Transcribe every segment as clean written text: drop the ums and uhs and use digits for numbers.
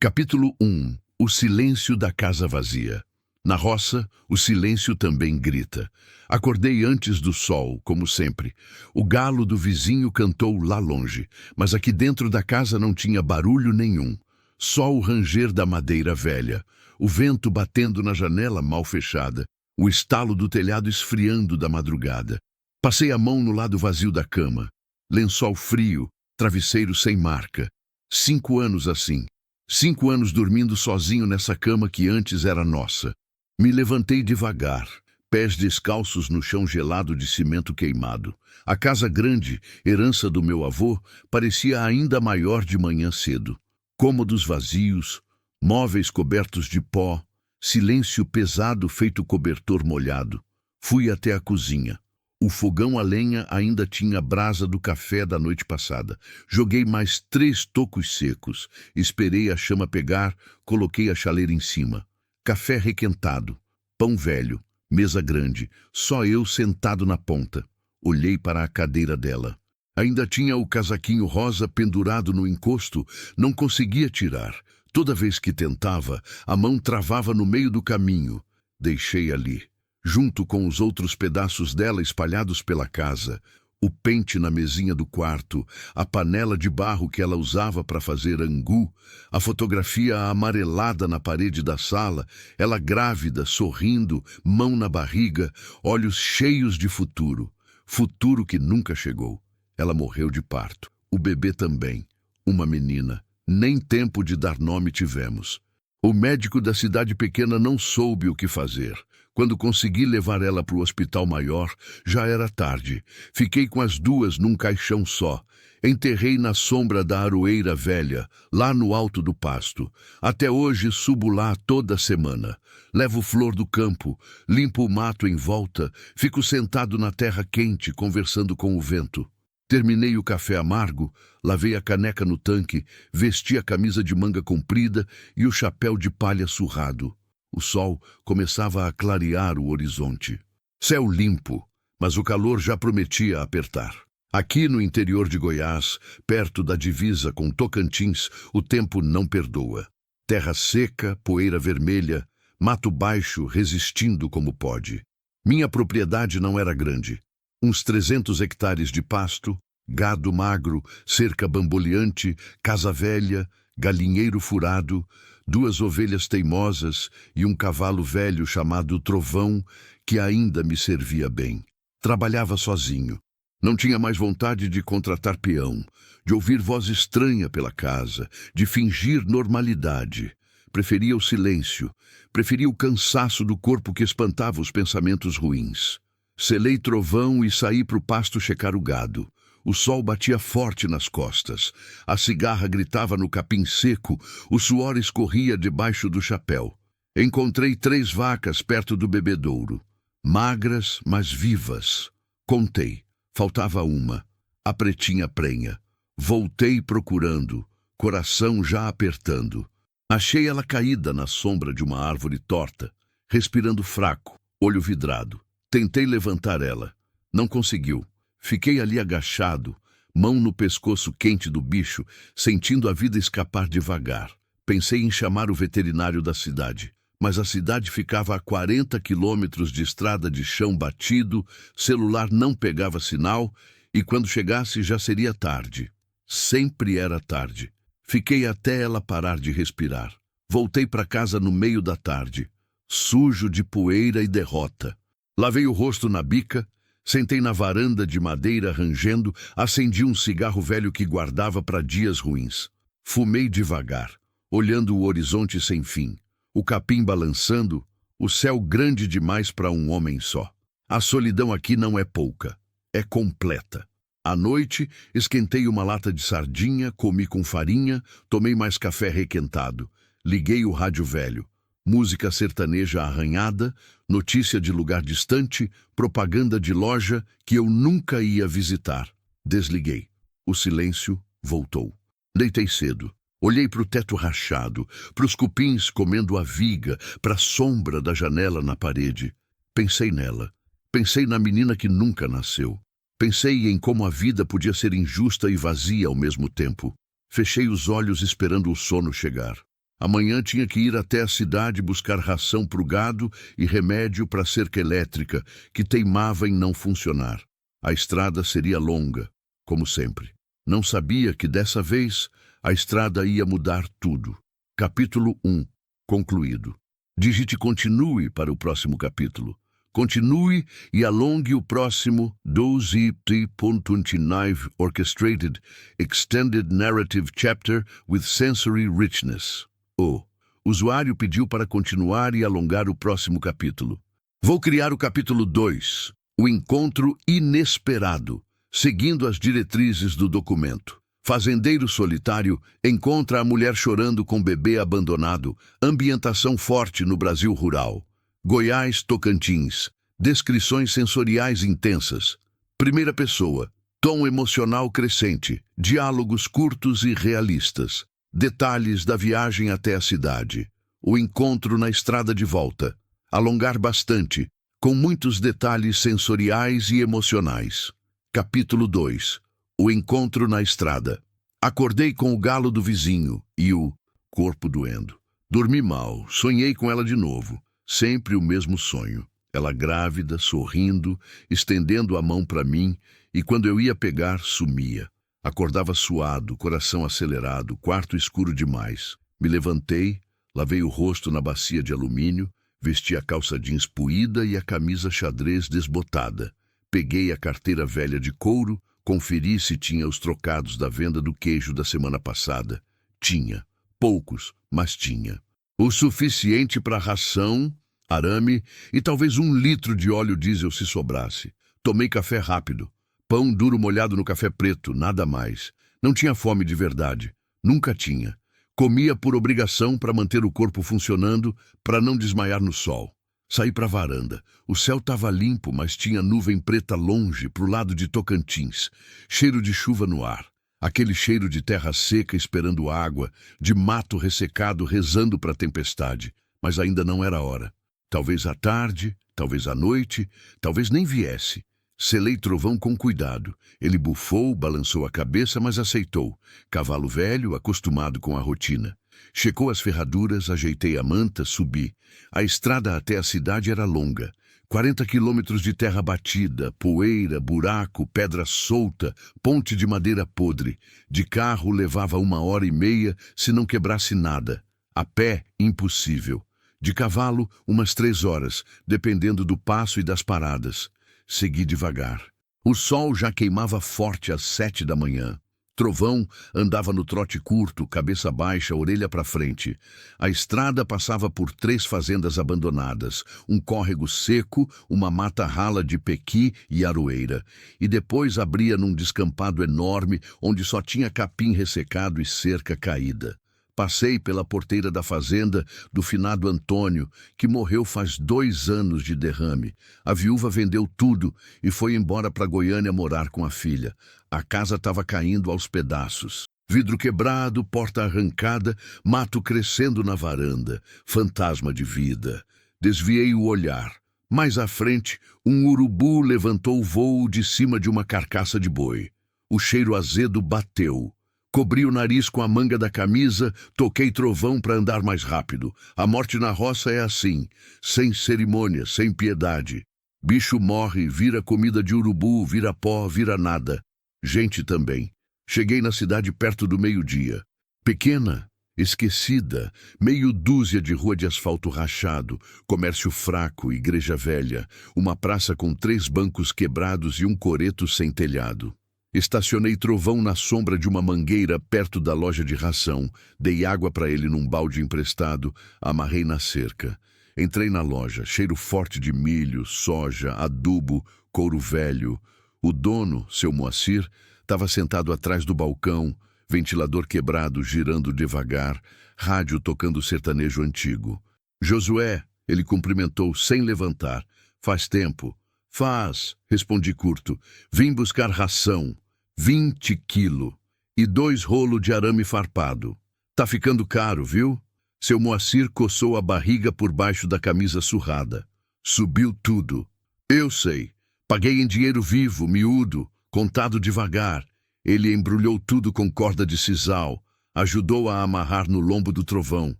Capítulo 1. O silêncio da casa vazia. Na roça, o silêncio também grita. Acordei antes do sol, como sempre. O galo do vizinho cantou lá longe, mas aqui dentro da casa não tinha barulho nenhum. Só o ranger da madeira velha, o vento batendo na janela mal fechada, o estalo do telhado esfriando da madrugada. Passei a mão no lado vazio da cama. Lençol frio, travesseiro sem marca. 5 anos assim. 5 anos dormindo sozinho nessa cama que antes era nossa. Me levantei devagar, pés descalços no chão gelado de cimento queimado. A casa grande, herança do meu avô, parecia ainda maior de manhã cedo. Cômodos vazios, móveis cobertos de pó, silêncio pesado feito cobertor molhado. Fui até a cozinha. O fogão a lenha ainda tinha a brasa do café da noite passada. Joguei mais 3 tocos secos. Esperei a chama pegar, coloquei a chaleira em cima. Café requentado, pão velho, mesa grande, só eu sentado na ponta. Olhei para a cadeira dela. Ainda tinha o casaquinho rosa pendurado no encosto, não conseguia tirar. Toda vez que tentava, a mão travava no meio do caminho. Deixei ali. Junto com os outros pedaços dela espalhados pela casa, o pente na mesinha do quarto, a panela de barro que ela usava para fazer angu, a fotografia amarelada na parede da sala, ela grávida, sorrindo, mão na barriga, olhos cheios de futuro. Futuro que nunca chegou. Ela morreu de parto. O bebê também. Uma menina. Nem tempo de dar nome tivemos. O médico da cidade pequena não soube o que fazer. Quando consegui levar ela para o hospital maior, já era tarde. Fiquei com as duas num caixão só. Enterrei na sombra da aroeira velha, lá no alto do pasto. Até hoje subo lá toda semana. Levo flor do campo, limpo o mato em volta, fico sentado na terra quente, conversando com o vento. Terminei o café amargo, lavei a caneca no tanque, vesti a camisa de manga comprida e o chapéu de palha surrado. O sol começava a clarear o horizonte. Céu limpo, mas o calor já prometia apertar. Aqui no interior de Goiás, perto da divisa com Tocantins, o tempo não perdoa. Terra seca, poeira vermelha, mato baixo resistindo como pode. Minha propriedade não era grande. Uns 300 hectares de pasto, gado magro, cerca bamboleante, casa velha, galinheiro furado, 2 ovelhas teimosas e um cavalo velho chamado Trovão, que ainda me servia bem. Trabalhava sozinho. Não tinha mais vontade de contratar peão, de ouvir voz estranha pela casa, de fingir normalidade. Preferia o silêncio, preferia o cansaço do corpo que espantava os pensamentos ruins. Selei Trovão e saí para o pasto checar o gado. O sol batia forte nas costas. A cigarra gritava no capim seco, o suor escorria debaixo do chapéu. Encontrei 3 vacas perto do bebedouro. Magras, mas vivas. Contei. Faltava uma. A pretinha prenha. Voltei procurando, coração já apertando. Achei ela caída na sombra de uma árvore torta, respirando fraco, olho vidrado. Tentei levantar ela. Não conseguiu. Fiquei ali agachado, mão no pescoço quente do bicho, sentindo a vida escapar devagar. Pensei em chamar o veterinário da cidade, mas a cidade ficava a 40 quilômetros de estrada de chão batido, celular não pegava sinal, e quando chegasse já seria tarde. Sempre era tarde. Fiquei até ela parar de respirar. Voltei para casa no meio da tarde, sujo de poeira e derrota. Lavei o rosto na bica, sentei na varanda de madeira rangendo, acendi um cigarro velho que guardava para dias ruins. Fumei devagar, olhando o horizonte sem fim, o capim balançando, o céu grande demais para um homem só. A solidão aqui não é pouca, é completa. À noite, esquentei uma lata de sardinha, comi com farinha, tomei mais café requentado. Liguei o rádio velho. Música sertaneja arranhada, notícia de lugar distante, propaganda de loja que eu nunca ia visitar. Desliguei. O silêncio voltou. Deitei cedo. Olhei para o teto rachado, para os cupins comendo a viga, para a sombra da janela na parede. Pensei nela. Pensei na menina que nunca nasceu. Pensei em como a vida podia ser injusta e vazia ao mesmo tempo. Fechei os olhos esperando o sono chegar. Amanhã tinha que ir até a cidade buscar ração para o gado e remédio para a cerca elétrica, que teimava em não funcionar. A estrada seria longa, como sempre. Não sabia que dessa vez a estrada ia mudar tudo. Capítulo 1. Concluído. Digite continue para o próximo capítulo. Continue e alongue o próximo 12.29 Orchestrated Extended Narrative Chapter with Sensory Richness. O usuário pediu para continuar e alongar o próximo capítulo. Vou criar o capítulo 2, o encontro inesperado, seguindo as diretrizes do documento. Fazendeiro solitário encontra a mulher chorando com bebê abandonado. Ambientação forte no Brasil rural. Goiás, Tocantins. Descrições sensoriais intensas. Primeira pessoa. Tom emocional crescente. Diálogos curtos e realistas. Detalhes da viagem até a cidade. O encontro na estrada de volta. Alongar bastante, com muitos detalhes sensoriais e emocionais. Capítulo 2. O encontro na estrada. Acordei com o galo do vizinho e o corpo doendo. Dormi mal, sonhei com ela de novo. Sempre o mesmo sonho. Ela grávida, sorrindo, estendendo a mão para mim, e quando eu ia pegar, sumia. Acordava suado, coração acelerado, quarto escuro demais. Me levantei, lavei o rosto na bacia de alumínio, vesti a calça jeans puída e a camisa xadrez desbotada. Peguei a carteira velha de couro, conferi se tinha os trocados da venda do queijo da semana passada. Tinha. Poucos, mas tinha. O suficiente para ração, arame e talvez 1 litro de óleo diesel se sobrasse. Tomei café rápido. Pão duro molhado no café preto, nada mais. Não tinha fome de verdade. Nunca tinha. Comia por obrigação para manter o corpo funcionando, para não desmaiar no sol. Saí para a varanda. O céu estava limpo, mas tinha nuvem preta longe, pro lado de Tocantins. Cheiro de chuva no ar. Aquele cheiro de terra seca esperando água, de mato ressecado rezando para a tempestade. Mas ainda não era hora. Talvez à tarde, talvez à noite, talvez nem viesse. Selei Trovão com cuidado. Ele bufou, balançou a cabeça, mas aceitou. Cavalo velho, acostumado com a rotina. Checou as ferraduras, ajeitei a manta, subi. A estrada até a cidade era longa. 40 quilômetros de terra batida, poeira, buraco, pedra solta, ponte de madeira podre. De carro levava 1h30 se não quebrasse nada. A pé, impossível. De cavalo, umas 3 horas, dependendo do passo e das paradas. Segui devagar. O sol já queimava forte às 7 da manhã. Trovão andava no trote curto, cabeça baixa, orelha para frente. A estrada passava por 3 fazendas abandonadas, um córrego seco, uma mata rala de pequi e aroeira, e depois abria num descampado enorme onde só tinha capim ressecado e cerca caída. Passei pela porteira da fazenda do finado Antônio, que morreu faz 2 anos de derrame. A viúva vendeu tudo e foi embora para Goiânia morar com a filha. A casa estava caindo aos pedaços. Vidro quebrado, porta arrancada, mato crescendo na varanda. Fantasma de vida. Desviei o olhar. Mais à frente, um urubu levantou o voo de cima de uma carcaça de boi. O cheiro azedo bateu. Cobri o nariz com a manga da camisa, toquei trovão para andar mais rápido. A morte na roça é assim, sem cerimônia, sem piedade. Bicho morre, vira comida de urubu, vira pó, vira nada. Gente também. Cheguei na cidade perto do meio-dia. Pequena, esquecida, meio dúzia de rua de asfalto rachado, comércio fraco, igreja velha, uma praça com 3 bancos quebrados e um coreto sem telhado. Estacionei Trovão na sombra de uma mangueira perto da loja de ração. Dei água para ele num balde emprestado, amarrei na cerca. Entrei na loja, cheiro forte de milho, soja, adubo, couro velho. O dono, seu Moacir, estava sentado atrás do balcão, ventilador quebrado girando devagar, rádio tocando sertanejo antigo. Josué, ele cumprimentou sem levantar. Faz tempo. Faz, respondi curto. Vim buscar ração. 20 quilos e 2 rolos de arame farpado. Tá ficando caro, viu? Seu Moacir coçou a barriga por baixo da camisa surrada. Subiu tudo. Eu sei. Paguei em dinheiro vivo, miúdo, contado devagar. Ele embrulhou tudo com corda de sisal, ajudou a amarrar no lombo do Trovão.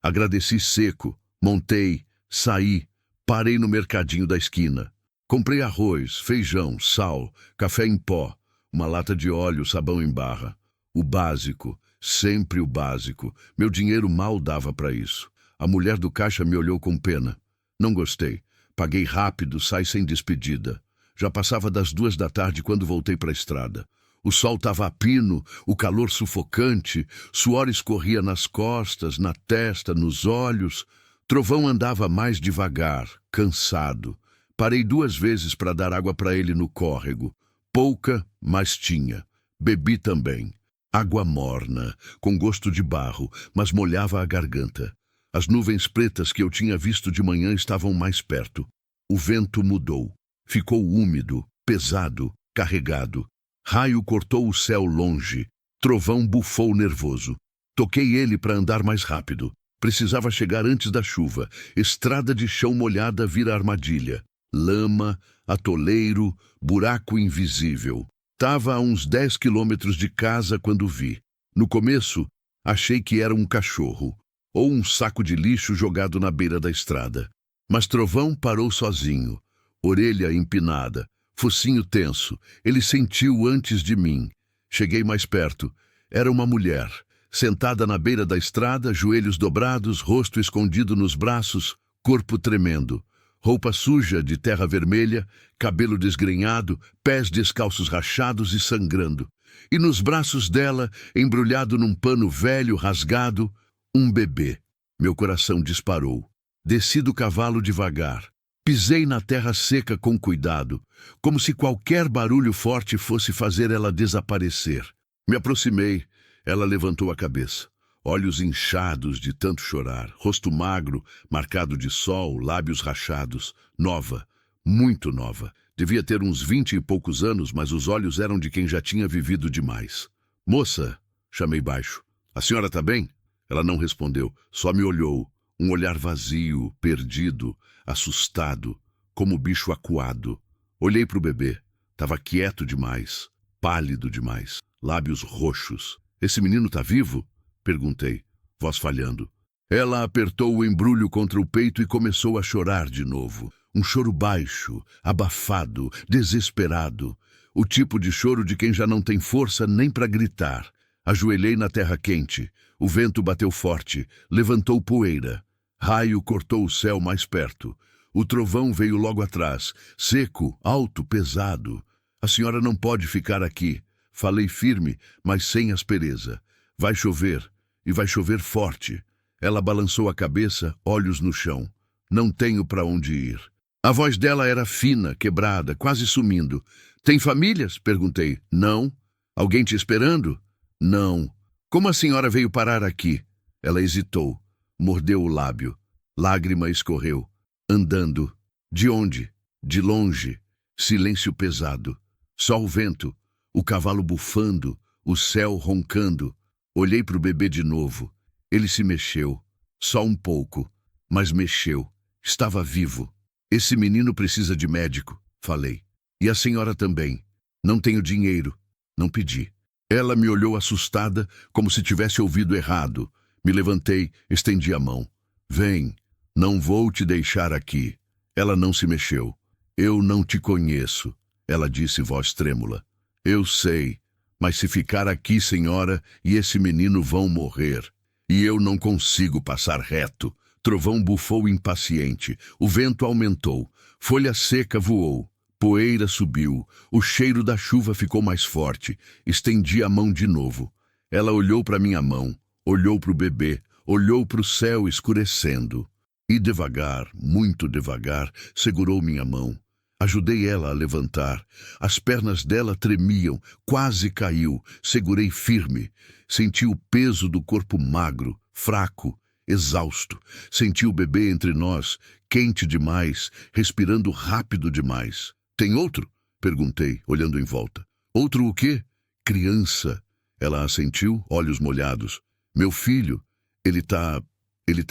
Agradeci seco, montei, saí, parei no mercadinho da esquina. Comprei arroz, feijão, sal, café em pó, uma lata de óleo, sabão em barra. O básico, sempre o básico. Meu dinheiro mal dava para isso. A mulher do caixa me olhou com pena. Não gostei. Paguei rápido, saí sem despedida. Já passava das 2 da tarde quando voltei para a estrada. O sol estava a pino, o calor sufocante, suor escorria nas costas, na testa, nos olhos. Trovão andava mais devagar, cansado. Parei 2 vezes para dar água para ele no córrego. Pouca, mas tinha. Bebi também. Água morna, com gosto de barro, mas molhava a garganta. As nuvens pretas que eu tinha visto de manhã estavam mais perto. O vento mudou. Ficou úmido, pesado, carregado. Raio cortou o céu longe. Trovão bufou nervoso. Toquei ele para andar mais rápido. Precisava chegar antes da chuva. Estrada de chão molhada vira armadilha. Lama, atoleiro, buraco invisível. Tava a uns 10 quilômetros de casa quando vi. No começo, achei que era um cachorro ou um saco de lixo jogado na beira da estrada. Mas Trovão parou sozinho, orelha empinada, focinho tenso. Ele sentiu antes de mim. Cheguei mais perto. Era uma mulher, sentada na beira da estrada, joelhos dobrados, rosto escondido nos braços, corpo tremendo. Roupa suja de terra vermelha, cabelo desgrenhado, pés descalços rachados e sangrando. E nos braços dela, embrulhado num pano velho, rasgado, um bebê. Meu coração disparou. Desci do cavalo devagar. Pisei na terra seca com cuidado, como se qualquer barulho forte fosse fazer ela desaparecer. Me aproximei. Ela levantou a cabeça. Olhos inchados de tanto chorar, rosto magro, marcado de sol, lábios rachados. Nova, muito nova. Devia ter uns 20 e poucos anos, mas os olhos eram de quem já tinha vivido demais. Moça, chamei baixo. A senhora tá bem? Ela não respondeu, só me olhou. Um olhar vazio, perdido, assustado, como bicho acuado. Olhei para o bebê. Tava quieto demais, pálido demais, lábios roxos. Esse menino tá vivo? Perguntei, voz falhando. Ela apertou o embrulho contra o peito e começou a chorar de novo. Um choro baixo, abafado, desesperado. O tipo de choro de quem já não tem força nem para gritar. Ajoelhei na terra quente. O vento bateu forte, levantou poeira. Raio cortou o céu mais perto. O trovão veio logo atrás, seco, alto, pesado. A senhora não pode ficar aqui. Falei firme, mas sem aspereza. Vai chover, e vai chover forte. Ela balançou a cabeça, olhos no chão. Não tenho para onde ir. A voz dela era fina, quebrada, quase sumindo. Tem famílias? Perguntei. Não. Alguém te esperando? Não. Como a senhora veio parar aqui? Ela hesitou, mordeu o lábio. Lágrima escorreu. Andando. De onde? De longe. Silêncio pesado. Só o vento, o cavalo bufando, o céu roncando. Olhei para o bebê de novo. Ele se mexeu. Só um pouco. Mas mexeu. Estava vivo. Esse menino precisa de médico, falei. E a senhora também. Não tenho dinheiro. Não pedi. Ela me olhou assustada, como se tivesse ouvido errado. Me levantei, estendi a mão. Vem, não vou te deixar aqui. Ela não se mexeu. Eu não te conheço, ela disse, voz trêmula. Eu sei, mas se ficar aqui, senhora, e esse menino vão morrer. E eu não consigo passar reto. Trovão bufou impaciente. O vento aumentou. Folha seca voou. Poeira subiu. O cheiro da chuva ficou mais forte. Estendi a mão de novo. Ela olhou para minha mão. Olhou para o bebê. Olhou para o céu escurecendo. E devagar, muito devagar, segurou minha mão. Ajudei ela a levantar. As pernas dela tremiam. Quase caiu. Segurei firme. Senti o peso do corpo magro, fraco, exausto. Senti o bebê entre nós, quente demais, respirando rápido demais. Tem outro? Perguntei, olhando em volta. Outro o quê? Criança. Ela assentiu, olhos molhados. Meu filho, ele tá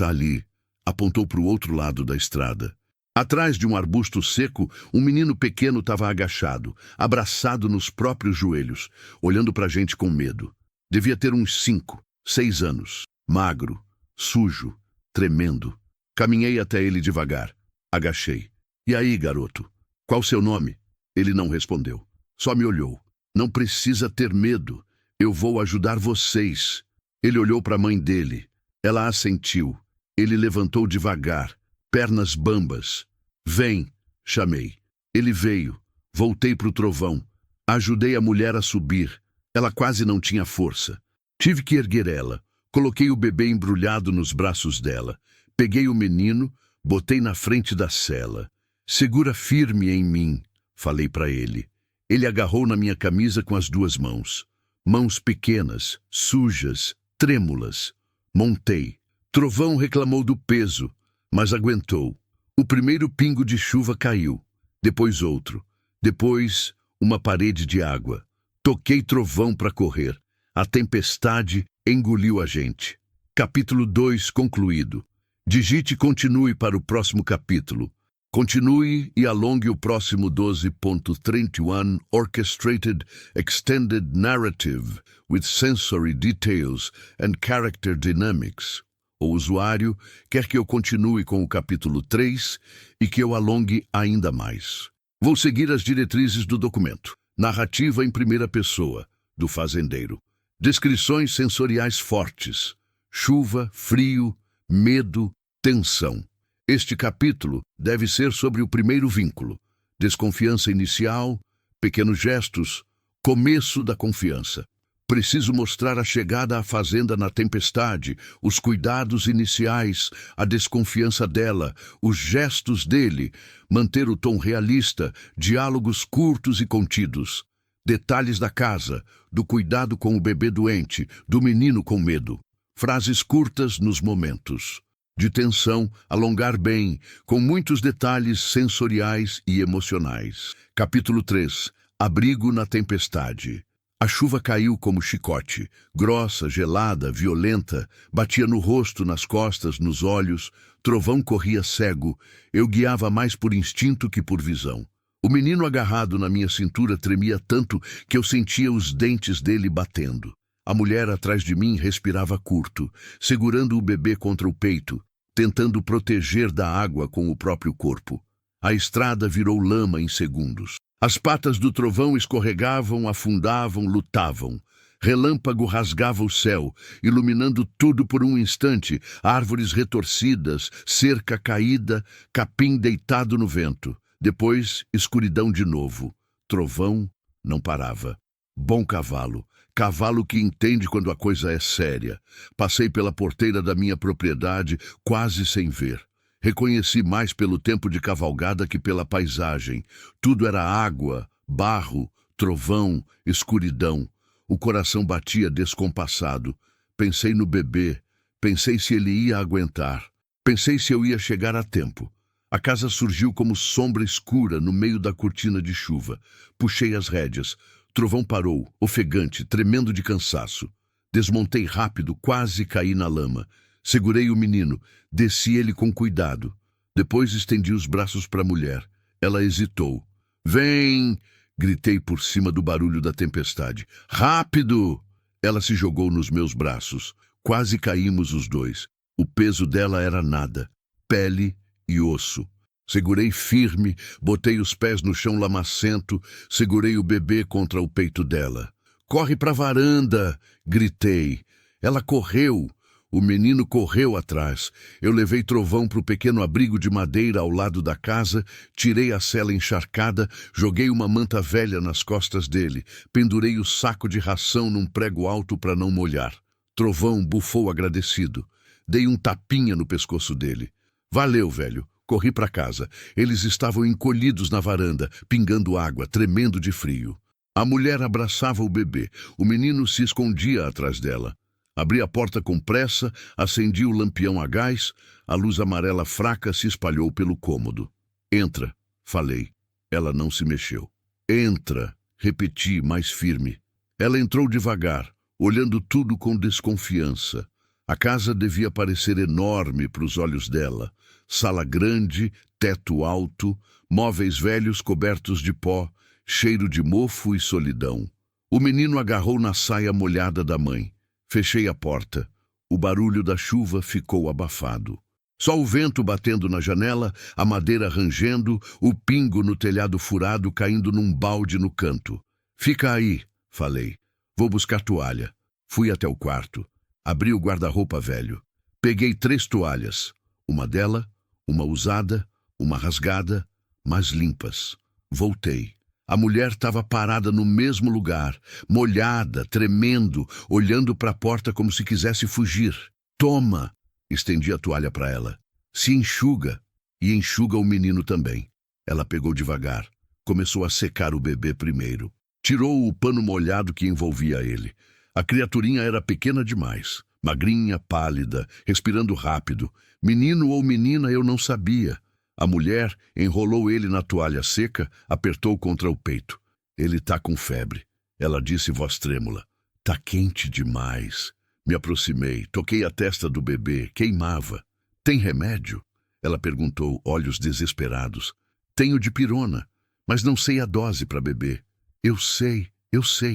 ali. Apontou para o outro lado da estrada. Atrás de um arbusto seco, um menino pequeno estava agachado, abraçado nos próprios joelhos, olhando para a gente com medo. Devia ter uns 5, 6 anos. Magro, sujo, tremendo. Caminhei até ele devagar. Agachei. E aí, garoto? Qual seu nome? Ele não respondeu. Só me olhou. Não precisa ter medo. Eu vou ajudar vocês. Ele olhou para a mãe dele. Ela assentiu. Ele levantou devagar, pernas bambas. Vem, chamei. Ele veio. Voltei para o trovão. Ajudei a mulher a subir. Ela quase não tinha força. Tive que erguer ela. Coloquei o bebê embrulhado nos braços dela. Peguei o menino, botei na frente da cela. Segura firme em mim, falei para ele. Ele agarrou na minha camisa com as duas mãos. Mãos pequenas, sujas, trêmulas. Montei. Trovão reclamou do peso, mas aguentou. O primeiro pingo de chuva caiu. Depois outro. Depois, uma parede de água. Toquei Trovão para correr. A tempestade engoliu a gente. Capítulo 2 concluído. Digite continue para o próximo capítulo. Continue e alongue o próximo 12.31 Orchestrated Extended Narrative with Sensory Details and Character Dynamics. O usuário quer que eu continue com o capítulo 3 e que eu alongue ainda mais. Vou seguir as diretrizes do documento. Narrativa em primeira pessoa, do fazendeiro. Descrições sensoriais fortes. Chuva, frio, medo, tensão. Este capítulo deve ser sobre o primeiro vínculo. Desconfiança inicial, pequenos gestos, começo da confiança. Preciso mostrar a chegada à fazenda na tempestade, os cuidados iniciais, a desconfiança dela, os gestos dele, manter o tom realista, diálogos curtos e contidos. Detalhes da casa, do cuidado com o bebê doente, do menino com medo. Frases curtas nos momentos. De tensão, alongar bem, com muitos detalhes sensoriais e emocionais. Capítulo 3. Abrigo na tempestade. A chuva caiu como chicote, grossa, gelada, violenta, batia no rosto, nas costas, nos olhos. Trovão corria cego, eu guiava mais por instinto que por visão. O menino agarrado na minha cintura tremia tanto que eu sentia os dentes dele batendo. A mulher atrás de mim respirava curto, segurando o bebê contra o peito, tentando proteger da água com o próprio corpo. A estrada virou lama em segundos. As patas do trovão escorregavam, afundavam, lutavam. Relâmpago rasgava o céu, iluminando tudo por um instante, árvores retorcidas, cerca caída, capim deitado no vento. Depois, escuridão de novo. Trovão não parava. Bom cavalo. Cavalo que entende quando a coisa é séria. Passei pela porteira da minha propriedade, quase sem ver. Reconheci mais pelo tempo de cavalgada que pela paisagem. Tudo era água, barro, trovão, escuridão. O coração batia descompassado. Pensei no bebê. Pensei se ele ia aguentar. Pensei se eu ia chegar a tempo. A casa surgiu como sombra escura no meio da cortina de chuva. Puxei as rédeas. Trovão parou, ofegante, tremendo de cansaço. Desmontei rápido, quase caí na lama. Segurei o menino, desci ele com cuidado. Depois estendi os braços para a mulher. Ela hesitou. Vem! Gritei por cima do barulho da tempestade. Rápido! Ela se jogou nos meus braços. Quase caímos os dois. O peso dela era nada. Pele e osso. Segurei firme, botei os pés no chão lamacento, segurei o bebê contra o peito dela. Corre para a varanda! Gritei. Ela correu. O menino correu atrás. Eu levei Trovão para o pequeno abrigo de madeira ao lado da casa, tirei a sela encharcada, joguei uma manta velha nas costas dele, pendurei o saco de ração num prego alto para não molhar. Trovão bufou agradecido. Dei um tapinha no pescoço dele. Valeu, velho. Corri para casa. Eles estavam encolhidos na varanda, pingando água, tremendo de frio. A mulher abraçava o bebê. O menino se escondia atrás dela. Abri a porta com pressa, acendi o lampião a gás, a luz amarela fraca se espalhou pelo cômodo. Entra, falei. Ela não se mexeu. Entra, repeti mais firme. Ela entrou devagar, olhando tudo com desconfiança. A casa devia parecer enorme para os olhos dela. Sala grande, teto alto, móveis velhos cobertos de pó, cheiro de mofo e solidão. O menino agarrou na saia molhada da mãe. Fechei a porta. O barulho da chuva ficou abafado. Só o vento batendo na janela, a madeira rangendo, o pingo no telhado furado caindo num balde no canto. Fica aí, falei. Vou buscar toalha. Fui até o quarto. Abri o guarda-roupa velho. Peguei 3 toalhas. Uma dela, uma usada, uma rasgada, mas limpas. Voltei. A mulher estava parada no mesmo lugar, molhada, tremendo, olhando para a porta como se quisesse fugir. Toma! Estendi a toalha para ela. Se enxuga. E enxuga o menino também. Ela pegou devagar. Começou a secar o bebê primeiro. Tirou o pano molhado que envolvia ele. A criaturinha era pequena demais. Magrinha, pálida, respirando rápido. Menino ou menina eu não sabia. A mulher enrolou ele na toalha seca, apertou contra o peito. Ele tá com febre. Ela disse, voz trêmula. Tá quente demais. Me aproximei, toquei a testa do bebê, queimava. Tem remédio? Ela perguntou, olhos desesperados. Tenho dipirona, mas não sei a dose para bebê. Eu sei,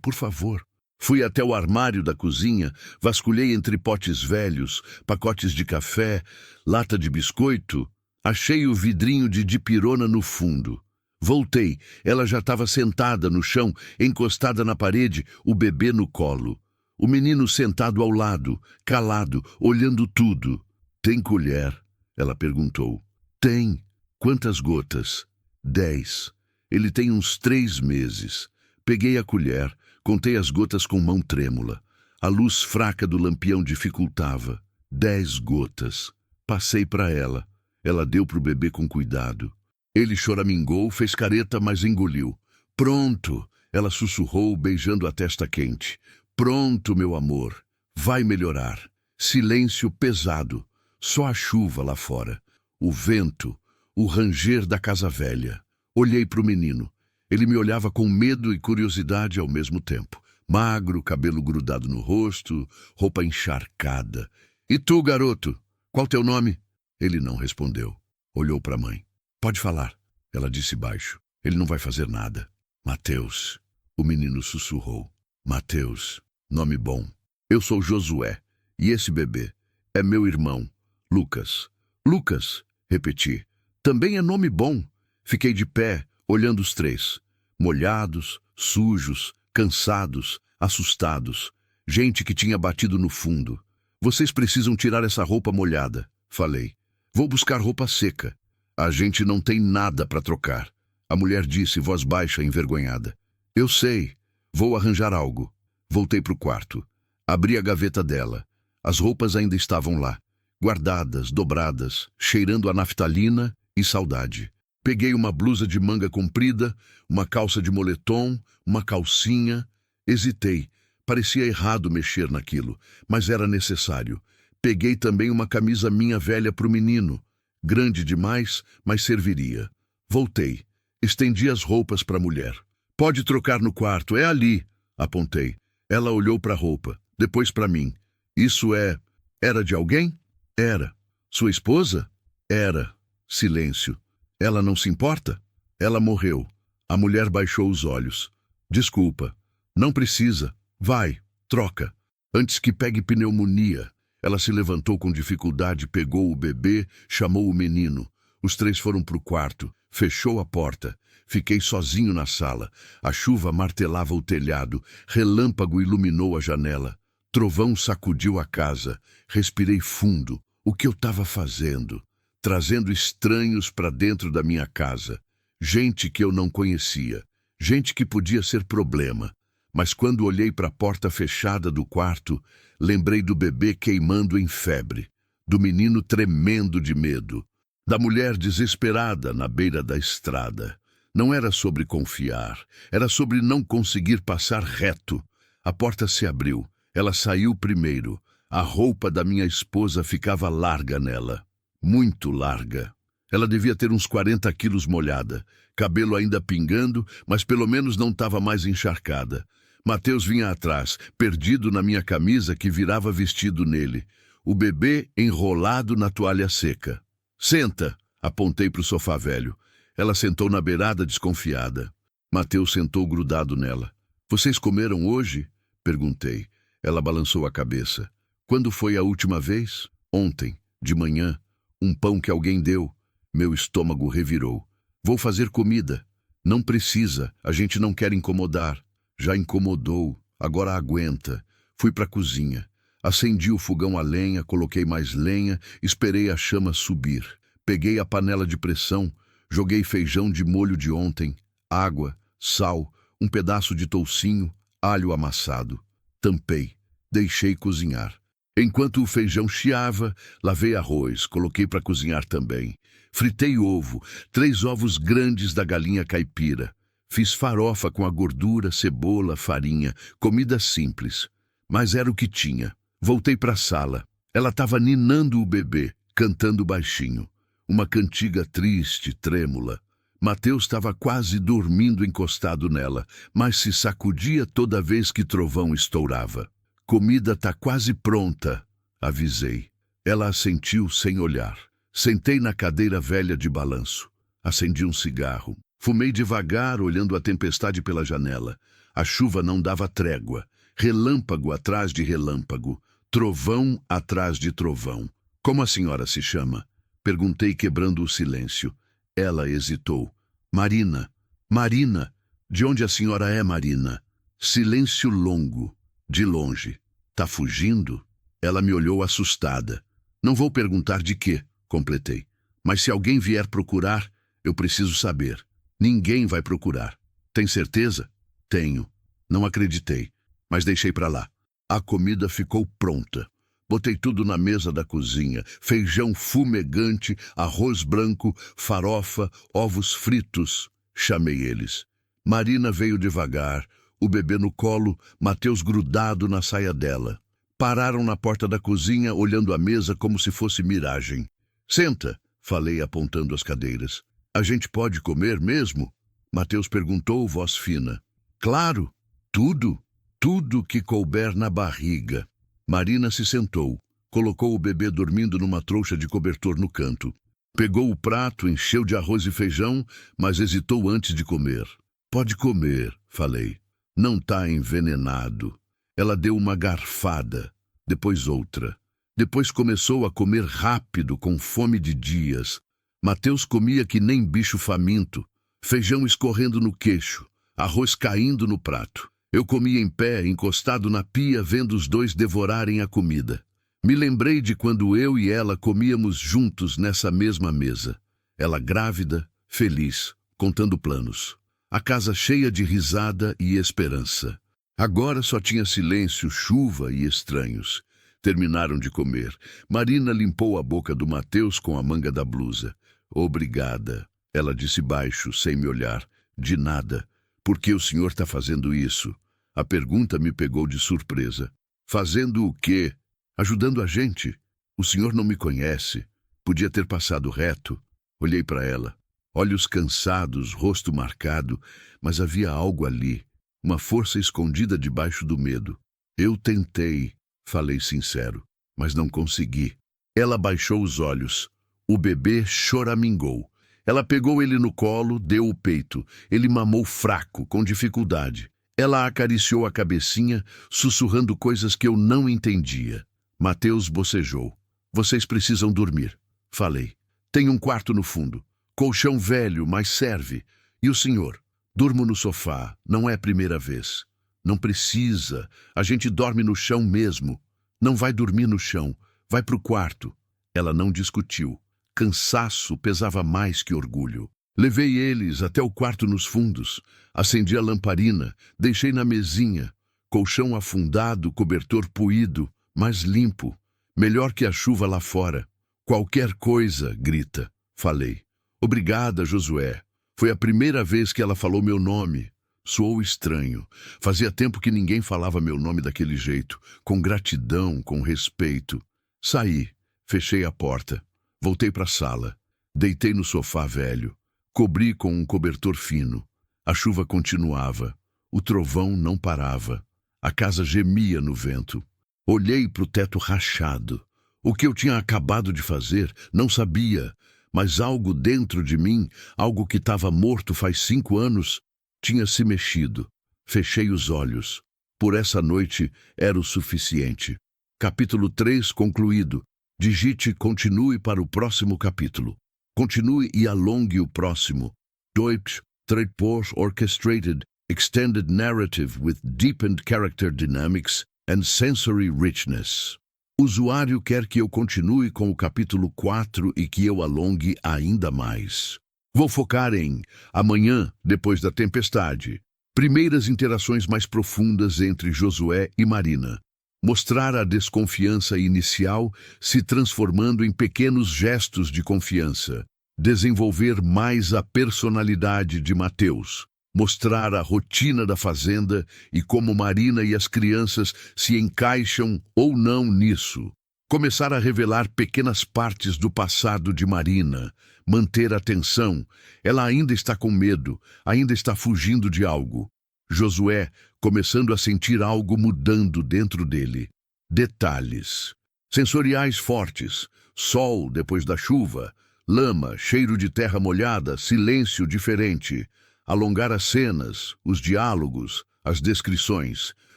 por favor. Fui até o armário da cozinha, vasculhei entre potes velhos, pacotes de café, lata de biscoito. Achei o vidrinho de dipirona no fundo. Voltei, ela já estava sentada no chão, encostada na parede, o bebê no colo. O menino sentado ao lado, calado, olhando tudo. Tem colher? Ela perguntou. Tem. Quantas gotas? 10. Ele tem uns 3 meses. Peguei a colher, contei as gotas com mão trêmula. A luz fraca do lampião dificultava. 10 gotas. Passei para ela. Ela deu para o bebê com cuidado. Ele choramingou, fez careta, mas engoliu. Pronto! Ela sussurrou, beijando a testa quente. Pronto, meu amor. Vai melhorar. Silêncio pesado. Só a chuva lá fora. O vento. O ranger da casa velha. Olhei para o menino. Ele me olhava com medo e curiosidade ao mesmo tempo. Magro, cabelo grudado no rosto, roupa encharcada. E tu, garoto? Qual teu nome? Ele não respondeu. Olhou para a mãe. Pode falar. Ela disse baixo. Ele não vai fazer nada. Mateus. O menino sussurrou. Mateus. Nome bom. Eu sou Josué. E esse bebê é meu irmão, Lucas. Lucas, repeti. Também é nome bom. Fiquei de pé, olhando os 3. Molhados, sujos, cansados, assustados. Gente que tinha batido no fundo. Vocês precisam tirar essa roupa molhada, falei. Vou buscar roupa seca. A gente não tem nada para trocar. A mulher disse, voz baixa, envergonhada. Eu sei. Vou arranjar algo. Voltei para o quarto. Abri a gaveta dela. As roupas ainda estavam lá, guardadas, dobradas, cheirando a naftalina e saudade. Peguei uma blusa de manga comprida, uma calça de moletom, uma calcinha. Hesitei. Parecia errado mexer naquilo, mas era necessário. Peguei também uma camisa minha velha para o menino. Grande demais, mas serviria. Voltei. Estendi as roupas para a mulher. Pode trocar no quarto, é ali, apontei. Ela olhou para a roupa, depois para mim. Isso é... Era de alguém? Era. Sua esposa? Era. Silêncio. Ela não se importa? Ela morreu. A mulher baixou os olhos. Desculpa. Não precisa. Vai, troca. Antes que pegue pneumonia. Ela se levantou com dificuldade, pegou o bebê, chamou o menino. Os 3 foram para o quarto. Fechou a porta. Fiquei sozinho na sala. A chuva martelava o telhado. Relâmpago iluminou a janela. Trovão sacudiu a casa. Respirei fundo. O que eu estava fazendo? Trazendo estranhos para dentro da minha casa. Gente que eu não conhecia. Gente que podia ser problema. Mas quando olhei para a porta fechada do quarto, lembrei do bebê queimando em febre. Do menino tremendo de medo. Da mulher desesperada na beira da estrada. Não era sobre confiar. Era sobre não conseguir passar reto. A porta se abriu. Ela saiu primeiro. A roupa da minha esposa ficava larga nela. Muito larga. Ela devia ter uns 40 quilos molhada. Cabelo ainda pingando, mas pelo menos não estava mais encharcada. Mateus vinha atrás, perdido na minha camisa que virava vestido nele. O bebê enrolado na toalha seca. Senta, apontei para o sofá velho. Ela sentou na beirada desconfiada. Mateus sentou grudado nela. Vocês comeram hoje? Perguntei. Ela balançou a cabeça. Quando foi a última vez? Ontem, de manhã. Um pão que alguém deu. Meu estômago revirou. Vou fazer comida. Não precisa, a gente não quer incomodar. Já incomodou, agora aguenta. Fui para a cozinha. Acendi o fogão a lenha, coloquei mais lenha, esperei a chama subir. Peguei a panela de pressão, joguei feijão de molho de ontem, água, sal, um pedaço de toucinho, alho amassado. Tampei, deixei cozinhar. Enquanto o feijão chiava, lavei arroz, coloquei para cozinhar também. Fritei ovo, 3 ovos grandes da galinha caipira. Fiz farofa com a gordura, cebola, farinha, comida simples. Mas era o que tinha. Voltei para a sala. Ela estava ninando o bebê, cantando baixinho. Uma cantiga triste, trêmula. Mateus estava quase dormindo encostado nela, mas se sacudia toda vez que trovão estourava. Comida tá quase pronta, avisei. Ela assentiu sem olhar. Sentei na cadeira velha de balanço. Acendi um cigarro. Fumei devagar, olhando a tempestade pela janela. A chuva não dava trégua. Relâmpago atrás de relâmpago. Trovão atrás de trovão. Como a senhora se chama? Perguntei, quebrando o silêncio. Ela hesitou. Marina. Marina. De onde a senhora é, Marina? Silêncio longo. De longe. Tá fugindo? Ela me olhou assustada. Não vou perguntar de quê, completei. Mas se alguém vier procurar, eu preciso saber. Ninguém vai procurar. Tem certeza? Tenho. Não acreditei, mas deixei pra lá. A comida ficou pronta. Botei tudo na mesa da cozinha. Feijão fumegante, arroz branco, farofa, ovos fritos. Chamei eles. Marina veio devagar, o bebê no colo, Mateus grudado na saia dela. Pararam na porta da cozinha, olhando a mesa como se fosse miragem. Senta, falei apontando as cadeiras. A gente pode comer mesmo? Mateus perguntou, voz fina. Claro, tudo. Tudo que couber na barriga. Marina se sentou, colocou o bebê dormindo numa trouxa de cobertor no canto. Pegou o prato, encheu de arroz e feijão, mas hesitou antes de comer. Pode comer, falei. Não tá envenenado. Ela deu uma garfada, depois outra. Depois começou a comer rápido, com fome de dias. Mateus comia que nem bicho faminto, feijão escorrendo no queixo, arroz caindo no prato. Eu comia em pé, encostado na pia, vendo os dois devorarem a comida. Me lembrei de quando eu e ela comíamos juntos nessa mesma mesa. Ela grávida, feliz, contando planos. A casa cheia de risada e esperança. Agora só tinha silêncio, chuva e estranhos. Terminaram de comer. Marina limpou a boca do Mateus com a manga da blusa. Obrigada, ela disse baixo, sem me olhar. De nada. Por que o senhor está fazendo isso? A pergunta me pegou de surpresa. Fazendo o quê? Ajudando a gente. O senhor não me conhece. Podia ter passado reto. Olhei para ela. Olhos cansados, rosto marcado, mas havia algo ali. Uma força escondida debaixo do medo. Eu tentei, falei sincero, mas não consegui. Ela baixou os olhos. O bebê choramingou. Ela pegou ele no colo, deu o peito. Ele mamou fraco, com dificuldade. Ela acariciou a cabecinha, sussurrando coisas que eu não entendia. Mateus bocejou. Vocês precisam dormir, falei. Tem um quarto no fundo. Colchão velho, mas serve. E o senhor? Durmo no sofá, não é a primeira vez. Não precisa, a gente dorme no chão mesmo. Não vai dormir no chão, vai pro quarto. Ela não discutiu. Cansaço pesava mais que orgulho. Levei eles até o quarto nos fundos. Acendi a lamparina, deixei na mesinha. Colchão afundado, cobertor puído, mas limpo. Melhor que a chuva lá fora. Qualquer coisa, grita. Falei. Obrigada, Josué. Foi a primeira vez que ela falou meu nome. Soou estranho. Fazia tempo que ninguém falava meu nome daquele jeito, com gratidão, com respeito. Saí, fechei a porta. Voltei para a sala. Deitei no sofá velho. Cobri com um cobertor fino. A chuva continuava. O trovão não parava. A casa gemia no vento. Olhei para o teto rachado. O que eu tinha acabado de fazer, não sabia, mas algo dentro de mim, algo que estava morto faz 5 anos, tinha se mexido. Fechei os olhos. Por essa noite era o suficiente. Capítulo 3 concluído. Digite continue para o próximo capítulo. Continue e alongue o próximo. Deutsch, Treatport Orchestrated, Extended Narrative with Deepened Character Dynamics and Sensory Richness. O usuário quer que eu continue com o capítulo 4 e que eu alongue ainda mais. Vou focar em amanhã, depois da tempestade. Primeiras interações mais profundas entre Josué e Marina. Mostrar a desconfiança inicial se transformando em pequenos gestos de confiança. Desenvolver mais a personalidade de Mateus. Mostrar a rotina da fazenda e como Marina e as crianças se encaixam ou não nisso. Começar a revelar pequenas partes do passado de Marina. Manter a atenção. Ela ainda está com medo, ainda está fugindo de algo. Josué começando a sentir algo mudando dentro dele. Detalhes. Sensoriais fortes. Sol depois da chuva. Lama, cheiro de terra molhada, silêncio diferente. Alongar as cenas, os diálogos, as descrições.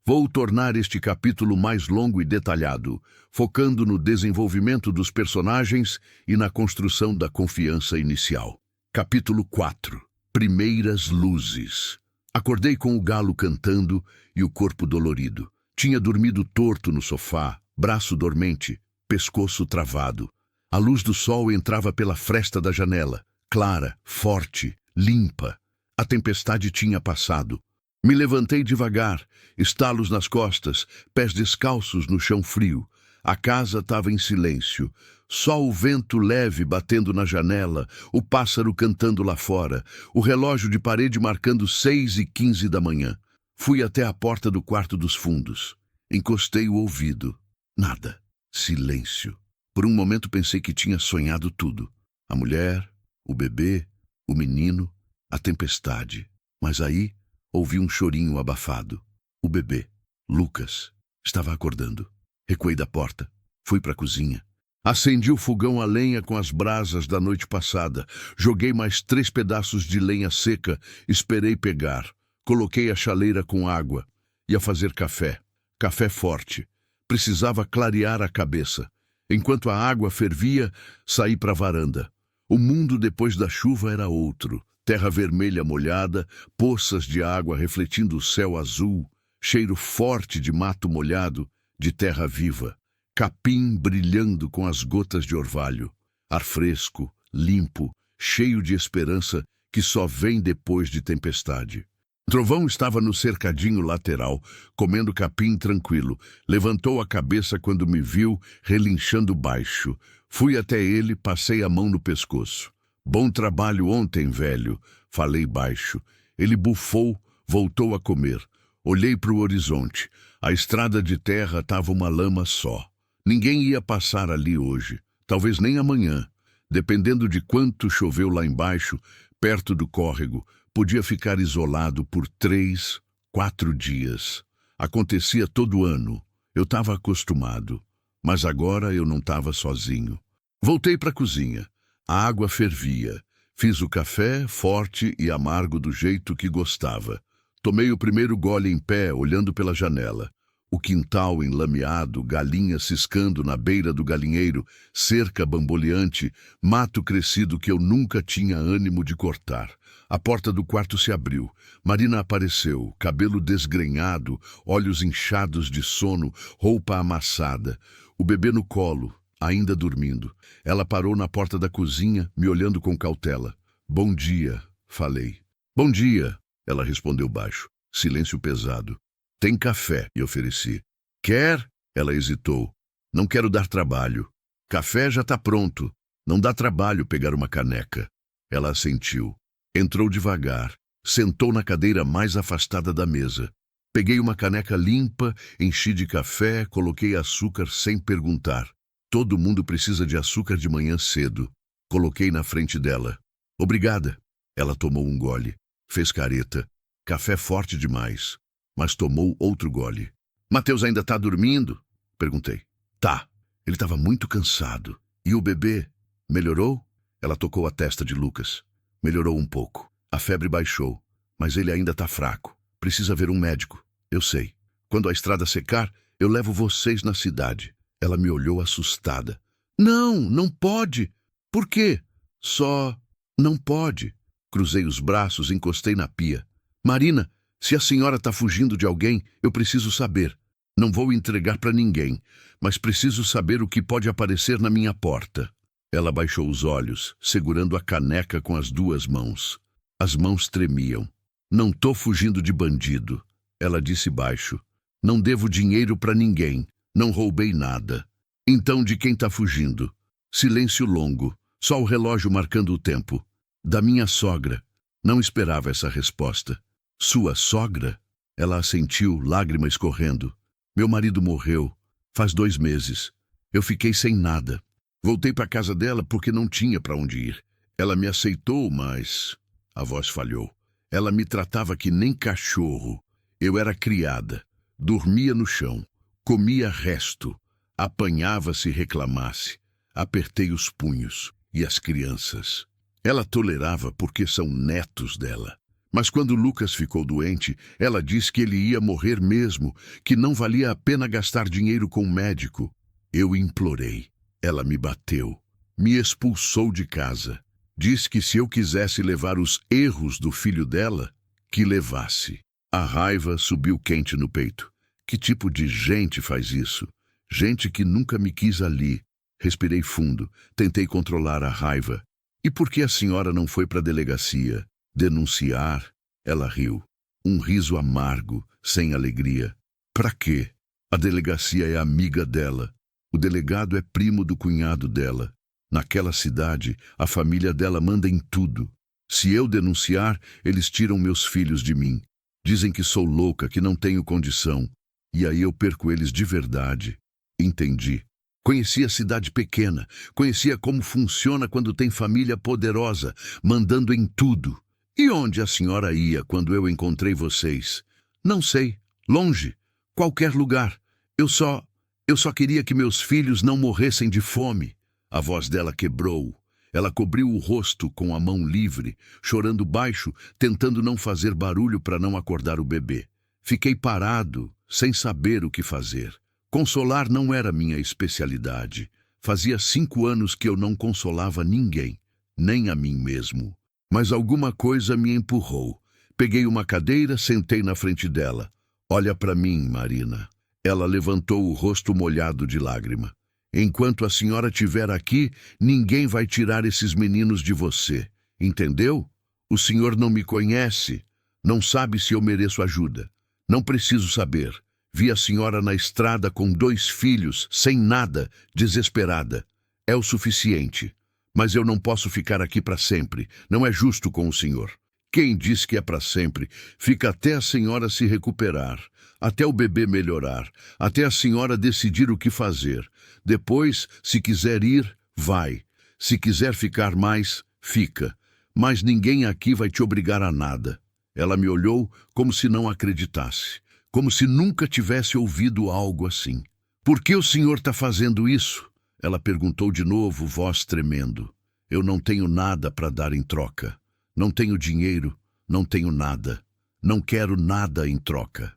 Vou tornar este capítulo mais longo e detalhado, focando no desenvolvimento dos personagens e na construção da confiança inicial. Capítulo 4. Primeiras luzes. Acordei com o galo cantando e o corpo dolorido. Tinha dormido torto no sofá, braço dormente, pescoço travado. A luz do sol entrava pela fresta da janela, clara, forte, limpa. A tempestade tinha passado. Me levantei devagar, estalos nas costas, pés descalços no chão frio. A casa estava em silêncio. Só o vento leve batendo na janela, o pássaro cantando lá fora, o relógio de parede marcando 6h15 da manhã. Fui até a porta do quarto dos fundos. Encostei o ouvido. Nada. Silêncio. Por um momento pensei que tinha sonhado tudo. A mulher, o bebê, o menino, a tempestade. Mas aí ouvi um chorinho abafado. O bebê, Lucas, estava acordando. Recuei da porta. Fui para a cozinha. Acendi o fogão a lenha com as brasas da noite passada. Joguei mais 3 pedaços de lenha seca. Esperei pegar. Coloquei a chaleira com água. Ia fazer café. Café forte. Precisava clarear a cabeça. Enquanto a água fervia, saí para a varanda. O mundo depois da chuva era outro. Terra vermelha molhada, poças de água refletindo o céu azul, cheiro forte de mato molhado, de terra viva, capim brilhando com as gotas de orvalho, ar fresco, limpo, cheio de esperança que só vem depois de tempestade. Trovão estava no cercadinho lateral, comendo capim tranquilo. Levantou a cabeça quando me viu, relinchando baixo. Fui até ele, passei a mão no pescoço. Bom trabalho ontem, velho, falei baixo. Ele bufou, voltou a comer. Olhei para o horizonte. A estrada de terra estava uma lama só. Ninguém ia passar ali hoje, talvez nem amanhã. Dependendo de quanto choveu lá embaixo, perto do córrego, podia ficar isolado por 3, 4 dias. Acontecia todo ano. Eu estava acostumado. Mas agora eu não estava sozinho. Voltei para a cozinha. A água fervia. Fiz o café, forte e amargo do jeito que gostava. Tomei o primeiro gole em pé, olhando pela janela. O quintal enlameado, galinhas ciscando na beira do galinheiro, cerca bamboleante, mato crescido que eu nunca tinha ânimo de cortar. A porta do quarto se abriu. Marina apareceu, cabelo desgrenhado, olhos inchados de sono, roupa amassada. O bebê no colo, ainda dormindo. Ela parou na porta da cozinha, me olhando com cautela. Bom dia, falei. Bom dia, ela respondeu baixo. Silêncio pesado. Tem café, e ofereci. Quer? Ela hesitou. Não quero dar trabalho. Café já está pronto. Não dá trabalho pegar uma caneca. Ela assentiu. Entrou devagar. Sentou na cadeira mais afastada da mesa. Peguei uma caneca limpa, enchi de café, coloquei açúcar sem perguntar. Todo mundo precisa de açúcar de manhã cedo. Coloquei na frente dela. Obrigada. Ela tomou um gole. Fez careta. Café forte demais. Mas tomou outro gole. Mateus ainda está dormindo? Perguntei. Tá. Ele estava muito cansado. E o bebê? Melhorou? Ela tocou a testa de Lucas. Melhorou um pouco. A febre baixou. Mas ele ainda está fraco. Precisa ver um médico. Eu sei. Quando a estrada secar, eu levo vocês na cidade. Ela me olhou assustada. Não, não pode. Por quê? Só não pode. Cruzei os braços, encostei na pia. Marina, se a senhora está fugindo de alguém, eu preciso saber. Não vou entregar para ninguém, mas preciso saber o que pode aparecer na minha porta. Ela baixou os olhos, segurando a caneca com as duas mãos. As mãos tremiam. Não tô fugindo de bandido, ela disse baixo. Não devo dinheiro para ninguém. Não roubei nada. Então de quem tá fugindo? Silêncio longo, só o relógio marcando o tempo. Da minha sogra. Não esperava essa resposta. Sua sogra? Ela assentiu, lágrima escorrendo. Meu marido morreu. Faz 2 meses. Eu fiquei sem nada. Voltei para casa dela porque não tinha para onde ir. Ela me aceitou, mas... A voz falhou. Ela me tratava que nem cachorro. Eu era criada. Dormia no chão. Comia resto. Apanhava se reclamasse. Apertei os punhos. E as crianças? Ela tolerava porque são netos dela. Mas quando Lucas ficou doente, ela disse que ele ia morrer mesmo, que não valia a pena gastar dinheiro com o médico. Eu implorei. Ela me bateu. Me expulsou de casa. Disse que se eu quisesse levar os erros do filho dela, que levasse. A raiva subiu quente no peito. Que tipo de gente faz isso? Gente que nunca me quis ali. Respirei fundo, tentei controlar a raiva. E por que a senhora não foi para a delegacia? Denunciar? Ela riu. Um riso amargo, sem alegria. Pra quê? A delegacia é amiga dela. O delegado é primo do cunhado dela. Naquela cidade, a família dela manda em tudo. Se eu denunciar, eles tiram meus filhos de mim. Dizem que sou louca, que não tenho condição. E aí eu perco eles de verdade. Entendi. Conhecia a cidade pequena. Conhecia como funciona quando tem família poderosa, mandando em tudo. E onde a senhora ia quando eu encontrei vocês? Não sei. Longe. Qualquer lugar. Eu só queria que meus filhos não morressem de fome. A voz dela quebrou. Ela cobriu o rosto com a mão livre, chorando baixo, tentando não fazer barulho para não acordar o bebê. Fiquei parado, sem saber o que fazer. Consolar não era minha especialidade. Fazia 5 anos que eu não consolava ninguém, nem a mim mesmo. Mas alguma coisa me empurrou. Peguei uma cadeira, sentei na frente dela. Olha para mim, Marina. Ela levantou o rosto molhado de lágrima. Enquanto a senhora estiver aqui, ninguém vai tirar esses meninos de você. Entendeu? O senhor não me conhece. Não sabe se eu mereço ajuda. Não preciso saber. Vi a senhora na estrada com 2 filhos, sem nada, desesperada. É o suficiente. Mas eu não posso ficar aqui para sempre. Não é justo com o senhor. Quem diz que é para sempre? Fica até a senhora se recuperar, até o bebê melhorar, até a senhora decidir o que fazer. Depois, se quiser ir, vai. Se quiser ficar mais, fica. Mas ninguém aqui vai te obrigar a nada. Ela me olhou como se não acreditasse, como se nunca tivesse ouvido algo assim. Por que o senhor está fazendo isso? Ela perguntou de novo, voz tremendo. Eu não tenho nada para dar em troca. Não tenho dinheiro, não tenho nada. Não quero nada em troca.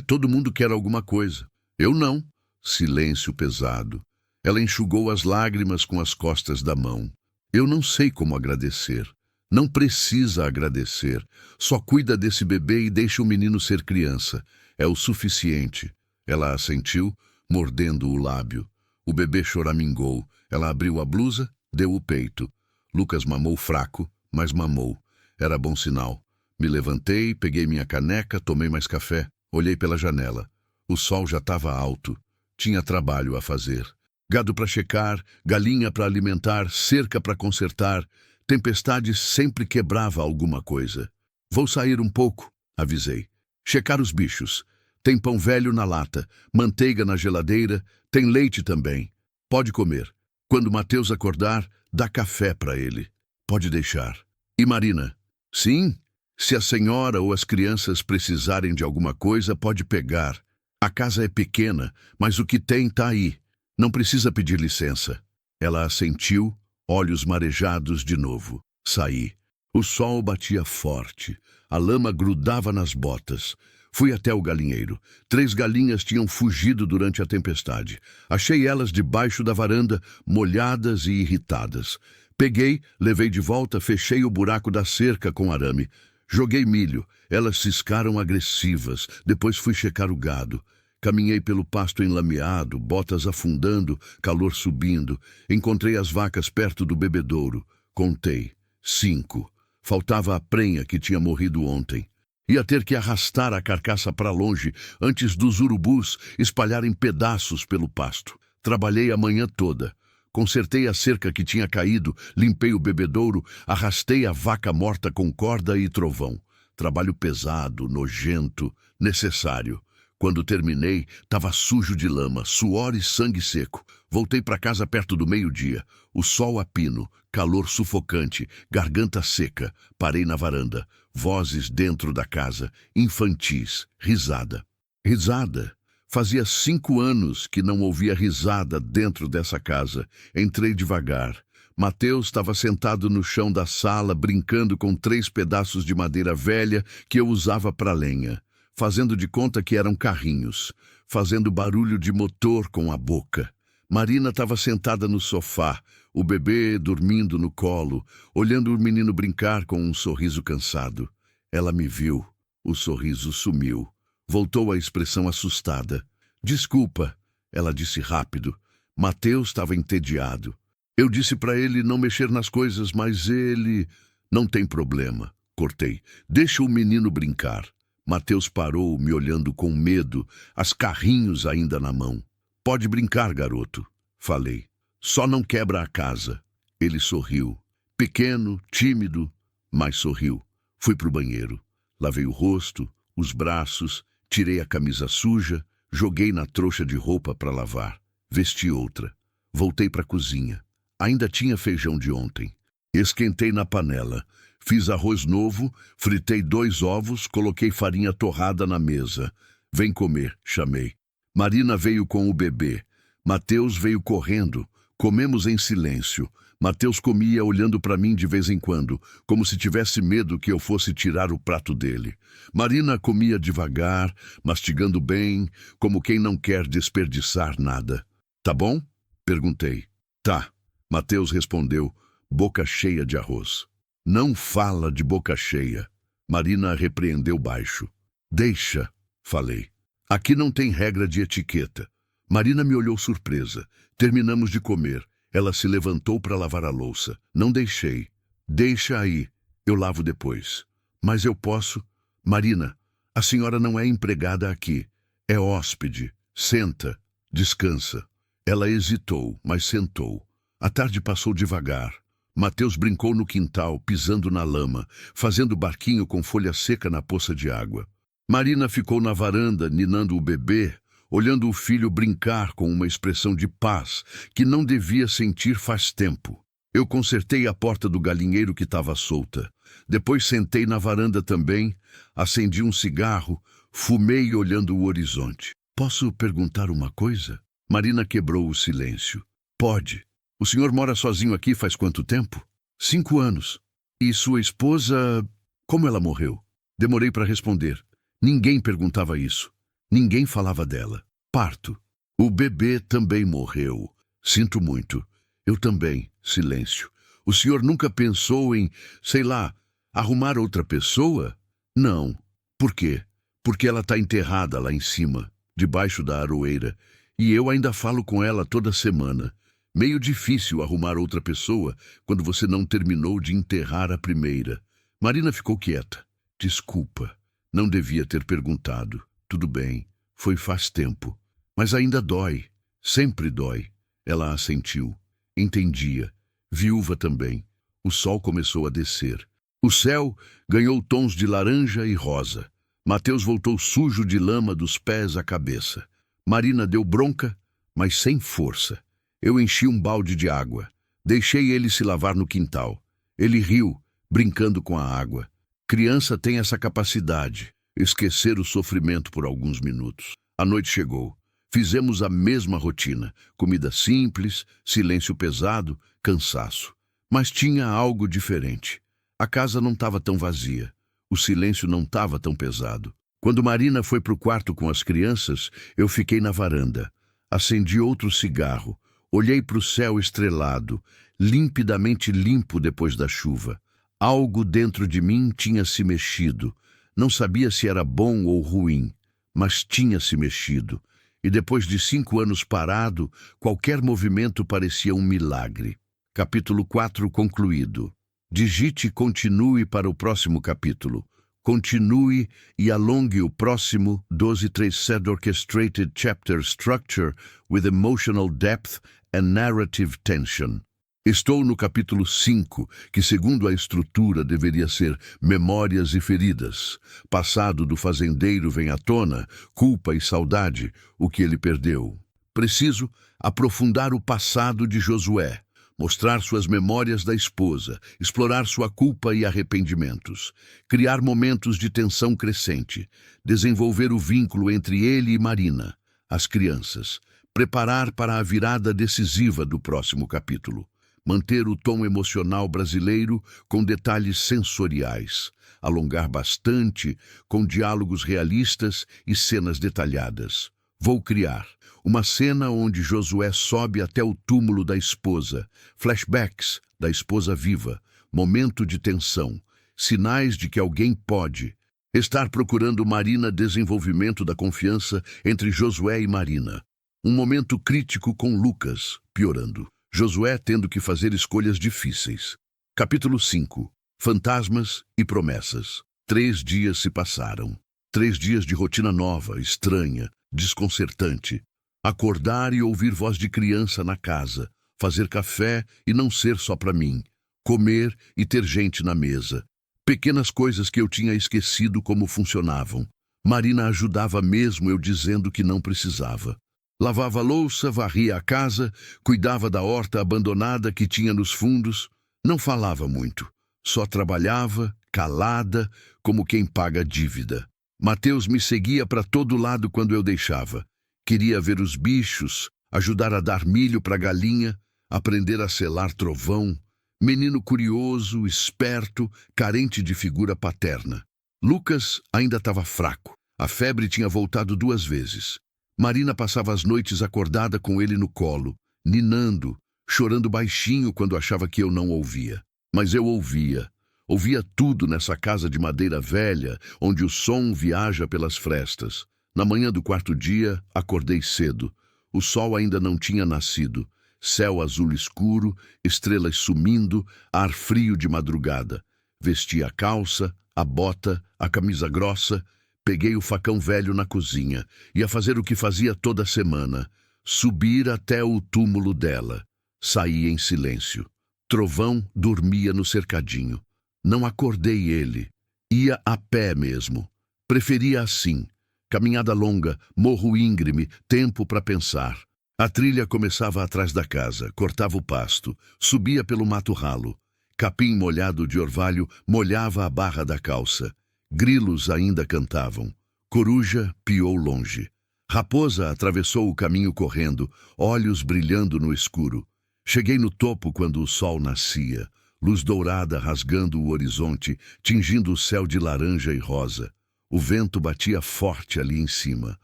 Todo mundo quer alguma coisa. Eu não. Silêncio pesado. Ela enxugou as lágrimas com as costas da mão. Eu não sei como agradecer. Não precisa agradecer. Só cuida desse bebê e deixa o menino ser criança. É o suficiente. Ela assentiu, mordendo o lábio. O bebê choramingou. Ela abriu a blusa, deu o peito. Lucas mamou fraco, mas mamou. Era bom sinal. Me levantei, peguei minha caneca, tomei mais café. Olhei pela janela. O sol já estava alto. Tinha trabalho a fazer. Gado para checar, galinha para alimentar, cerca para consertar. Tempestade sempre quebrava alguma coisa. Vou sair um pouco, avisei. Checar os bichos. Tem pão velho na lata, manteiga na geladeira, tem leite também. Pode comer. Quando Mateus acordar, dá café para ele. Pode deixar. E Marina? Sim, se a senhora ou as crianças precisarem de alguma coisa, pode pegar. A casa é pequena, mas o que tem tá aí. Não precisa pedir licença. Ela assentiu, olhos marejados de novo. Saí. O sol batia forte. A lama grudava nas botas. Fui até o galinheiro. 3 galinhas tinham fugido durante a tempestade. Achei elas debaixo da varanda, molhadas e irritadas. Peguei, levei de volta, fechei o buraco da cerca com arame. Joguei milho. Elas ciscaram agressivas. Depois fui checar o gado. Caminhei pelo pasto enlameado, botas afundando, calor subindo. Encontrei as vacas perto do bebedouro. Contei. 5. Faltava a prenha que tinha morrido ontem. Ia ter que arrastar a carcaça para longe antes dos urubus espalharem pedaços pelo pasto. Trabalhei a manhã toda. Consertei a cerca que tinha caído, limpei o bebedouro, arrastei a vaca morta com corda e trovão. Trabalho pesado, nojento, necessário. Quando terminei, estava sujo de lama, suor e sangue seco. Voltei para casa perto do meio-dia. O sol a pino, calor sufocante, garganta seca. Parei na varanda. Vozes dentro da casa, infantis, risada. Risada. Fazia 5 anos que não ouvia risada dentro dessa casa. Entrei devagar. Mateus estava sentado no chão da sala, brincando com 3 pedaços de madeira velha que eu usava para lenha, fazendo de conta que eram carrinhos, fazendo barulho de motor com a boca. Marina estava sentada no sofá, o bebê dormindo no colo, olhando o menino brincar com um sorriso cansado. Ela me viu. O sorriso sumiu. Voltou a expressão assustada. Desculpa, ela disse rápido. Mateus estava entediado. Eu disse para ele não mexer nas coisas, mas ele... Não tem problema, cortei. Deixa o menino brincar. Mateus parou, me olhando com medo, as carrinhos ainda na mão. Pode brincar, garoto, falei. Só não quebra a casa. Ele sorriu. Pequeno, tímido, mas sorriu. Fui pro banheiro. Lavei o rosto, os braços, tirei a camisa suja, joguei na trouxa de roupa para lavar. Vesti outra. Voltei para a cozinha. Ainda tinha feijão de ontem. Esquentei na panela. Fiz arroz novo, fritei 2 ovos, coloquei farinha torrada na mesa. Vem comer, chamei. Marina veio com o bebê. Mateus veio correndo. Comemos em silêncio. Mateus comia olhando para mim de vez em quando, como se tivesse medo que eu fosse tirar o prato dele. Marina comia devagar, mastigando bem, como quem não quer desperdiçar nada. Tá bom? Perguntei. Tá. Mateus respondeu, boca cheia de arroz. Não fala de boca cheia. Marina repreendeu baixo. Deixa, falei. Aqui não tem regra de etiqueta. Marina me olhou surpresa. Terminamos de comer. Ela se levantou para lavar a louça. Não deixei. Deixa aí. Eu lavo depois. Mas eu posso... Marina, a senhora não é empregada aqui. É hóspede. Senta. Descansa. Ela hesitou, mas sentou. A tarde passou devagar. Mateus brincou no quintal, pisando na lama, fazendo barquinho com folha seca na poça de água. Marina ficou na varanda, ninando o bebê, olhando o filho brincar com uma expressão de paz que não devia sentir faz tempo. Eu consertei a porta do galinheiro que estava solta. Depois sentei na varanda também, acendi um cigarro, fumei olhando o horizonte. Posso perguntar uma coisa? Marina quebrou o silêncio. Pode. O senhor mora sozinho aqui faz quanto tempo? 5 anos. E sua esposa... Como ela morreu? Demorei para responder. Ninguém perguntava isso. Ninguém falava dela. Parto. O bebê também morreu. Sinto muito. Eu também. Silêncio. O senhor nunca pensou em, sei lá, arrumar outra pessoa? Não. Por quê? Porque ela está enterrada lá em cima, debaixo da aroeira, e eu ainda falo com ela toda semana. Meio difícil arrumar outra pessoa quando você não terminou de enterrar a primeira. Marina ficou quieta. Desculpa, não devia ter perguntado. Tudo bem, foi faz tempo. Mas ainda dói, sempre dói. Ela assentiu. Entendia. Viúva também. O sol começou a descer. O céu ganhou tons de laranja e rosa. Mateus voltou sujo de lama dos pés à cabeça. Marina deu bronca, mas sem força. Eu enchi um balde de água. Deixei ele se lavar no quintal. Ele riu, brincando com a água. Criança tem essa capacidade, esquecer o sofrimento por alguns minutos. A noite chegou. Fizemos a mesma rotina. Comida simples, silêncio pesado, cansaço. Mas tinha algo diferente. A casa não estava tão vazia. O silêncio não estava tão pesado. Quando Marina foi para o quarto com as crianças, eu fiquei na varanda. Acendi outro cigarro. Olhei para o céu estrelado, limpidamente limpo depois da chuva. Algo dentro de mim tinha se mexido. Não sabia se era bom ou ruim, mas tinha se mexido. E depois de 5 anos parado, qualquer movimento parecia um milagre. Capítulo 4 concluído. Digite continue para o próximo capítulo. Continue e alongue o próximo 12-3 said orchestrated chapter structure with emotional depth and narrative tension. Estou no capítulo 5, que segundo a estrutura deveria ser memórias e feridas. Passado do fazendeiro vem à tona, culpa e saudade, o que ele perdeu. Preciso aprofundar o passado de Josué. Mostrar suas memórias da esposa, explorar sua culpa e arrependimentos, criar momentos de tensão crescente, desenvolver o vínculo entre ele e Marina, as crianças, preparar para a virada decisiva do próximo capítulo, manter o tom emocional brasileiro com detalhes sensoriais, alongar bastante com diálogos realistas e cenas detalhadas. Vou criar uma cena onde Josué sobe até o túmulo da esposa, flashbacks da esposa viva, momento de tensão, sinais de que alguém pode estar procurando Marina, desenvolvimento da confiança entre Josué e Marina. Um momento crítico com Lucas, piorando. Josué tendo que fazer escolhas difíceis. Capítulo 5. Fantasmas e promessas. 3 dias se passaram. 3 dias de rotina nova, estranha, desconcertante. Acordar e ouvir voz de criança na casa, fazer café e não ser só para mim, comer e ter gente na mesa. Pequenas coisas que eu tinha esquecido como funcionavam. Marina ajudava mesmo eu dizendo que não precisava. Lavava a louça, varria a casa, cuidava da horta abandonada que tinha nos fundos. Não falava muito, só trabalhava, calada, como quem paga dívida. Mateus me seguia para todo lado quando eu deixava. Queria ver os bichos, ajudar a dar milho para a galinha, aprender a selar trovão. Menino curioso, esperto, carente de figura paterna. Lucas ainda estava fraco. A febre tinha voltado 2 vezes. Marina passava as noites acordada com ele no colo, ninando, chorando baixinho quando achava que eu não ouvia. Mas eu ouvia. Ouvia tudo nessa casa de madeira velha, onde o som viaja pelas frestas. Na manhã do 4º dia, acordei cedo. O sol ainda não tinha nascido. Céu azul escuro, estrelas sumindo, ar frio de madrugada. Vesti a calça, a bota, a camisa grossa. Peguei o facão velho na cozinha. Ia fazer o que fazia toda semana. Subir até o túmulo dela. Saí em silêncio. Trovão dormia no cercadinho. Não acordei ele. Ia a pé mesmo. Preferia assim. Caminhada longa, morro íngreme, tempo para pensar. A trilha começava atrás da casa, cortava o pasto, subia pelo mato ralo. Capim molhado de orvalho molhava a barra da calça. Grilos ainda cantavam. Coruja piou longe. Raposa atravessou o caminho correndo, olhos brilhando no escuro. Cheguei no topo quando o sol nascia, luz dourada rasgando o horizonte, tingindo o céu de laranja e rosa. O vento batia forte ali em cima,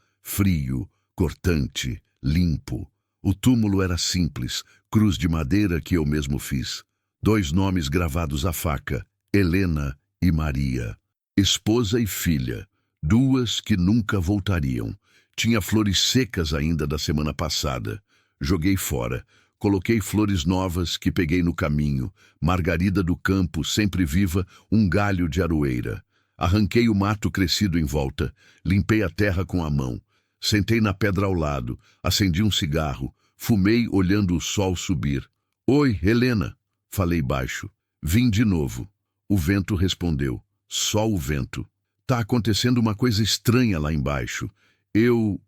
frio, cortante, limpo. O túmulo era simples, cruz de madeira que eu mesmo fiz. 2 nomes gravados à faca, Helena e Maria. Esposa e filha, 2 que nunca voltariam. Tinha flores secas ainda da semana passada. Joguei fora. Coloquei flores novas que peguei no caminho. Margarida do campo, sempre viva, um galho de aroeira. Arranquei o mato crescido em volta. Limpei a terra com a mão. Sentei na pedra ao lado. Acendi um cigarro. Fumei olhando o sol subir. Oi, Helena, falei baixo. Vim de novo. O vento respondeu. Só o vento. Tá acontecendo uma coisa estranha lá embaixo. Eu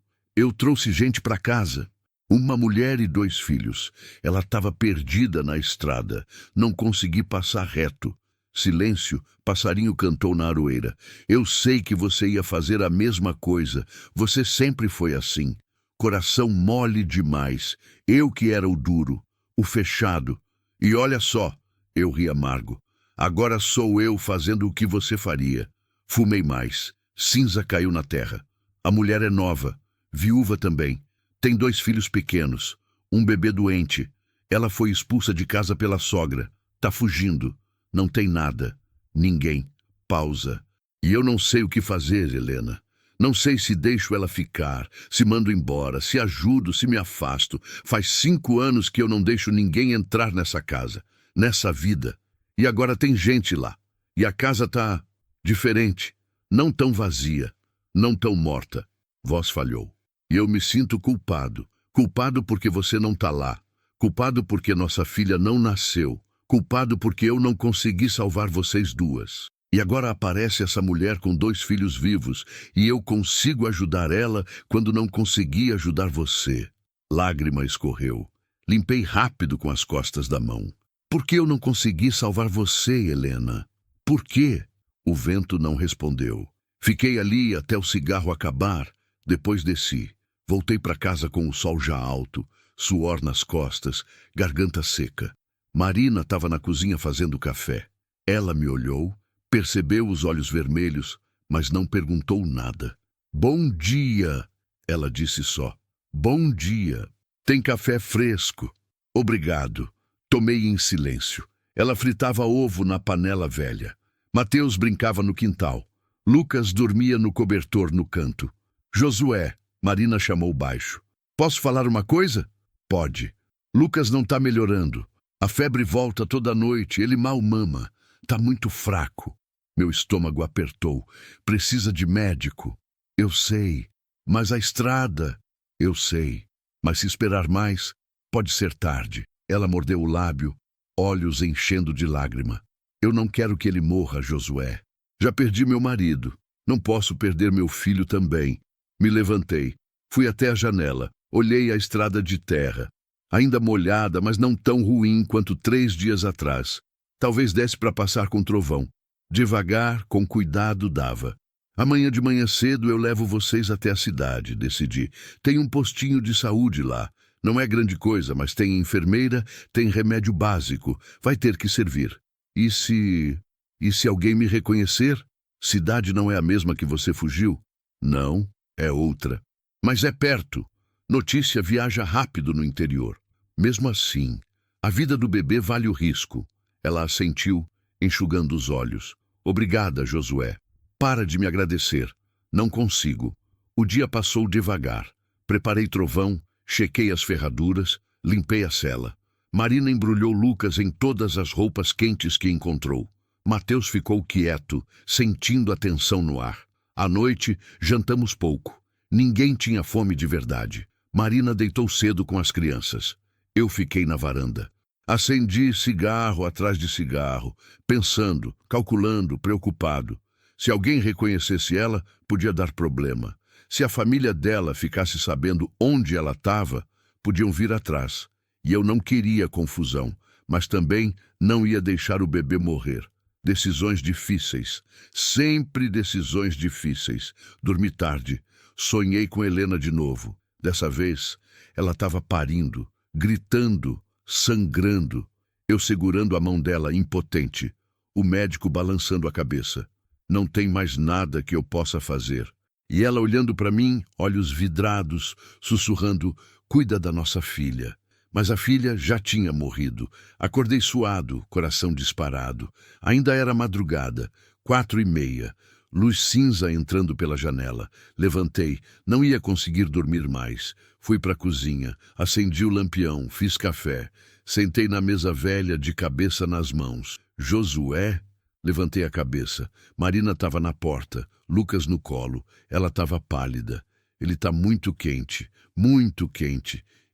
trouxe gente para casa. Uma mulher e 2 filhos. Ela estava perdida na estrada. Não consegui passar reto. Silêncio, passarinho cantou na aroeira. Eu sei que você ia fazer a mesma coisa. Você sempre foi assim. Coração mole demais. Eu que era o duro, o fechado. E olha só, eu ri amargo. Agora sou eu fazendo o que você faria. Fumei mais. Cinza caiu na terra. A mulher é nova, viúva também. Tem 2 filhos pequenos, um bebê doente. Ela foi expulsa de casa pela sogra. Tá fugindo. Não tem nada. Ninguém. Pausa. E eu não sei o que fazer, Helena. Não sei se deixo ela ficar, se mando embora, se ajudo, se me afasto. Faz 5 anos que eu não deixo ninguém entrar nessa casa, nessa vida. E agora tem gente lá. E a casa tá diferente. Não tão vazia, não tão morta. Voz falhou. E eu me sinto culpado. Culpado porque você não tá lá. Culpado porque nossa filha não nasceu. Culpado porque eu não consegui salvar vocês duas. E agora aparece essa mulher com 2 filhos vivos, e eu consigo ajudar ela quando não consegui ajudar você. Lágrima escorreu. Limpei rápido com as costas da mão. Por que eu não consegui salvar você, Helena? Por quê? O vento não respondeu. Fiquei ali até o cigarro acabar, depois desci. Voltei para casa com o sol já alto, suor nas costas, garganta seca. Marina estava na cozinha fazendo café. Ela me olhou, percebeu os olhos vermelhos, mas não perguntou nada. Bom dia, ela disse só. Bom dia. Tem café fresco. Obrigado. Tomei em silêncio. Ela fritava ovo na panela velha. Mateus brincava no quintal. Lucas dormia no cobertor no canto. Josué, Marina chamou baixo. Posso falar uma coisa? Pode. Lucas não está melhorando. A febre volta toda noite, ele mal mama. Tá muito fraco. Meu estômago apertou. Precisa de médico. Eu sei. Mas a estrada... Eu sei. Mas se esperar mais, pode ser tarde. Ela mordeu o lábio, olhos enchendo de lágrima. Eu não quero que ele morra, Josué. Já perdi meu marido. Não posso perder meu filho também. Me levantei. Fui até a janela. Olhei a estrada de terra. Ainda molhada, mas não tão ruim quanto 3 dias atrás. Talvez desse para passar com trovão. Devagar, com cuidado, dava. Amanhã de manhã cedo eu levo vocês até a cidade, decidi. Tem um postinho de saúde lá. Não é grande coisa, mas tem enfermeira, tem remédio básico. Vai ter que servir. E se alguém me reconhecer? Cidade não é a mesma que você fugiu? Não, é outra. Mas é perto. Notícia viaja rápido no interior. Mesmo assim, a vida do bebê vale o risco. Ela assentiu, enxugando os olhos. Obrigada, Josué. Para de me agradecer. Não consigo. O dia passou devagar. Preparei trovão, chequei as ferraduras, limpei a cela. Marina embrulhou Lucas em todas as roupas quentes que encontrou. Mateus ficou quieto, sentindo a tensão no ar. À noite, jantamos pouco. Ninguém tinha fome de verdade. Marina deitou cedo com as crianças. Eu fiquei na varanda. Acendi cigarro atrás de cigarro, pensando, calculando, preocupado. Se alguém reconhecesse ela, podia dar problema. Se a família dela ficasse sabendo onde ela estava, podiam vir atrás. E eu não queria confusão, mas também não ia deixar o bebê morrer. Decisões difíceis, sempre decisões difíceis. Dormi tarde, sonhei com Helena de novo. Dessa vez, ela estava parindo, gritando, sangrando. Eu segurando a mão dela, impotente. O médico balançando a cabeça. Não tem mais nada que eu possa fazer. E ela olhando para mim, olhos vidrados, sussurrando, cuida da nossa filha. Mas a filha já tinha morrido. Acordei suado, coração disparado. Ainda era madrugada, 4:30. Luz cinza entrando pela janela. Levantei, não ia conseguir dormir mais. Fui para a cozinha, acendi o lampião, fiz café. Sentei na mesa velha, de cabeça nas mãos. Josué? Levantei a cabeça. Marina estava na porta, Lucas no colo. Ela estava pálida. Ele está muito quente,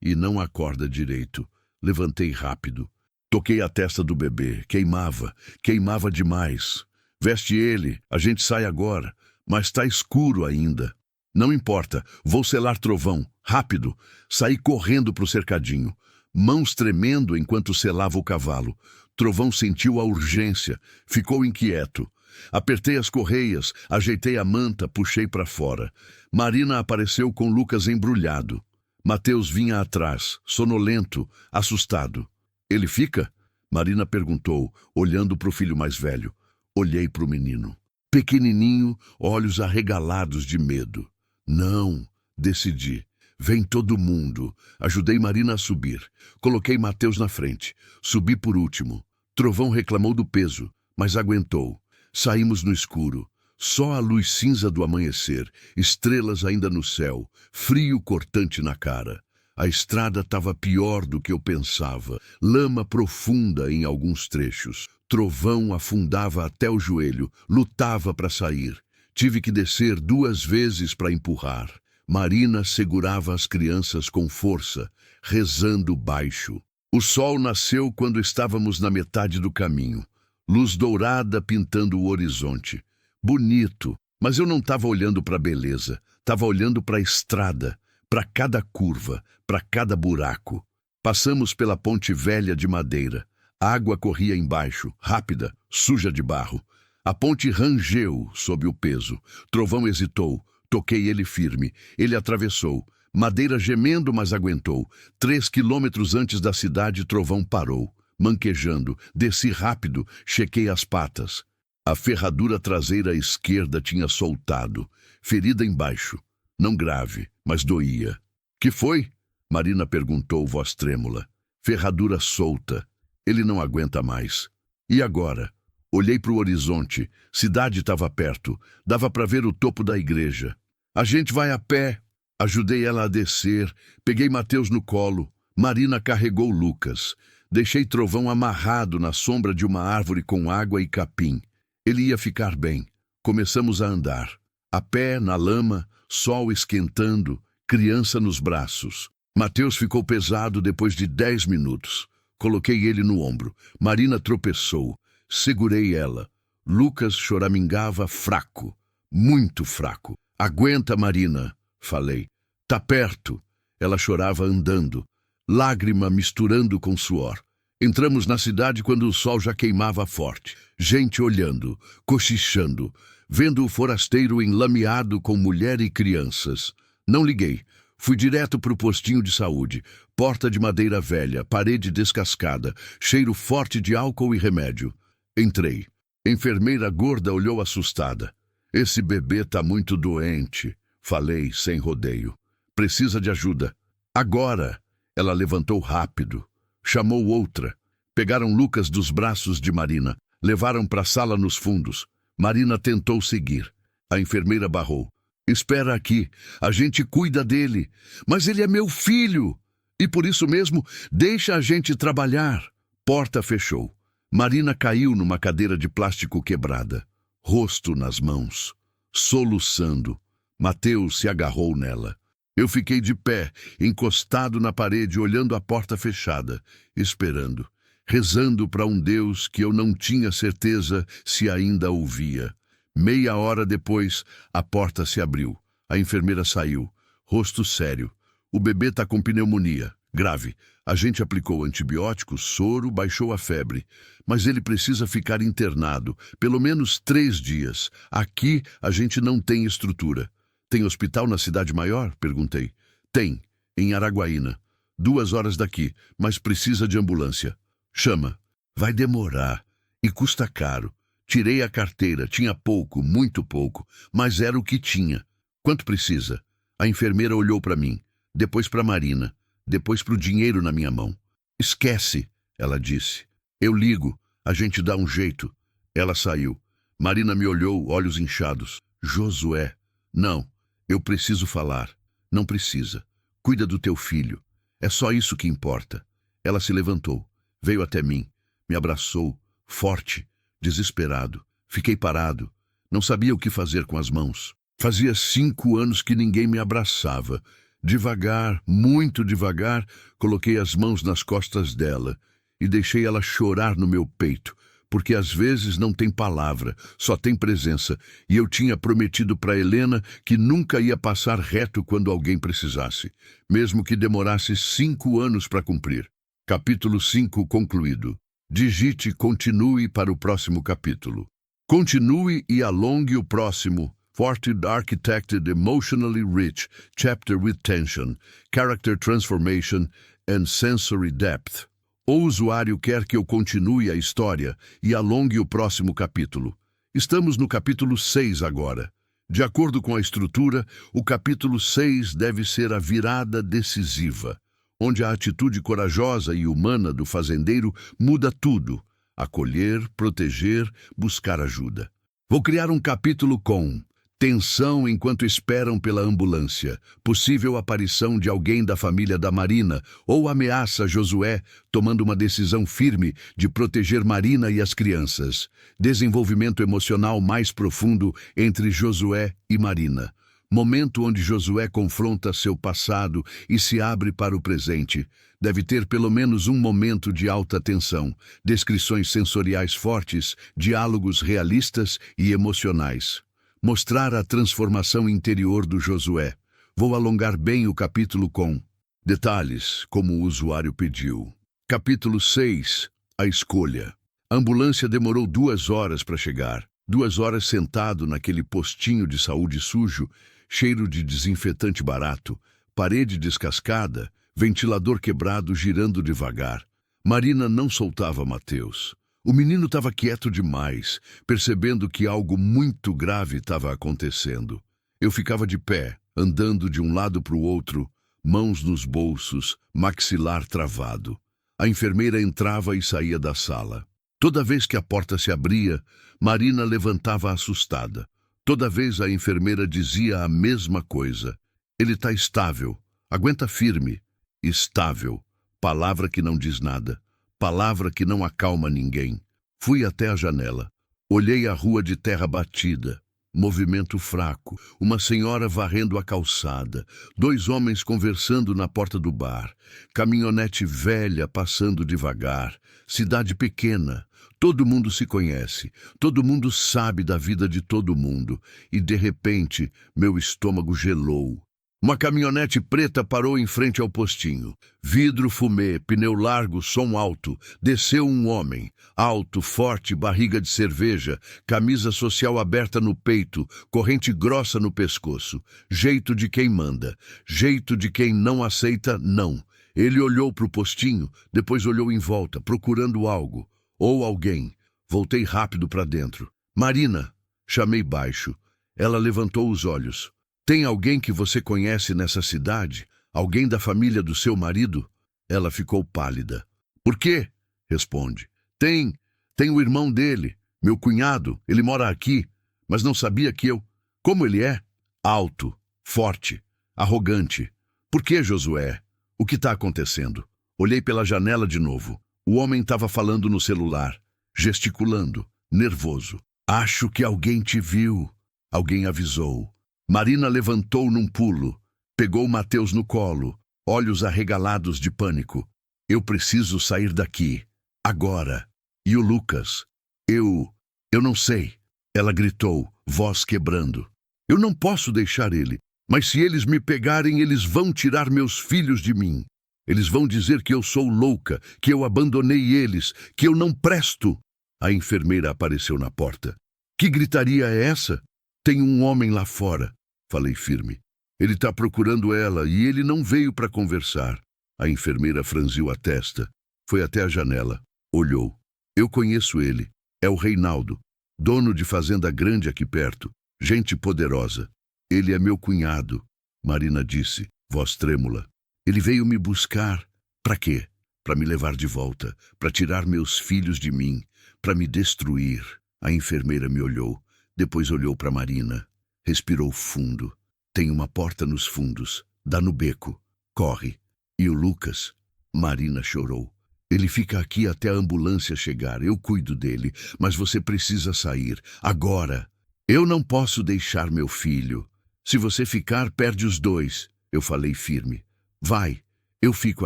e não acorda direito. Levantei rápido. Toquei a testa do bebê. Queimava demais. Veste ele, a gente sai agora, mas está escuro ainda. Não importa, vou selar trovão, rápido. Saí correndo para o cercadinho, mãos tremendo enquanto selava o cavalo. Trovão sentiu a urgência, ficou inquieto. Apertei as correias, ajeitei a manta, puxei para fora. Marina apareceu com Lucas embrulhado. Mateus vinha atrás, sonolento, assustado. Ele fica? Marina perguntou, olhando para o filho mais velho. Olhei para o menino. Pequenininho, olhos arregalados de medo. Não, decidi. Vem todo mundo. Ajudei Marina a subir. Coloquei Mateus na frente. Subi por último. Trovão reclamou do peso, mas aguentou. Saímos no escuro. Só a luz cinza do amanhecer, estrelas ainda no céu, frio cortante na cara. A estrada estava pior do que eu pensava. Lama profunda em alguns trechos. Trovão afundava até o joelho. Lutava para sair. Tive que descer 2 vezes para empurrar. Marina segurava as crianças com força, rezando baixo. O sol nasceu quando estávamos na metade do caminho. Luz dourada pintando o horizonte. Bonito, mas eu não estava olhando para a beleza. Estava olhando para a estrada, para cada curva, para cada buraco. Passamos pela ponte velha de madeira. A água corria embaixo, rápida, suja de barro. A ponte rangeu sob o peso. Trovão hesitou. Toquei ele firme. Ele atravessou. Madeira gemendo, mas aguentou. 3 quilômetros antes da cidade, Trovão parou. Manquejando, desci rápido, chequei as patas. A ferradura traseira esquerda tinha soltado. Ferida embaixo. Não grave, mas doía. Que foi? Marina perguntou, voz trêmula. Ferradura solta. Ele não aguenta mais. E agora? Olhei para o horizonte. Cidade estava perto. Dava para ver o topo da igreja. A gente vai a pé. Ajudei ela a descer. Peguei Mateus no colo. Marina carregou Lucas. Deixei Trovão amarrado na sombra de uma árvore com água e capim. Ele ia ficar bem. Começamos a andar. A pé, na lama, sol esquentando, criança nos braços. Mateus ficou pesado depois de 10 minutos. Coloquei ele no ombro. Marina tropeçou. Segurei ela. Lucas choramingava fraco. Muito fraco. Aguenta, Marina, falei. Tá perto. Ela chorava andando. Lágrima misturando com suor. Entramos na cidade quando o sol já queimava forte. Gente olhando, cochichando, vendo o forasteiro enlameado com mulher e crianças. Não liguei. Fui direto para o postinho de saúde. Porta de madeira velha, parede descascada, cheiro forte de álcool e remédio. Entrei. Enfermeira gorda olhou assustada. Esse bebê tá muito doente, falei sem rodeio. Precisa de ajuda. Agora! Ela levantou rápido. Chamou outra. Pegaram Lucas dos braços de Marina. Levaram para a sala nos fundos. Marina tentou seguir. A enfermeira barrou. Espera aqui. A gente cuida dele. Mas ele é meu filho. E por isso mesmo, deixa a gente trabalhar. Porta fechou. Marina caiu numa cadeira de plástico quebrada. Rosto nas mãos. Soluçando. Mateus se agarrou nela. Eu fiquei de pé, encostado na parede, olhando a porta fechada, esperando, rezando para um Deus que eu não tinha certeza se ainda ouvia. Meia hora depois, a porta se abriu. A enfermeira saiu, rosto sério. O bebê está com pneumonia, grave. A gente aplicou antibióticos, soro, baixou a febre. Mas ele precisa ficar internado, pelo menos 3 dias. Aqui a gente não tem estrutura. Tem hospital na cidade maior? Perguntei. Tem, em Araguaína. 2 horas daqui, mas precisa de ambulância. Chama. Vai demorar. E custa caro. Tirei a carteira. Tinha pouco, muito pouco, mas era o que tinha. Quanto precisa? A enfermeira olhou para mim, depois para Marina, depois para o dinheiro na minha mão. Esquece, ela disse. Eu ligo. A gente dá um jeito. Ela saiu. Marina me olhou, olhos inchados. Josué. Não. Eu preciso falar. Não precisa. Cuida do teu filho. É só isso que importa. Ela se levantou. Veio até mim. Me abraçou. Forte. Desesperado. Fiquei parado. Não sabia o que fazer com as mãos. Fazia 5 anos que ninguém me abraçava. Devagar, muito devagar, coloquei as mãos nas costas dela e deixei ela chorar no meu peito. Porque às vezes não tem palavra, só tem presença, e eu tinha prometido para Helena que nunca ia passar reto quando alguém precisasse, mesmo que demorasse 5 anos para cumprir. Capítulo 5 concluído. Digite continue para o próximo capítulo. Continue e alongue o próximo. Fortitude Architected Emotionally Rich, Chapter with Tension, Character Transformation and Sensory Depth. O usuário quer que eu continue a história e alongue o próximo capítulo. Estamos no capítulo 6 agora. De acordo com a estrutura, o capítulo 6 deve ser a virada decisiva, onde a atitude corajosa e humana do fazendeiro muda tudo: acolher, proteger, buscar ajuda. Vou criar um capítulo com tensão enquanto esperam pela ambulância, possível aparição de alguém da família da Marina ou ameaça a Josué tomando uma decisão firme de proteger Marina e as crianças. Desenvolvimento emocional mais profundo entre Josué e Marina. Momento onde Josué confronta seu passado e se abre para o presente. Deve ter pelo menos um momento de alta tensão, descrições sensoriais fortes, diálogos realistas e emocionais. Mostrar a transformação interior do Josué. Vou alongar bem o capítulo com detalhes, como o usuário pediu. Capítulo 6. A escolha. A ambulância demorou 2 horas para chegar. 2 horas sentado naquele postinho de saúde sujo, cheiro de desinfetante barato, parede descascada, ventilador quebrado girando devagar. Marina não soltava Mateus. O menino estava quieto demais, percebendo que algo muito grave estava acontecendo. Eu ficava de pé, andando de um lado para o outro, mãos nos bolsos, maxilar travado. A enfermeira entrava e saía da sala. Toda vez que a porta se abria, Marina levantava assustada. Toda vez a enfermeira dizia a mesma coisa. Ele está estável, aguenta firme. Estável, palavra que não diz nada. Palavra que não acalma ninguém. Fui até a janela. Olhei a rua de terra batida. Movimento fraco. Uma senhora varrendo a calçada. 2 homens conversando na porta do bar. Caminhonete velha passando devagar. Cidade pequena. Todo mundo se conhece. Todo mundo sabe da vida de todo mundo. E, de repente, meu estômago gelou. Uma caminhonete preta parou em frente ao postinho. Vidro fumê, pneu largo, som alto. Desceu um homem. Alto, forte, barriga de cerveja, camisa social aberta no peito, corrente grossa no pescoço. Jeito de quem manda. Jeito de quem não aceita não. Ele olhou para o postinho, depois olhou em volta, procurando algo. Ou alguém. Voltei rápido para dentro. Marina! Chamei baixo. Ela levantou os olhos. Tem alguém que você conhece nessa cidade? Alguém da família do seu marido? Ela ficou pálida. Por quê? Responde. Tem o irmão dele, meu cunhado, ele mora aqui, mas não sabia que eu... Como ele é? Alto, forte, arrogante. Por que, Josué? O que está acontecendo? Olhei pela janela de novo. O homem estava falando no celular, gesticulando, nervoso. Acho que alguém te viu. Alguém avisou. Marina levantou num pulo, pegou Mateus no colo, olhos arregalados de pânico. Eu preciso sair daqui, agora. E o Lucas? Eu não sei. Ela gritou, voz quebrando. Eu não posso deixar ele, mas se eles me pegarem, eles vão tirar meus filhos de mim. Eles vão dizer que eu sou louca, que eu abandonei eles, que eu não presto. A enfermeira apareceu na porta. Que gritaria é essa? Tem um homem lá fora. Falei firme. Ele está procurando ela e ele não veio para conversar. A enfermeira franziu a testa. Foi até a janela. Olhou. Eu conheço ele. É o Reinaldo, dono de fazenda grande aqui perto. Gente poderosa. Ele é meu cunhado, Marina disse, voz trêmula. Ele veio me buscar. Para quê? Para me levar de volta. Para tirar meus filhos de mim. Para me destruir. A enfermeira me olhou. Depois olhou para Marina. Respirou fundo. Tem uma porta nos fundos. Dá no beco. Corre. E o Lucas? Marina chorou. Ele fica aqui até a ambulância chegar. Eu cuido dele. Mas você precisa sair. Agora. Eu não posso deixar meu filho. Se você ficar, perde os 2. Eu falei firme. Vai. Eu fico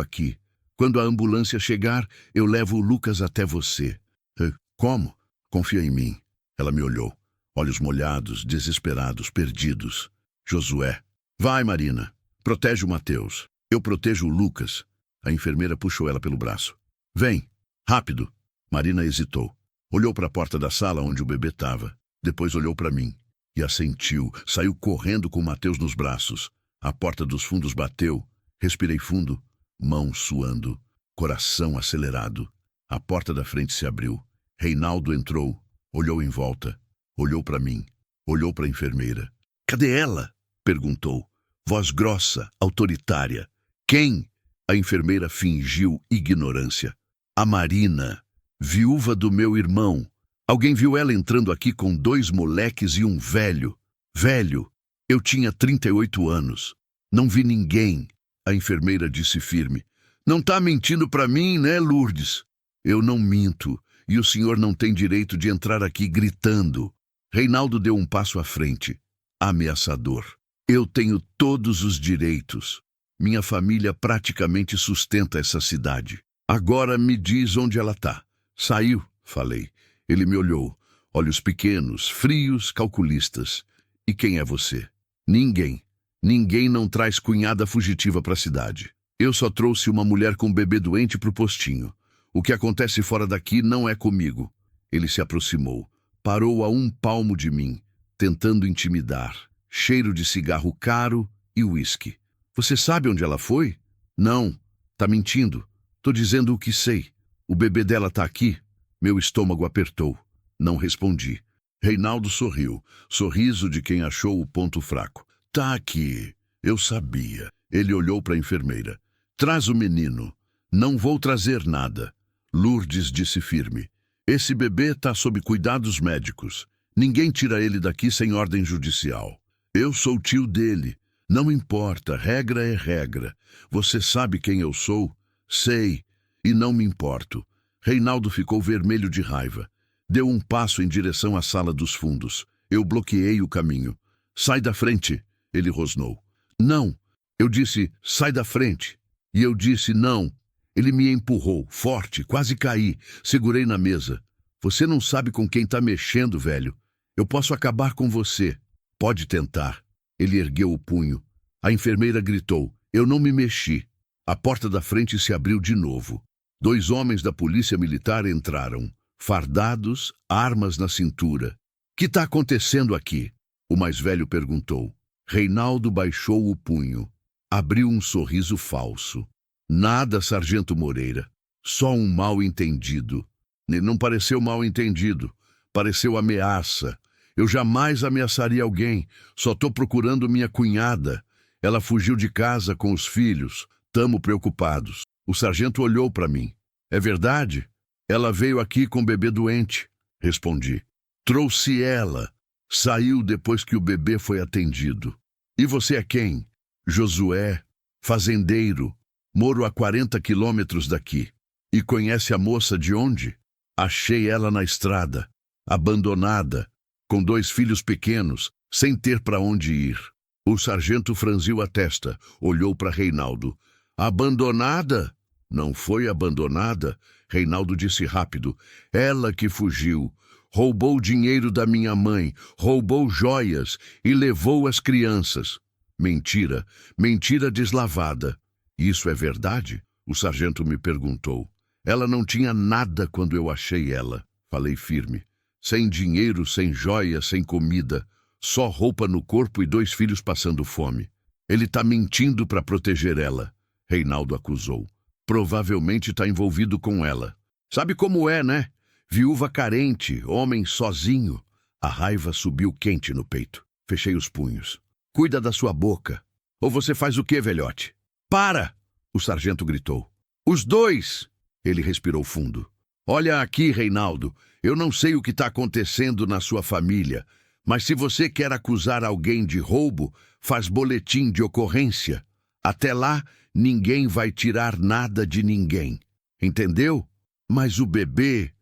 aqui. Quando a ambulância chegar, eu levo o Lucas até você. Como? Confia em mim. Ela me olhou. Olhos molhados, desesperados, perdidos. Josué. Vai, Marina. Protege o Mateus. Eu protejo o Lucas. A enfermeira puxou ela pelo braço. Vem. Rápido. Marina hesitou. Olhou para a porta da sala onde o bebê estava. Depois olhou para mim. E assentiu. Saiu correndo com o Mateus nos braços. A porta dos fundos bateu. Respirei fundo. Mão suando. Coração acelerado. A porta da frente se abriu. Reinaldo entrou. Olhou em volta. Olhou para mim. Olhou para a enfermeira. Cadê ela? Perguntou. Voz grossa, autoritária. Quem? A enfermeira fingiu ignorância. A Marina, viúva do meu irmão. Alguém viu ela entrando aqui com 2 moleques e um velho. Velho, eu tinha 38 anos. Não vi ninguém. A enfermeira disse firme. Não tá mentindo para mim, né, Lourdes? Eu não minto, e o senhor não tem direito de entrar aqui gritando. Reinaldo deu um passo à frente, ameaçador. Eu tenho todos os direitos. Minha família praticamente sustenta essa cidade. Agora me diz onde ela tá. Saiu, falei. Ele me olhou, olhos pequenos, frios, calculistas. E quem é você? Ninguém. Ninguém não traz cunhada fugitiva para a cidade. Eu só trouxe uma mulher com um bebê doente para o postinho. O que acontece fora daqui não é comigo. Ele se aproximou. Parou a 1 palmo de mim, tentando intimidar. Cheiro de cigarro caro e uísque. Você sabe onde ela foi? Não. Tá mentindo. Tô dizendo o que sei. O bebê dela tá aqui. Meu estômago apertou. Não respondi. Reinaldo sorriu. Sorriso de quem achou o ponto fraco. Tá aqui. Eu sabia. Ele olhou para a enfermeira. Traz o menino. Não vou trazer nada. Lourdes disse firme. Esse bebê tá sob cuidados médicos. Ninguém tira ele daqui sem ordem judicial. Eu sou tio dele. Não importa, regra é regra. Você sabe quem eu sou? Sei. E não me importo. Reinaldo ficou vermelho de raiva. Deu um passo em direção à sala dos fundos. Eu bloqueei o caminho. Sai da frente, ele rosnou. Não. Eu disse, sai da frente. E eu disse, não. Ele me empurrou, forte, quase caí. Segurei na mesa. Você não sabe com quem tá mexendo, velho. Eu posso acabar com você. Pode tentar. Ele ergueu o punho. A enfermeira gritou. Eu não me mexi. A porta da frente se abriu de novo. 2 homens da polícia militar entraram. Fardados, armas na cintura. Que tá acontecendo aqui? O mais velho perguntou. Reinaldo baixou o punho. Abriu um sorriso falso. Nada, Sargento Moreira. Só um mal-entendido. Não pareceu mal-entendido. Pareceu ameaça. Eu jamais ameaçaria alguém. Só tô procurando minha cunhada. Ela fugiu de casa com os filhos. Tamo preocupados. O sargento olhou para mim. É verdade? Ela veio aqui com o bebê doente. Respondi. Trouxe ela. Saiu depois que o bebê foi atendido. E você é quem? Josué, fazendeiro. Moro a 40 quilômetros daqui. E conhece a moça de onde? Achei ela na estrada, abandonada, com 2 filhos pequenos, sem ter para onde ir. O sargento franziu a testa, olhou para Reinaldo. Abandonada? Não foi abandonada, Reinaldo disse rápido. Ela que fugiu. Roubou o dinheiro da minha mãe, roubou joias e levou as crianças. Mentira, mentira deslavada. Isso é verdade? O sargento me perguntou. Ela não tinha nada quando eu achei ela. Falei firme. Sem dinheiro, sem joia, sem comida. Só roupa no corpo e 2 filhos passando fome. Ele tá mentindo para proteger ela. Reinaldo acusou. Provavelmente tá envolvido com ela. Sabe como é, né? Viúva carente, homem sozinho. A raiva subiu quente no peito. Fechei os punhos. Cuida da sua boca. Ou você faz o quê, velhote? Para! O sargento gritou. Os 2! Ele respirou fundo. Olha aqui, Reinaldo. Eu não sei o que está acontecendo na sua família, mas se você quer acusar alguém de roubo, faz boletim de ocorrência. Até lá, ninguém vai tirar nada de ninguém. Entendeu? Mas o bebê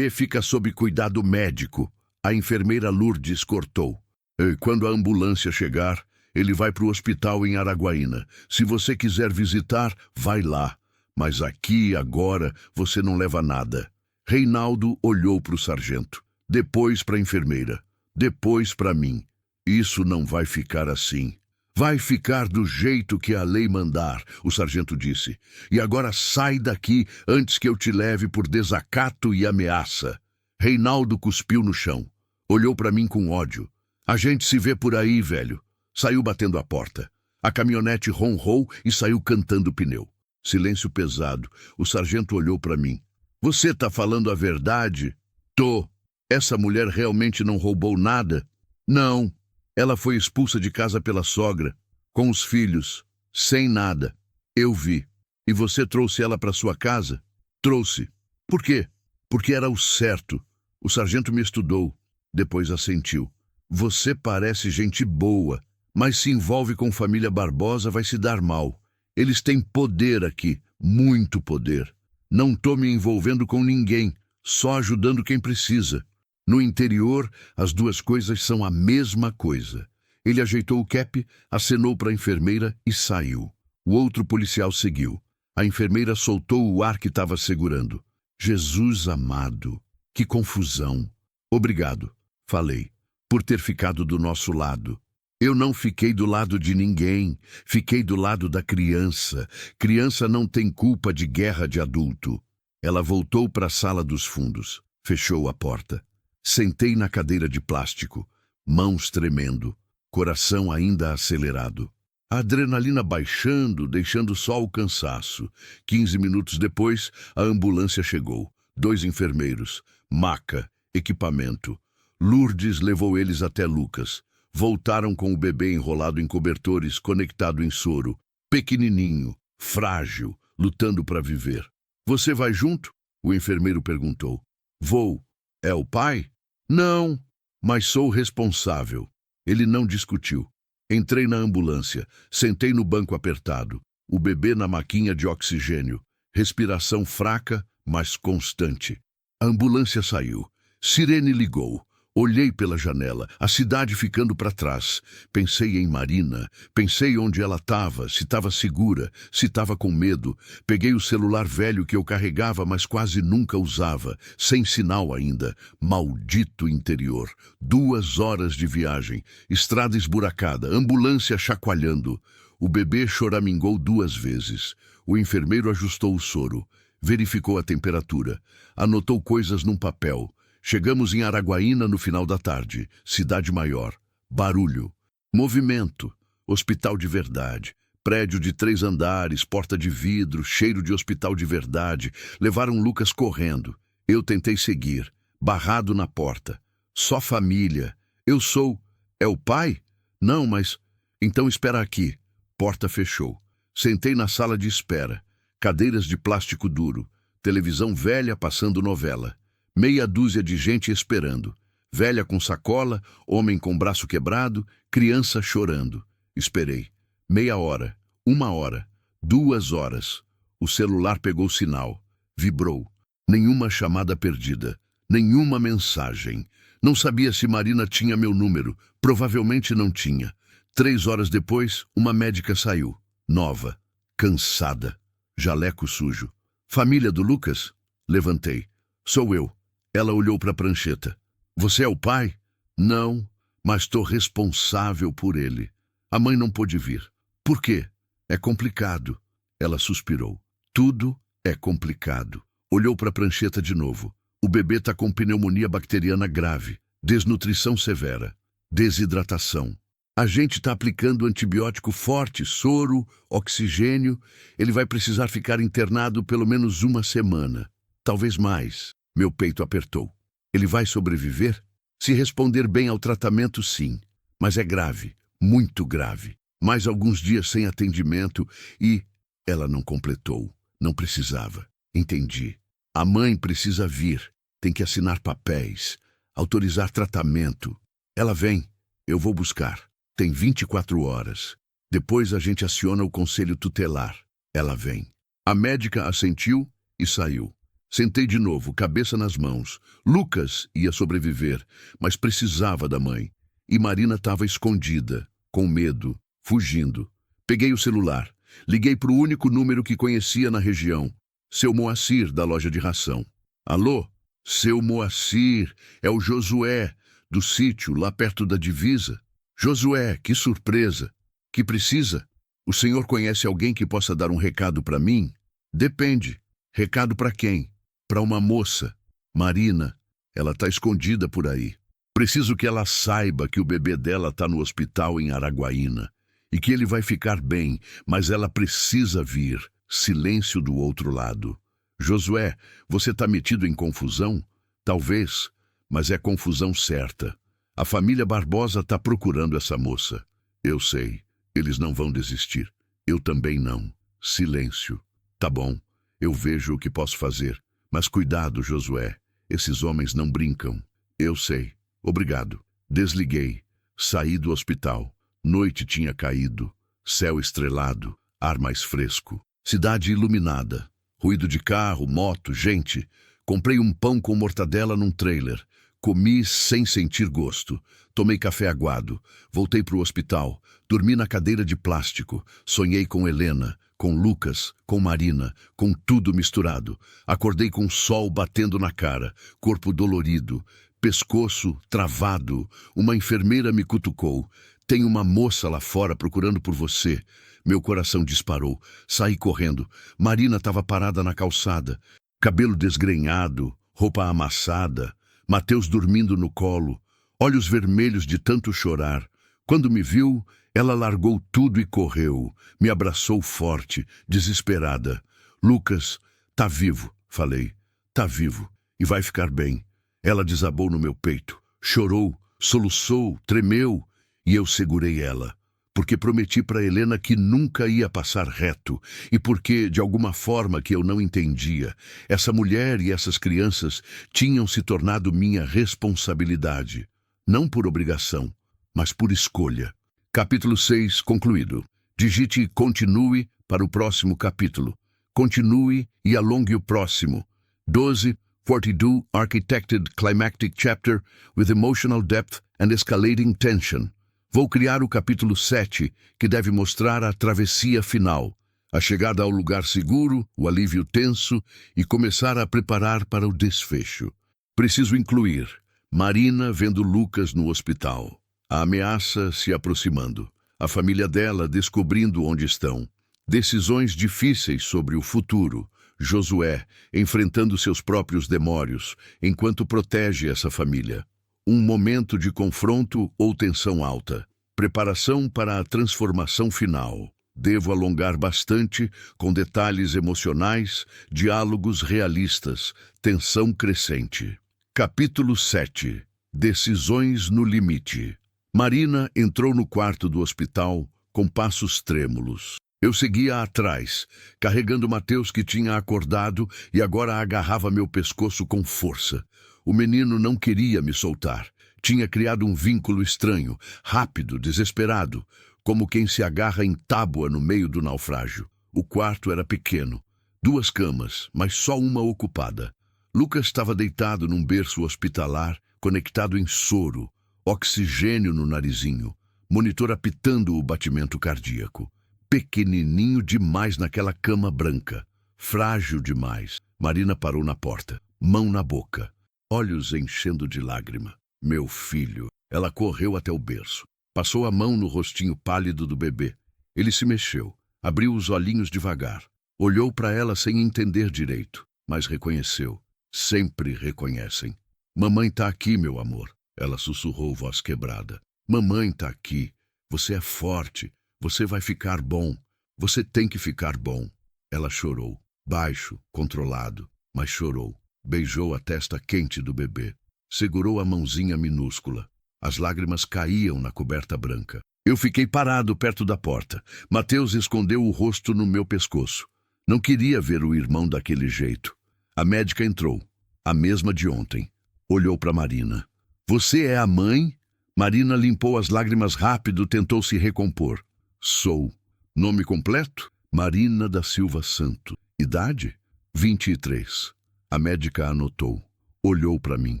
fica sob cuidado médico. A enfermeira Lourdes cortou. E quando a ambulância chegar, ele vai para o hospital em Araguaína. Se você quiser visitar, vai lá. Mas aqui, agora, você não leva nada. Reinaldo olhou para o sargento. Depois para a enfermeira. Depois para mim. Isso não vai ficar assim. Vai ficar do jeito que a lei mandar, o sargento disse. E agora sai daqui antes que eu te leve por desacato e ameaça. Reinaldo cuspiu no chão. Olhou para mim com ódio. A gente se vê por aí, velho. Saiu batendo a porta. A caminhonete ronrou e saiu cantando pneu. Silêncio pesado. O sargento olhou para mim. Você tá falando a verdade? Tô. Essa mulher realmente não roubou nada? Não. Ela foi expulsa de casa pela sogra, com os filhos, sem nada. Eu vi. E você trouxe ela para sua casa? Trouxe. Por quê? Porque era o certo. O sargento me estudou. Depois assentiu. Você parece gente boa, mas se envolve com família Barbosa vai se dar mal. Eles têm poder aqui, muito poder. Não tô me envolvendo com ninguém, só ajudando quem precisa. No interior, as duas coisas são a mesma coisa. Ele ajeitou o cap, acenou para a enfermeira e saiu. O outro policial seguiu. A enfermeira soltou o ar que estava segurando. Jesus amado, que confusão. Obrigado, falei, por ter ficado do nosso lado. Eu não fiquei do lado de ninguém, fiquei do lado da criança. Criança não tem culpa de guerra de adulto. Ela voltou para a sala dos fundos, fechou a porta. Sentei na cadeira de plástico, mãos tremendo, coração ainda acelerado. A adrenalina baixando, deixando só o cansaço. 15 minutos depois, a ambulância chegou. 2 enfermeiros, maca, equipamento. Lourdes levou eles até Lucas. Voltaram com o bebê enrolado em cobertores, conectado em soro. Pequenininho, frágil, lutando para viver. Você vai junto? O enfermeiro perguntou. Vou. É o pai? Não, mas sou o responsável. Ele não discutiu. Entrei na ambulância, sentei no banco apertado. O bebê na maquinha de oxigênio. Respiração fraca, mas constante. A ambulância saiu. Sirene ligou. Olhei pela janela, a cidade ficando para trás. Pensei em Marina, pensei onde ela estava, se estava segura, se estava com medo. Peguei o celular velho que eu carregava, mas quase nunca usava, sem sinal ainda. Maldito interior. 2 horas de viagem, estrada esburacada, ambulância chacoalhando. O bebê choramingou 2 vezes. O enfermeiro ajustou o soro, verificou a temperatura, anotou coisas num papel. Chegamos em Araguaína no final da tarde, cidade maior. Barulho, movimento, hospital de verdade. Prédio de 3 andares, porta de vidro, cheiro de hospital de verdade. Levaram Lucas correndo. Eu tentei seguir, barrado na porta. Só família. Eu sou... É o pai? Não, mas... Então espera aqui. Porta fechou. Sentei na sala de espera. Cadeiras de plástico duro. Televisão velha passando novela. Meia dúzia de gente esperando. Velha com sacola, homem com braço quebrado, criança chorando. Esperei. Meia hora, 1 hora, 2 horas. O celular pegou sinal. Vibrou. Nenhuma chamada perdida. Nenhuma mensagem. Não sabia se Marina tinha meu número. Provavelmente não tinha. 3 horas depois, uma médica saiu. Nova. Cansada. Jaleco sujo. Família do Lucas? Levantei. Sou eu. Ela olhou para a prancheta. Você é o pai? Não, mas estou responsável por ele. A mãe não pôde vir. Por quê? É complicado. Ela suspirou. Tudo é complicado. Olhou para a prancheta de novo. O bebê está com pneumonia bacteriana grave, desnutrição severa, desidratação. A gente está aplicando antibiótico forte, soro, oxigênio. Ele vai precisar ficar internado pelo menos 1 semana. Talvez mais. Meu peito apertou. Ele vai sobreviver? Se responder bem ao tratamento, sim. Mas é grave, muito grave. Mais alguns dias sem atendimento e... Ela não completou. Não precisava. Entendi. A mãe precisa vir. Tem que assinar papéis. Autorizar tratamento. Ela vem. Eu vou buscar. Tem 24 horas. Depois a gente aciona o conselho tutelar. Ela vem. A médica assentiu e saiu. Sentei de novo, cabeça nas mãos. Lucas ia sobreviver, mas precisava da mãe. E Marina estava escondida, com medo, fugindo. Peguei o celular. Liguei para o único número que conhecia na região. Seu Moacir, da loja de ração. Alô? Seu Moacir, é o Josué, do sítio, lá perto da divisa. Josué, que surpresa. Que precisa? O senhor conhece alguém que possa dar um recado para mim? Depende. Recado para quem? Para uma moça. Marina. Ela está escondida por aí. Preciso que ela saiba que o bebê dela está no hospital em Araguaína. E que ele vai ficar bem, mas ela precisa vir. Silêncio do outro lado. Josué, você está metido em confusão? Talvez, mas é confusão certa. A família Barbosa está procurando essa moça. Eu sei, eles não vão desistir. Eu também não. Silêncio. Tá bom, eu vejo o que posso fazer. Mas cuidado, Josué. Esses homens não brincam. Eu sei. Obrigado. Desliguei. Saí do hospital. Noite tinha caído. Céu estrelado. Ar mais fresco. Cidade iluminada. Ruído de carro, moto, gente. Comprei um pão com mortadela num trailer. Comi sem sentir gosto. Tomei café aguado. Voltei para o hospital. Dormi na cadeira de plástico. Sonhei com Helena, com Lucas, com Marina, com tudo misturado. Acordei com o sol batendo na cara, corpo dolorido, pescoço travado. Uma enfermeira me cutucou. Tem uma moça lá fora procurando por você. Meu coração disparou. Saí correndo. Marina estava parada na calçada. Cabelo desgrenhado, roupa amassada. Mateus dormindo no colo. Olhos vermelhos de tanto chorar. Quando me viu, ela largou tudo e correu. Me abraçou forte, desesperada. Lucas, tá vivo, falei. Tá vivo e vai ficar bem. Ela desabou no meu peito. Chorou, soluçou, tremeu. E eu segurei ela. Porque prometi para Helena que nunca ia passar reto, e porque, de alguma forma que eu não entendia, essa mulher e essas crianças tinham se tornado minha responsabilidade, não por obrigação, mas por escolha. Capítulo 6 concluído. Digite continue para o próximo capítulo. Continue e alongue o próximo. 12. 42 Architected Climactic Chapter with Emotional Depth and Escalating Tension. Vou criar o capítulo 7, que deve mostrar a travessia final, a chegada ao lugar seguro, o alívio tenso e começar a preparar para o desfecho. Preciso incluir Marina vendo Lucas no hospital, a ameaça se aproximando, a família dela descobrindo onde estão, decisões difíceis sobre o futuro, Josué enfrentando seus próprios demônios enquanto protege essa família. Um momento de confronto ou tensão alta. Preparação para a transformação final. Devo alongar bastante, com detalhes emocionais, diálogos realistas, tensão crescente. Capítulo 7. Decisões no limite. Marina entrou no quarto do hospital com passos trêmulos. Eu seguia atrás, carregando Mateus que tinha acordado e agora agarrava meu pescoço com força. O menino não queria me soltar. Tinha criado um vínculo estranho, rápido, desesperado, como quem se agarra em tábua no meio do naufrágio. O quarto era pequeno, 2 camas, mas só uma ocupada. Lucas estava deitado num berço hospitalar, conectado em soro, oxigênio no narizinho, monitor apitando o batimento cardíaco. Pequenininho demais naquela cama branca, frágil demais. Marina parou na porta, mão na boca. Olhos enchendo de lágrima. Meu filho. Ela correu até o berço. Passou a mão no rostinho pálido do bebê. Ele se mexeu. Abriu os olhinhos devagar. Olhou para ela sem entender direito, mas reconheceu. Sempre reconhecem. Mamãe tá aqui, meu amor. Ela sussurrou, voz quebrada. Mamãe tá aqui. Você é forte. Você vai ficar bom. Você tem que ficar bom. Ela chorou. Baixo, controlado, mas chorou. Beijou a testa quente do bebê. Segurou a mãozinha minúscula. As lágrimas caíam na coberta branca. Eu fiquei parado perto da porta. Mateus escondeu o rosto no meu pescoço. Não queria ver o irmão daquele jeito. A médica entrou. A mesma de ontem. Olhou para Marina. Você é a mãe? Marina limpou as lágrimas rápido, tentou se recompor. Sou. Nome completo? Marina da Silva Santos. Idade? 23. A médica anotou. Olhou para mim.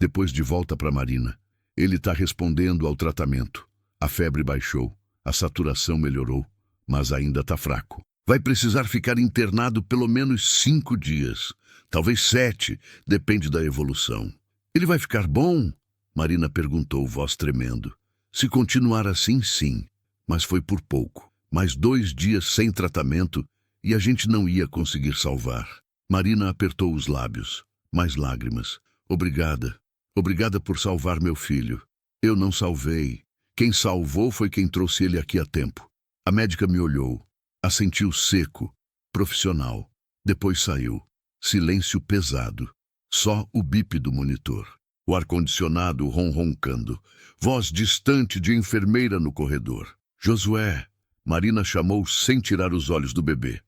Depois de volta para Marina. Ele está respondendo ao tratamento. A febre baixou. A saturação melhorou. Mas ainda está fraco. Vai precisar ficar internado pelo menos 5 dias. Talvez 7. Depende da evolução. Ele vai ficar bom? Marina perguntou, voz tremendo. Se continuar assim, sim. Mas foi por pouco. Mais 2 dias sem tratamento e a gente não ia conseguir salvar. Marina apertou os lábios. Mais lágrimas. Obrigada. Obrigada por salvar meu filho. Eu não salvei. Quem salvou foi quem trouxe ele aqui a tempo. A médica me olhou. Assentiu seco, profissional. Depois saiu. Silêncio pesado. Só o bip do monitor. O ar-condicionado ronroncando. Voz distante de enfermeira no corredor. Josué, Marina chamou sem tirar os olhos do bebê.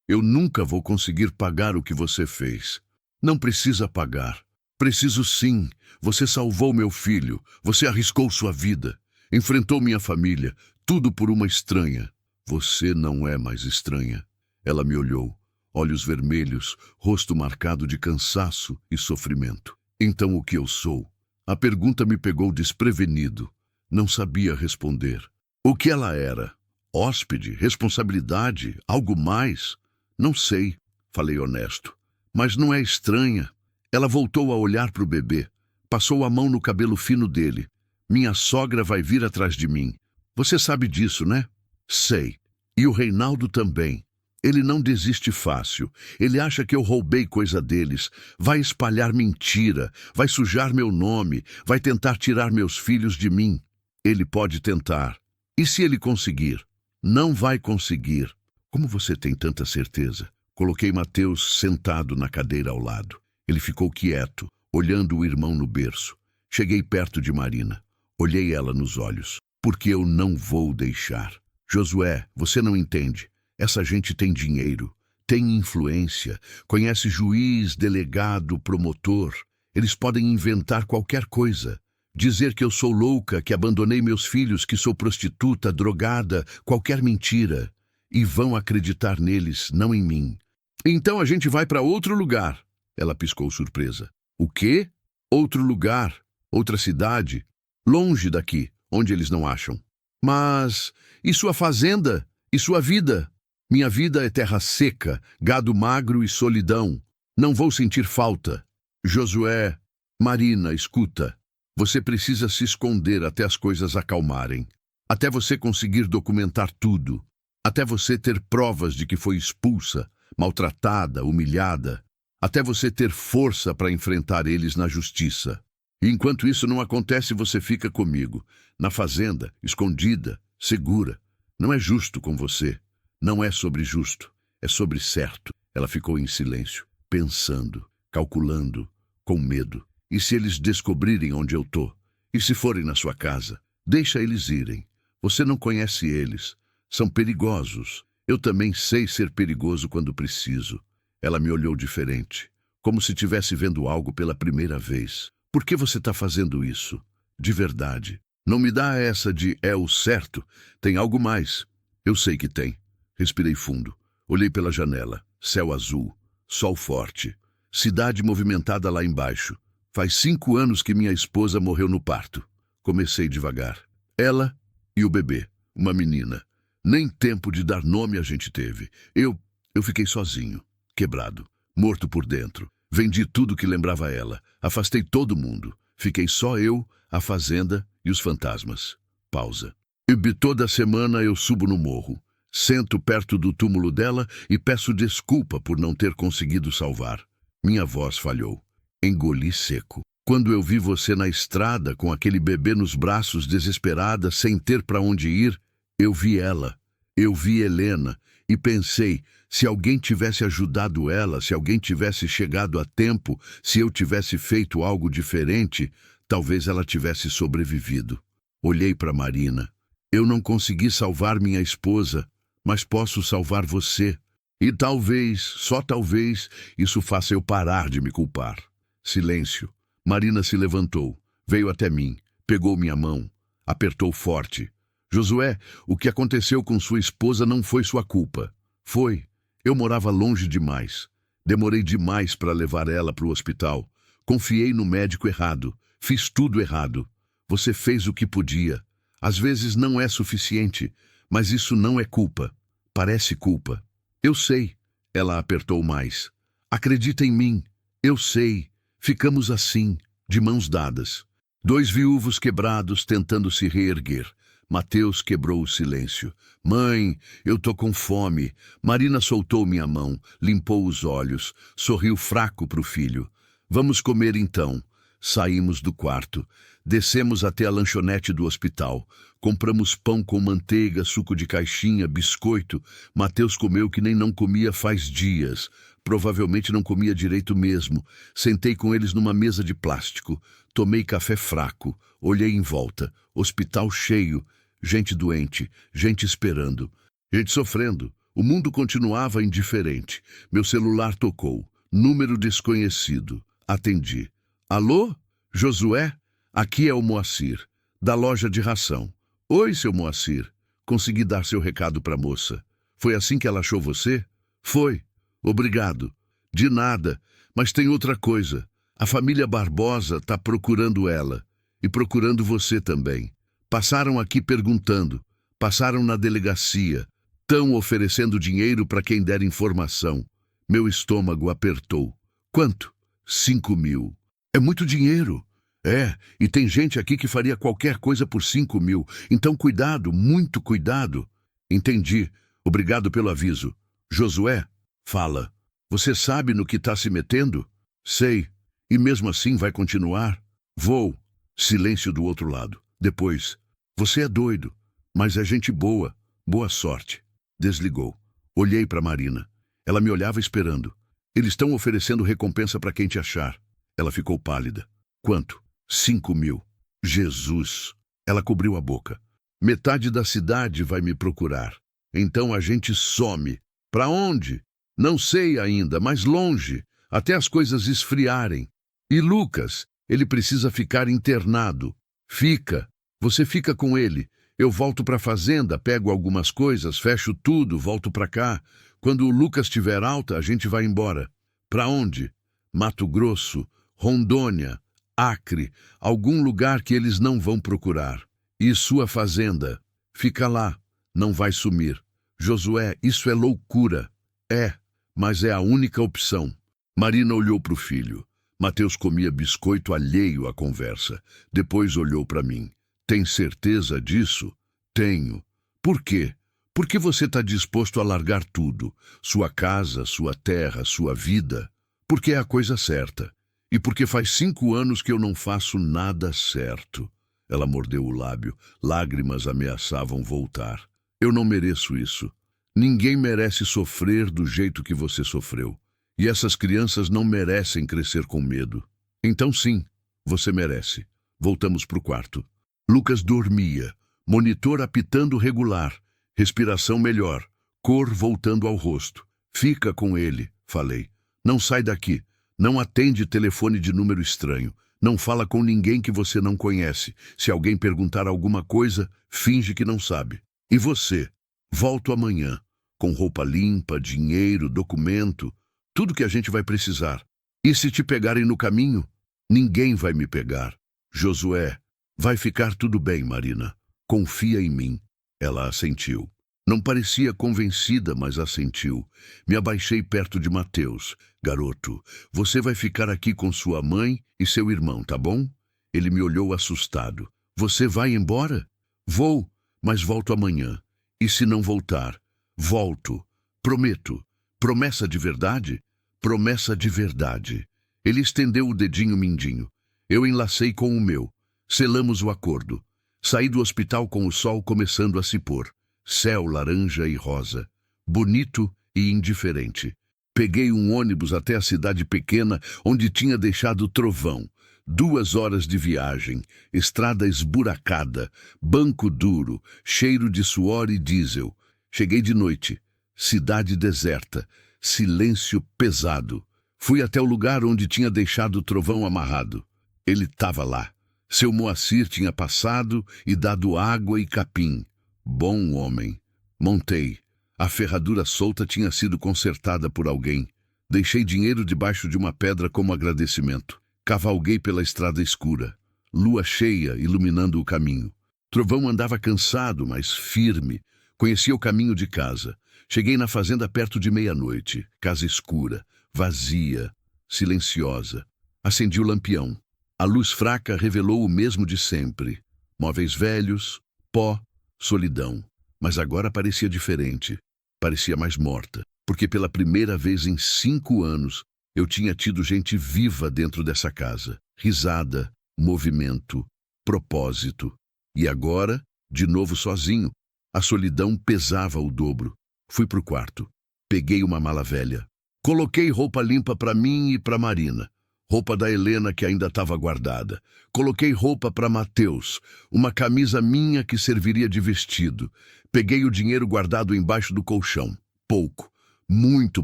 Eu nunca vou conseguir pagar o que você fez. Não precisa pagar. Preciso sim. Você salvou meu filho. Você arriscou sua vida. Enfrentou minha família. Tudo por uma estranha. Você não é mais estranha. Ela me olhou. Olhos vermelhos, rosto marcado de cansaço e sofrimento. Então o que eu sou? A pergunta me pegou desprevenido. Não sabia responder. O que ela era? Hóspede? Responsabilidade? Algo mais? Não sei, falei honesto. Mas não é estranha. Ela voltou a olhar para o bebê. Passou a mão no cabelo fino dele. Minha sogra vai vir atrás de mim. Você sabe disso, né? Sei. E o Reinaldo também. Ele não desiste fácil. Ele acha que eu roubei coisa deles. Vai espalhar mentira. Vai sujar meu nome. Vai tentar tirar meus filhos de mim. Ele pode tentar. E se ele conseguir? Não vai conseguir. Como você tem tanta certeza? Coloquei Mateus sentado na cadeira ao lado. Ele ficou quieto, olhando o irmão no berço. Cheguei perto de Marina. Olhei ela nos olhos. Porque eu não vou deixar. Josué, você não entende. Essa gente tem dinheiro, tem influência, conhece juiz, delegado, promotor. Eles podem inventar qualquer coisa. Dizer que eu sou louca, que abandonei meus filhos, que sou prostituta, drogada, qualquer mentira. E vão acreditar neles, não em mim. Então a gente vai para outro lugar. Ela piscou surpresa. O quê? Outro lugar, outra cidade, longe daqui, onde eles não acham. Mas e sua fazenda? E sua vida? Minha vida é terra seca, gado magro e solidão. Não vou sentir falta. Josué, Marina, escuta. Você precisa se esconder até as coisas acalmarem. Até você conseguir documentar tudo. Até você ter provas de que foi expulsa, maltratada, humilhada. Até você ter força para enfrentar eles na justiça. E enquanto isso não acontece, você fica comigo, na fazenda, escondida, segura. Não é justo com você. Não é sobre justo, é sobre certo. Ela ficou em silêncio, pensando, calculando, com medo. E se eles descobrirem onde eu tô? E se forem na sua casa? Deixa eles irem. Você não conhece eles. São perigosos. Eu também sei ser perigoso quando preciso. Ela me olhou diferente, como se estivesse vendo algo pela primeira vez. Por que você está fazendo isso? De verdade. Não me dá essa de é o certo. Tem algo mais. Eu sei que tem. Respirei fundo. Olhei pela janela. Céu azul. Sol forte. Cidade movimentada lá embaixo. Faz 5 anos que minha esposa morreu no parto. Comecei devagar. Ela e o bebê. Uma menina. Nem tempo de dar nome a gente teve. Eu fiquei sozinho. Quebrado. Morto por dentro. Vendi tudo que lembrava ela. Afastei todo mundo. Fiquei só eu, a fazenda e os fantasmas. Pausa. E toda semana eu subo no morro. Sento perto do túmulo dela e peço desculpa por não ter conseguido salvar. Minha voz falhou. Engoli seco. Quando eu vi você na estrada, com aquele bebê nos braços, desesperada, sem ter para onde ir, eu vi ela. Eu vi Helena e pensei, se alguém tivesse ajudado ela, se alguém tivesse chegado a tempo, se eu tivesse feito algo diferente, talvez ela tivesse sobrevivido. Olhei para Marina. Eu não consegui salvar minha esposa, mas posso salvar você. E talvez, só talvez, isso faça eu parar de me culpar. Silêncio. Marina se levantou, veio até mim, pegou minha mão, apertou forte. Josué, o que aconteceu com sua esposa não foi sua culpa. Foi. Eu morava longe demais. Demorei demais para levar ela para o hospital. Confiei no médico errado. Fiz tudo errado. Você fez o que podia. Às vezes não é suficiente, mas isso não é culpa. Parece culpa. Eu sei. Ela apertou mais. Acredita em mim. Eu sei. Ficamos assim, de mãos dadas. 2 viúvos quebrados tentando se reerguer. Mateus quebrou o silêncio. Mãe, eu tô com fome. Marina soltou minha mão, limpou os olhos, sorriu fraco para o filho. Vamos comer então. Saímos do quarto. Descemos até a lanchonete do hospital. Compramos pão com manteiga, suco de caixinha, biscoito. Mateus comeu que nem não comia faz dias. Provavelmente não comia direito mesmo. Sentei com eles numa mesa de plástico. Tomei café fraco. Olhei em volta. Hospital cheio. Gente doente. Gente esperando. Gente sofrendo. O mundo continuava indiferente. Meu celular tocou. Número desconhecido. Atendi. Alô? Josué? Aqui é o Moacir, da loja de ração. Oi, seu Moacir. Consegui dar seu recado para a moça. Foi assim que ela achou você? Foi. Obrigado. De nada. Mas tem outra coisa. A família Barbosa está procurando ela. E procurando você também. Passaram aqui perguntando. Passaram na delegacia. Estão oferecendo dinheiro para quem der informação. Meu estômago apertou. Quanto? 5.000. É muito dinheiro. É, e tem gente aqui que faria qualquer coisa por 5.000. Então cuidado, muito cuidado. Entendi. Obrigado pelo aviso. Josué, fala. Você sabe no que está se metendo? Sei. E mesmo assim vai continuar? Vou. Silêncio do outro lado. Depois. Você é doido, mas é gente boa. Boa sorte. Desligou. Olhei para Marina. Ela me olhava esperando. Eles estão oferecendo recompensa para quem te achar. Ela ficou pálida. Quanto? 5.000. Jesus. Ela cobriu a boca. Metade da cidade vai me procurar. Então a gente some. Para onde? Não sei ainda, mas longe, até as coisas esfriarem. E Lucas, ele precisa ficar internado. Fica. Você fica com ele. Eu volto para a fazenda, pego algumas coisas, fecho tudo, volto para cá. Quando o Lucas tiver alta, a gente vai embora. Para onde? Mato Grosso, Rondônia, Acre, algum lugar que eles não vão procurar. E sua fazenda? Fica lá, não vai sumir. Josué, isso é loucura. É, mas é a única opção. Marina olhou para o filho. Mateus comia biscoito alheio à conversa. Depois olhou para mim. Tem certeza disso? Tenho. Por quê? Porque você está disposto a largar tudo. Sua casa, sua terra, sua vida. Porque é a coisa certa. E porque faz 5 anos que eu não faço nada certo. Ela mordeu o lábio. Lágrimas ameaçavam voltar. Eu não mereço isso. Ninguém merece sofrer do jeito que você sofreu. E essas crianças não merecem crescer com medo. Então sim, você merece. Voltamos para o quarto. Lucas dormia. Monitor apitando regular. Respiração melhor. Cor voltando ao rosto. Fica com ele, falei. Não sai daqui. Não atende telefone de número estranho. Não fala com ninguém que você não conhece. Se alguém perguntar alguma coisa, finge que não sabe. E você? Volto amanhã. Com roupa limpa, dinheiro, documento. Tudo que a gente vai precisar. E se te pegarem no caminho? Ninguém vai me pegar. Josué, vai ficar tudo bem, Marina. Confia em mim. Ela assentiu. Não parecia convencida, mas assentiu. Me abaixei perto de Mateus. Garoto, você vai ficar aqui com sua mãe e seu irmão, tá bom? Ele me olhou assustado. Você vai embora? Vou, mas volto amanhã. E se não voltar? Volto. Prometo. Promessa de verdade? Promessa de verdade. Ele estendeu o dedinho mindinho. Eu enlacei com o meu. Selamos o acordo. Saí do hospital com o sol começando a se pôr. Céu laranja e rosa. Bonito e indiferente. Peguei um ônibus até a cidade pequena onde tinha deixado o trovão. 2 horas de viagem, estrada esburacada, banco duro, cheiro de suor e diesel. Cheguei de noite. Cidade deserta. Silêncio pesado. Fui até o lugar onde tinha deixado o trovão amarrado. Ele estava lá. Seu Moacir tinha passado e dado água e capim. Bom homem. Montei. A ferradura solta tinha sido consertada por alguém. Deixei dinheiro debaixo de uma pedra como agradecimento. Cavalguei pela estrada escura. Lua cheia iluminando o caminho. Trovão andava cansado, mas firme. Conhecia o caminho de casa. Cheguei na fazenda perto de meia-noite. Casa escura, vazia, silenciosa. Acendi o lampião. A luz fraca revelou o mesmo de sempre. Móveis velhos, pó, solidão. Mas agora parecia diferente. Parecia mais morta. Porque pela primeira vez em 5 anos, eu tinha tido gente viva dentro dessa casa. Risada, movimento, propósito. E agora, de novo sozinho, a solidão pesava o dobro. Fui pro quarto. Peguei uma mala velha. Coloquei roupa limpa para mim e para Marina. Roupa da Helena que ainda estava guardada. Coloquei roupa para Mateus, uma camisa minha que serviria de vestido. Peguei o dinheiro guardado embaixo do colchão. Pouco, muito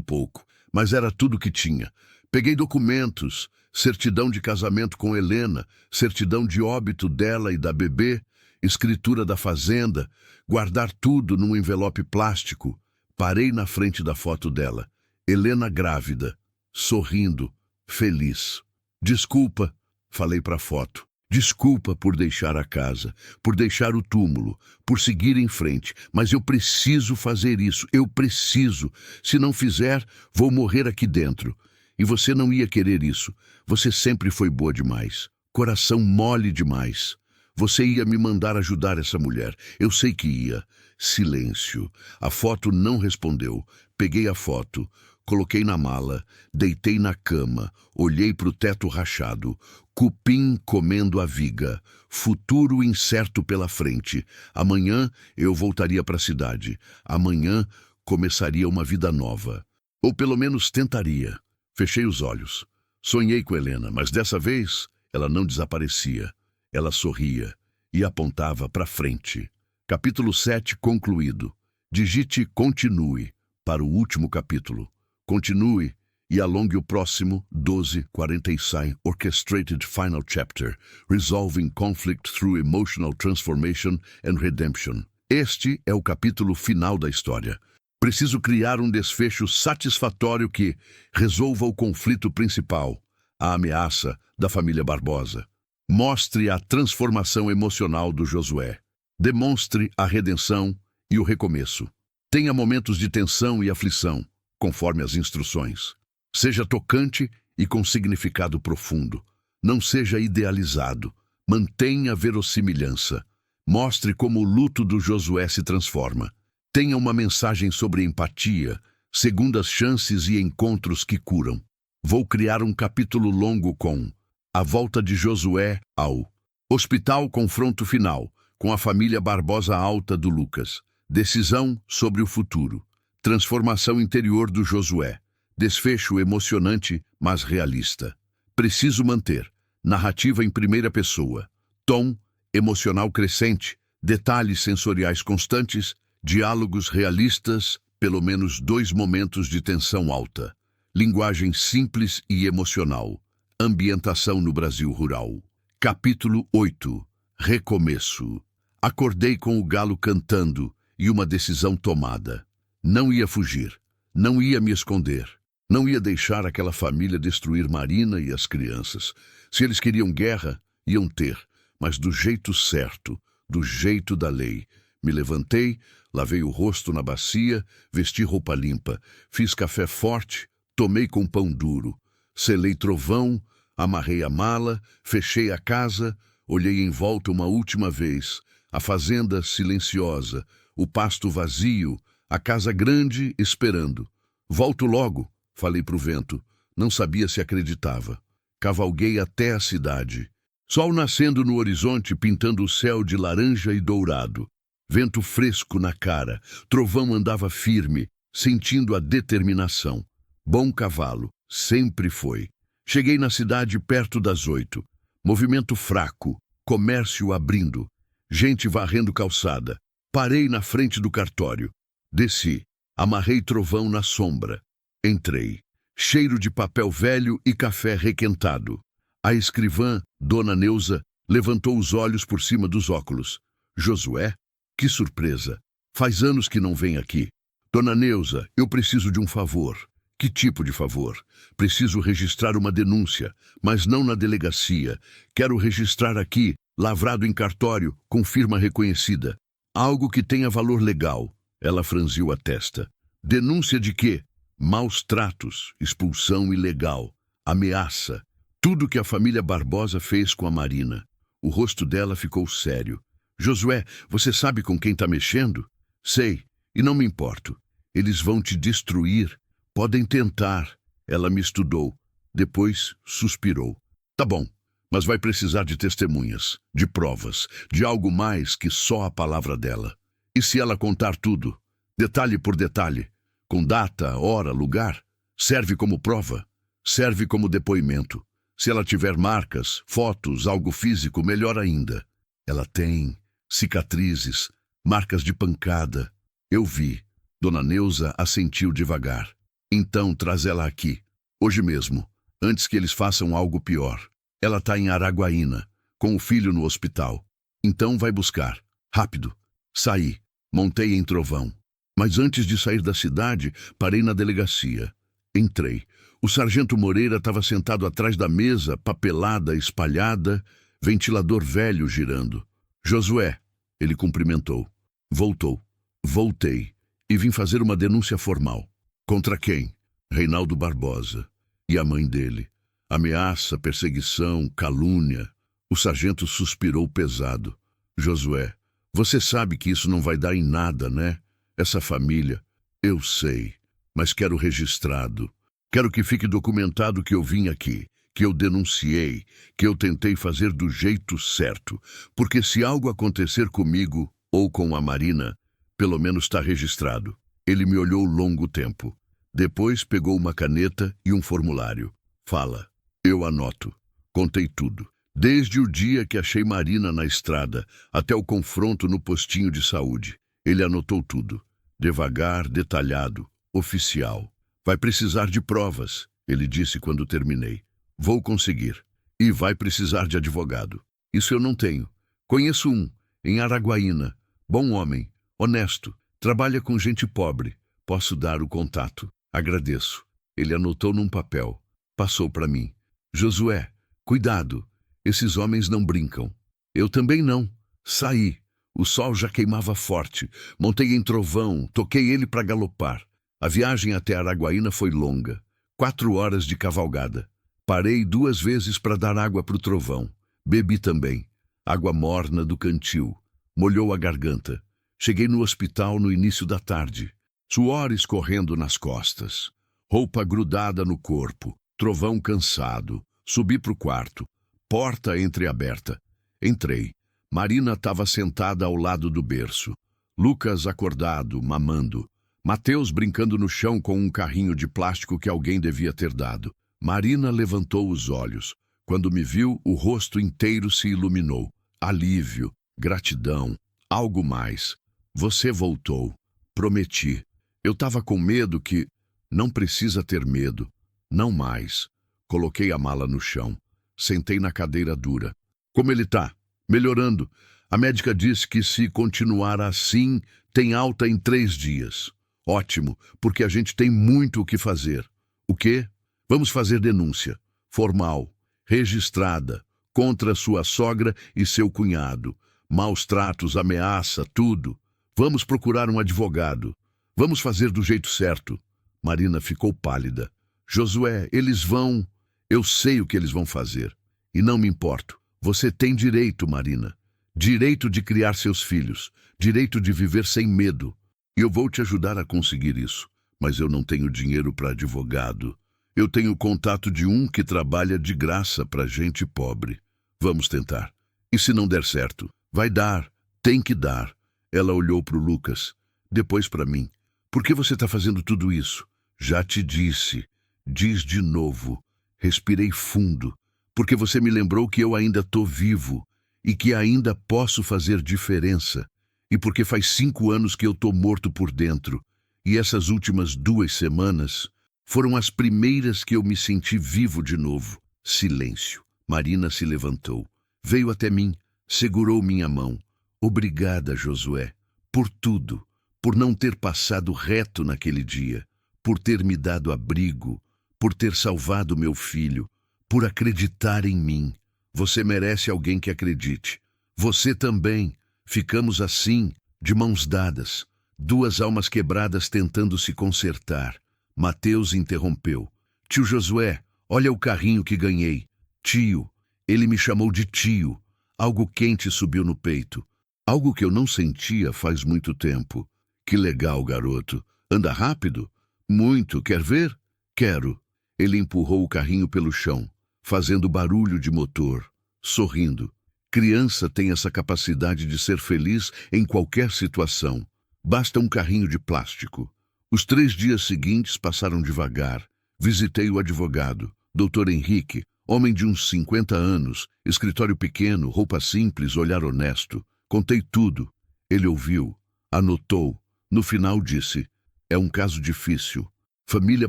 pouco, mas era tudo que tinha. Peguei documentos, certidão de casamento com Helena, certidão de óbito dela e da bebê, escritura da fazenda, guardar tudo num envelope plástico. Parei na frente da foto dela. Helena grávida, sorrindo, feliz. Desculpa, falei para a foto. Desculpa por deixar a casa, por deixar o túmulo, por seguir em frente, mas eu preciso fazer isso, eu preciso. Se não fizer, vou morrer aqui dentro. E você não ia querer isso. Você sempre foi boa demais, coração mole demais. Você ia me mandar ajudar essa mulher. Eu sei que ia. Silêncio. A foto não respondeu. Peguei a foto, coloquei na mala, deitei na cama, olhei para o teto rachado. Cupim comendo a viga. Futuro incerto pela frente. Amanhã eu voltaria para a cidade. Amanhã começaria uma vida nova. Ou pelo menos tentaria. Fechei os olhos. Sonhei com Helena, mas dessa vez ela não desaparecia. Ela sorria e apontava para frente. Capítulo 7 concluído. Digite continue para o último capítulo. Continue e alongue o próximo 12:46 Orchestrated Final Chapter, Resolving Conflict Through Emotional Transformation and Redemption. Este é o capítulo final da história. Preciso criar um desfecho satisfatório que resolva o conflito principal, a ameaça da família Barbosa. Mostre a transformação emocional do Josué. Demonstre a redenção e o recomeço. Tenha momentos de tensão e aflição, conforme as instruções. Seja tocante e com significado profundo. Não seja idealizado. Mantenha verossimilhança. Mostre como o luto do Josué se transforma. Tenha uma mensagem sobre empatia, segundas chances e encontros que curam. Vou criar um capítulo longo com a volta de Josué ao hospital, confronto final com a família Barbosa alta do Lucas. Decisão sobre o futuro. Transformação interior do Josué. Desfecho emocionante, mas realista. Preciso manter. Narrativa em primeira pessoa. Tom emocional crescente. Detalhes sensoriais constantes. Diálogos realistas, pelo menos 2 momentos de tensão alta. Linguagem simples e emocional. Ambientação no Brasil rural. Capítulo 8. Recomeço. Acordei com o galo cantando e uma decisão tomada. Não ia fugir. Não ia me esconder. Não ia deixar aquela família destruir Marina e as crianças. Se eles queriam guerra, iam ter, mas do jeito certo, do jeito da lei. Me levantei, lavei o rosto na bacia, vesti roupa limpa, fiz café forte, tomei com pão duro, selei trovão, amarrei a mala, fechei a casa, olhei em volta uma última vez, a fazenda silenciosa, o pasto vazio, a casa grande esperando. Volto logo, falei pro vento, não sabia se acreditava. Cavalguei até a cidade. Sol nascendo no horizonte, pintando o céu de laranja e dourado. Vento fresco na cara, trovão andava firme, sentindo a determinação. Bom cavalo, sempre foi. Cheguei na cidade perto das 8. Movimento fraco, comércio abrindo, gente varrendo calçada. Parei na frente do cartório. Desci, amarrei trovão na sombra. Entrei. Cheiro de papel velho e café requentado. A escrivã, Dona Neuza, levantou os olhos por cima dos óculos. Josué? Que surpresa! Faz anos que não vem aqui. Dona Neuza, eu preciso de um favor. Que tipo de favor? Preciso registrar uma denúncia, mas não na delegacia. Quero registrar aqui, lavrado em cartório, com firma reconhecida. Algo que tenha valor legal. Ela franziu a testa. Denúncia de quê? Maus tratos, expulsão ilegal, ameaça. Tudo que a família Barbosa fez com a Marina. O rosto dela ficou sério. Josué, você sabe com quem está mexendo? Sei, e não me importo. Eles vão te destruir. Podem tentar. Ela me estudou. Depois suspirou. Tá bom, mas vai precisar de testemunhas, de provas, de algo mais que só a palavra dela. E se ela contar tudo, detalhe por detalhe, com data, hora, lugar? Serve como prova. Serve como depoimento. Se ela tiver marcas, fotos, algo físico, melhor ainda. Ela tem cicatrizes, marcas de pancada. Eu vi. Dona Neuza assentiu devagar. Então traz ela aqui. Hoje mesmo, antes que eles façam algo pior. Ela está em Araguaína, com o filho no hospital. Então vai buscar. Rápido. Saí. Montei em Trovão. Mas antes de sair da cidade, parei na delegacia. Entrei. O sargento Moreira estava sentado atrás da mesa, papelada espalhada, ventilador velho girando. Josué, ele cumprimentou. Voltou. Voltei. E vim fazer uma denúncia formal. Contra quem? Reinaldo Barbosa. E a mãe dele. Ameaça, perseguição, calúnia. O sargento suspirou pesado. Josué, você sabe que isso não vai dar em nada, né? Essa família. Eu sei, mas quero registrado. Quero que fique documentado que eu vim aqui, que eu denunciei, que eu tentei fazer do jeito certo. Porque se algo acontecer comigo ou com a Marina, pelo menos está registrado. Ele me olhou longo tempo. Depois pegou uma caneta e um formulário. Fala. Eu anoto. Contei tudo. Desde o dia que achei Marina na estrada até o confronto no postinho de saúde. Ele anotou tudo. Devagar, detalhado, oficial. Vai precisar de provas, ele disse quando terminei. Vou conseguir. E vai precisar de advogado. Isso eu não tenho. Conheço um, em Araguaína. Bom homem, honesto, trabalha com gente pobre. Posso dar o contato. Agradeço. Ele anotou num papel. Passou para mim. Josué, cuidado. Esses homens não brincam. Eu também não. Saí. O sol já queimava forte. Montei em Trovão, toquei ele para galopar. A viagem até Araguaína foi longa. 4 horas de cavalgada. Parei 2 vezes para dar água para o Trovão. Bebi também. Água morna do cantil. Molhou a garganta. Cheguei no hospital no início da tarde. Suor escorrendo nas costas. Roupa grudada no corpo. Trovão cansado. Subi para o quarto. Porta entreaberta. Entrei. Marina estava sentada ao lado do berço. Lucas acordado, mamando. Mateus brincando no chão com um carrinho de plástico que alguém devia ter dado. Marina levantou os olhos. Quando me viu, o rosto inteiro se iluminou. Alívio, gratidão, algo mais. Você voltou. Prometi. Eu estava com medo que... Não precisa ter medo. Não mais. Coloquei a mala no chão. Sentei na cadeira dura. Como ele tá? Melhorando. A médica disse que se continuar assim, tem alta em 3 dias. Ótimo, porque a gente tem muito o que fazer. O quê? Vamos fazer denúncia. Formal. Registrada. Contra sua sogra e seu cunhado. Maus tratos, ameaça, tudo. Vamos procurar um advogado. Vamos fazer do jeito certo. Marina ficou pálida. Josué, eles vão... Eu sei o que eles vão fazer. E não me importo. Você tem direito, Marina. Direito de criar seus filhos. Direito de viver sem medo. E eu vou te ajudar a conseguir isso. Mas eu não tenho dinheiro para advogado. Eu tenho o contato de um que trabalha de graça para gente pobre. Vamos tentar. E se não der certo? Vai dar. Tem que dar. Ela olhou para o Lucas. Depois para mim. Por que você está fazendo tudo isso? Já te disse. Diz de novo. Respirei fundo. Porque você me lembrou que eu ainda estou vivo. E que ainda posso fazer diferença. E porque faz 5 anos que eu estou morto por dentro. E essas últimas 2 semanas foram as primeiras que eu me senti vivo de novo. Silêncio. Marina se levantou. Veio até mim. Segurou minha mão. Obrigada, Josué. Por tudo. Por não ter passado reto naquele dia. Por ter me dado abrigo. Por ter salvado meu filho. Por acreditar em mim. Você merece alguém que acredite. Você também. Ficamos assim, de mãos dadas, 2 almas quebradas tentando se consertar. Mateus interrompeu. Tio Josué, olha o carrinho que ganhei. Tio, ele me chamou de tio. Algo quente subiu no peito. Algo que eu não sentia faz muito tempo. Que legal, garoto. Anda rápido? Muito. Quer ver? Quero. Ele empurrou o carrinho pelo chão, fazendo barulho de motor, sorrindo. Criança tem essa capacidade de ser feliz em qualquer situação. Basta um carrinho de plástico. Os 3 dias seguintes passaram devagar. Visitei o advogado, Dr. Henrique, homem de uns 50 anos, escritório pequeno, roupa simples, olhar honesto. Contei tudo. Ele ouviu, anotou. No final disse: é um caso difícil. Família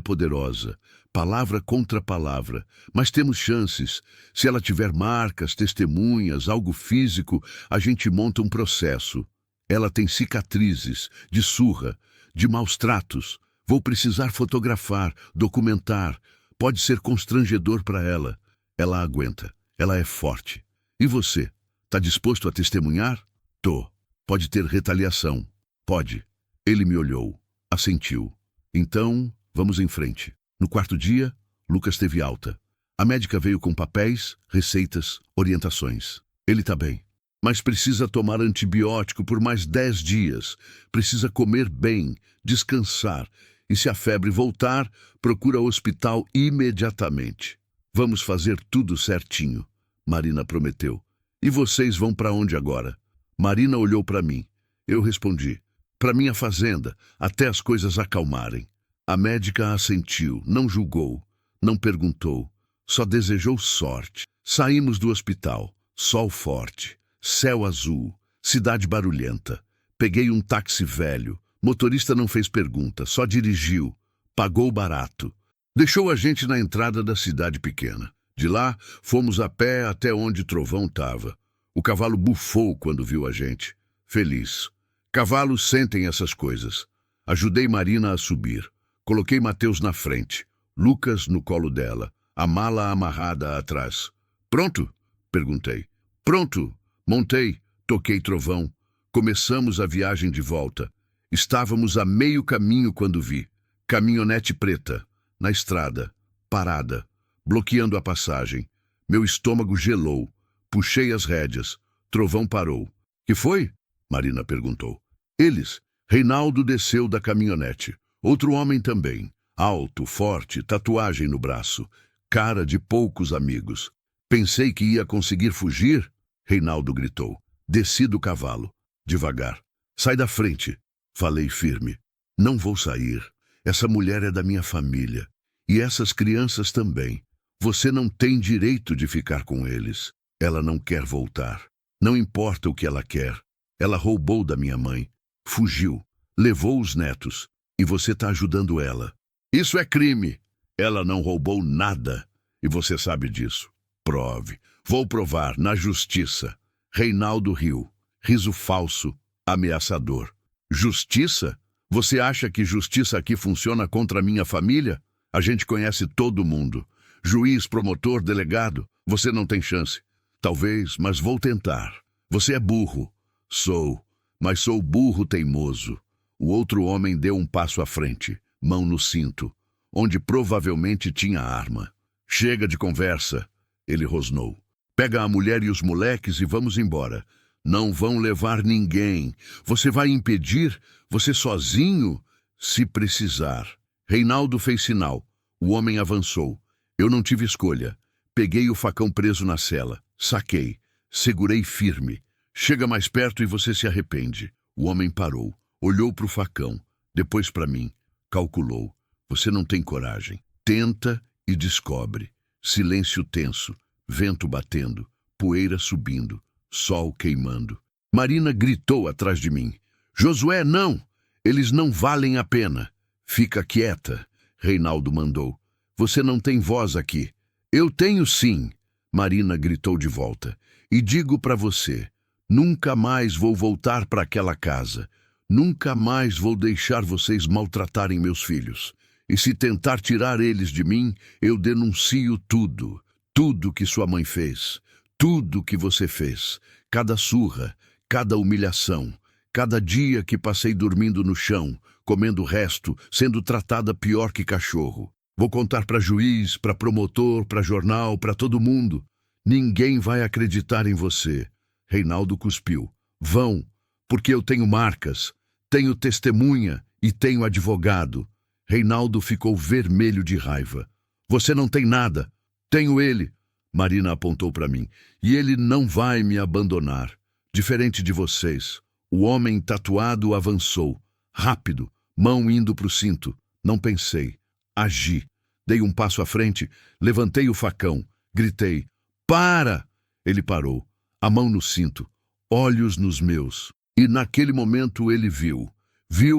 poderosa, palavra contra palavra, mas temos chances. Se ela tiver marcas, testemunhas, algo físico, a gente monta um processo. Ela tem cicatrizes, de surra, de maus tratos. Vou precisar fotografar, documentar. Pode ser constrangedor para ela. Ela aguenta. Ela é forte. E você? Tá disposto a testemunhar? Tô. Pode ter retaliação. Pode. Ele me olhou. Assentiu. Então, vamos em frente. No quarto dia, Lucas teve alta. A médica veio com papéis, receitas, orientações. Ele tá bem, mas precisa tomar antibiótico por mais 10 dias. Precisa comer bem, descansar. E se a febre voltar, procura o hospital imediatamente. Vamos fazer tudo certinho, Marina prometeu. E vocês vão para onde agora? Marina olhou para mim. Eu respondi: para minha fazenda, até as coisas acalmarem. A médica assentiu, não julgou, não perguntou, só desejou sorte. Saímos do hospital, sol forte, céu azul, cidade barulhenta. Peguei um táxi velho, motorista não fez pergunta, só dirigiu, pagou barato. Deixou a gente na entrada da cidade pequena. De lá, fomos a pé até onde Trovão estava. O cavalo bufou quando viu a gente. Feliz. Cavalos sentem essas coisas. Ajudei Marina a subir. Coloquei Mateus na frente, Lucas no colo dela, a mala amarrada atrás. Pronto? Perguntei. Pronto. Montei, toquei Trovão. Começamos a viagem de volta. Estávamos a meio caminho quando vi. Caminhonete preta, na estrada, parada, bloqueando a passagem. Meu estômago gelou. Puxei as rédeas. Trovão parou. Que foi? Marina perguntou. Eles. Reinaldo desceu da caminhonete. Outro homem também. Alto, forte, tatuagem no braço. Cara de poucos amigos. Pensei que ia conseguir fugir. Reinaldo gritou. Desci do cavalo. Devagar. Sai da frente. Falei firme. Não vou sair. Essa mulher é da minha família. E essas crianças também. Você não tem direito de ficar com eles. Ela não quer voltar. Não importa o que ela quer. Ela roubou da minha mãe. Fugiu. Levou os netos. E você está ajudando ela. Isso é crime. Ela não roubou nada. E você sabe disso. Prove. Vou provar na justiça. Reinaldo riu. Riso falso, ameaçador. Justiça? Você acha que justiça aqui funciona contra a minha família? A gente conhece todo mundo. Juiz, promotor, delegado. Você não tem chance. Talvez, mas vou tentar. Você é burro. Sou, mas sou burro teimoso. O outro homem deu um passo à frente, mão no cinto, onde provavelmente tinha arma. Chega de conversa, ele rosnou. Pega a mulher e os moleques e vamos embora. Não vão levar ninguém. Você vai impedir? Você sozinho? Se precisar. Reinaldo fez sinal. O homem avançou. Eu não tive escolha. Peguei o facão preso na cela. Saquei. Segurei firme. Chega mais perto e você se arrepende. O homem parou. Olhou para o facão. Depois para mim. Calculou. Você não tem coragem. Tenta e descobre. Silêncio tenso. Vento batendo. Poeira subindo. Sol queimando. Marina gritou atrás de mim. Josué, não! Eles não valem a pena. Fica quieta, Reinaldo mandou. Você não tem voz aqui. Eu tenho sim, Marina gritou de volta. E digo para você, nunca mais vou voltar para aquela casa. Nunca mais vou deixar vocês maltratarem meus filhos. E se tentar tirar eles de mim, eu denuncio tudo. Tudo que sua mãe fez. Tudo que você fez. Cada surra, cada humilhação. Cada dia que passei dormindo no chão, comendo o resto, sendo tratada pior que cachorro. Vou contar para juiz, para promotor, para jornal, para todo mundo. Ninguém vai acreditar em você. Reinaldo cuspiu. Vão, porque eu tenho marcas, tenho testemunha e tenho advogado. Reinaldo ficou vermelho de raiva. Você não tem nada. Tenho ele. Marina apontou para mim. E ele não vai me abandonar. Diferente de vocês. O homem tatuado avançou. Rápido, mão indo para o cinto. Não pensei. Agi. Dei um passo à frente, levantei o facão, gritei: "Para!" Ele parou, a mão no cinto, olhos nos meus. E naquele momento ele viu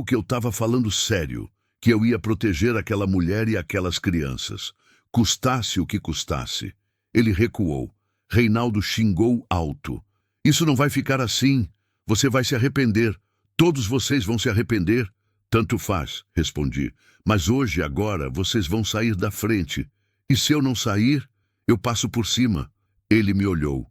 que eu estava falando sério, que eu ia proteger aquela mulher e aquelas crianças, custasse o que custasse. Ele recuou. Reinaldo xingou alto: "Isso não vai ficar assim. Você vai se arrepender. Todos vocês vão se arrepender." "Tanto faz", respondi. "Mas hoje, agora, vocês vão sair da frente. E se eu não sair, eu passo por cima." Ele me olhou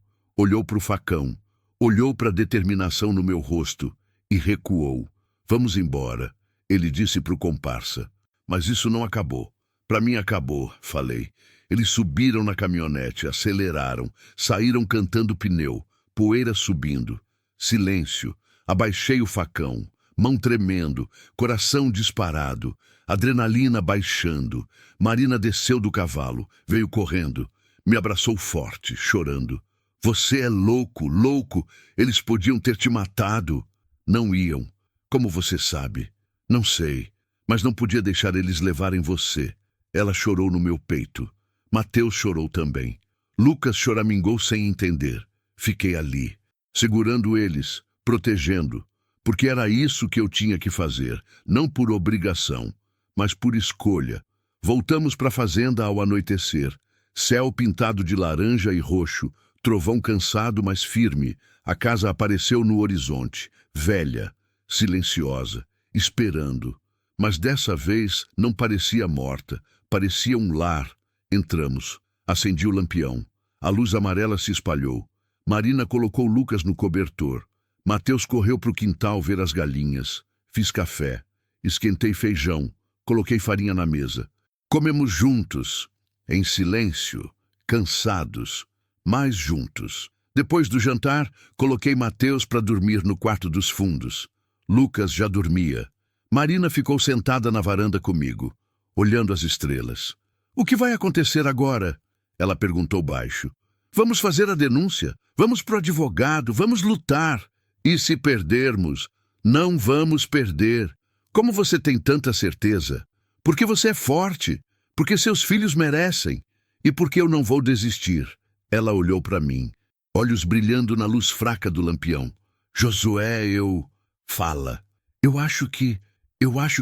para o facão, olhou para a determinação no meu rosto e recuou. "Vamos embora", ele disse para o comparsa. "Mas isso não acabou." "Para mim acabou", falei. Eles subiram na caminhonete, aceleraram, saíram cantando pneu, poeira subindo. Silêncio. Abaixei o facão, mão tremendo, coração disparado, adrenalina baixando. Marina desceu do cavalo, veio correndo, me abraçou forte, chorando. "Você é louco, louco. Eles podiam ter te matado." "Não iam. Como você sabe?" "Não sei, mas não podia deixar eles levarem você." Ela chorou no meu peito. Mateus chorou também. Lucas choramingou sem entender. Fiquei ali, segurando eles, protegendo, porque era isso que eu tinha que fazer, não por obrigação, mas por escolha. Voltamos para a fazenda ao anoitecer. Céu pintado de laranja e roxo, trovão cansado, mas firme. A casa apareceu no horizonte, velha, silenciosa, esperando. Mas dessa vez não parecia morta, parecia um lar. Entramos. Acendi o lampião. A luz amarela se espalhou. Marina colocou Lucas no cobertor. Mateus correu para o quintal ver as galinhas. Fiz café. Esquentei feijão. Coloquei farinha na mesa. Comemos juntos, em silêncio, cansados, mas juntos. Depois do jantar, coloquei Mateus para dormir no quarto dos fundos. Lucas já dormia. Marina ficou sentada na varanda comigo, olhando as estrelas. "O que vai acontecer agora?" ela perguntou baixo. "Vamos fazer a denúncia. Vamos pro advogado. Vamos lutar. E se perdermos?" "Não vamos perder." "Como você tem tanta certeza?" "Porque você é forte. Porque seus filhos merecem. E porque eu não vou desistir." Ela olhou para mim, olhos brilhando na luz fraca do lampião. "Josué, eu..." "Fala." Eu acho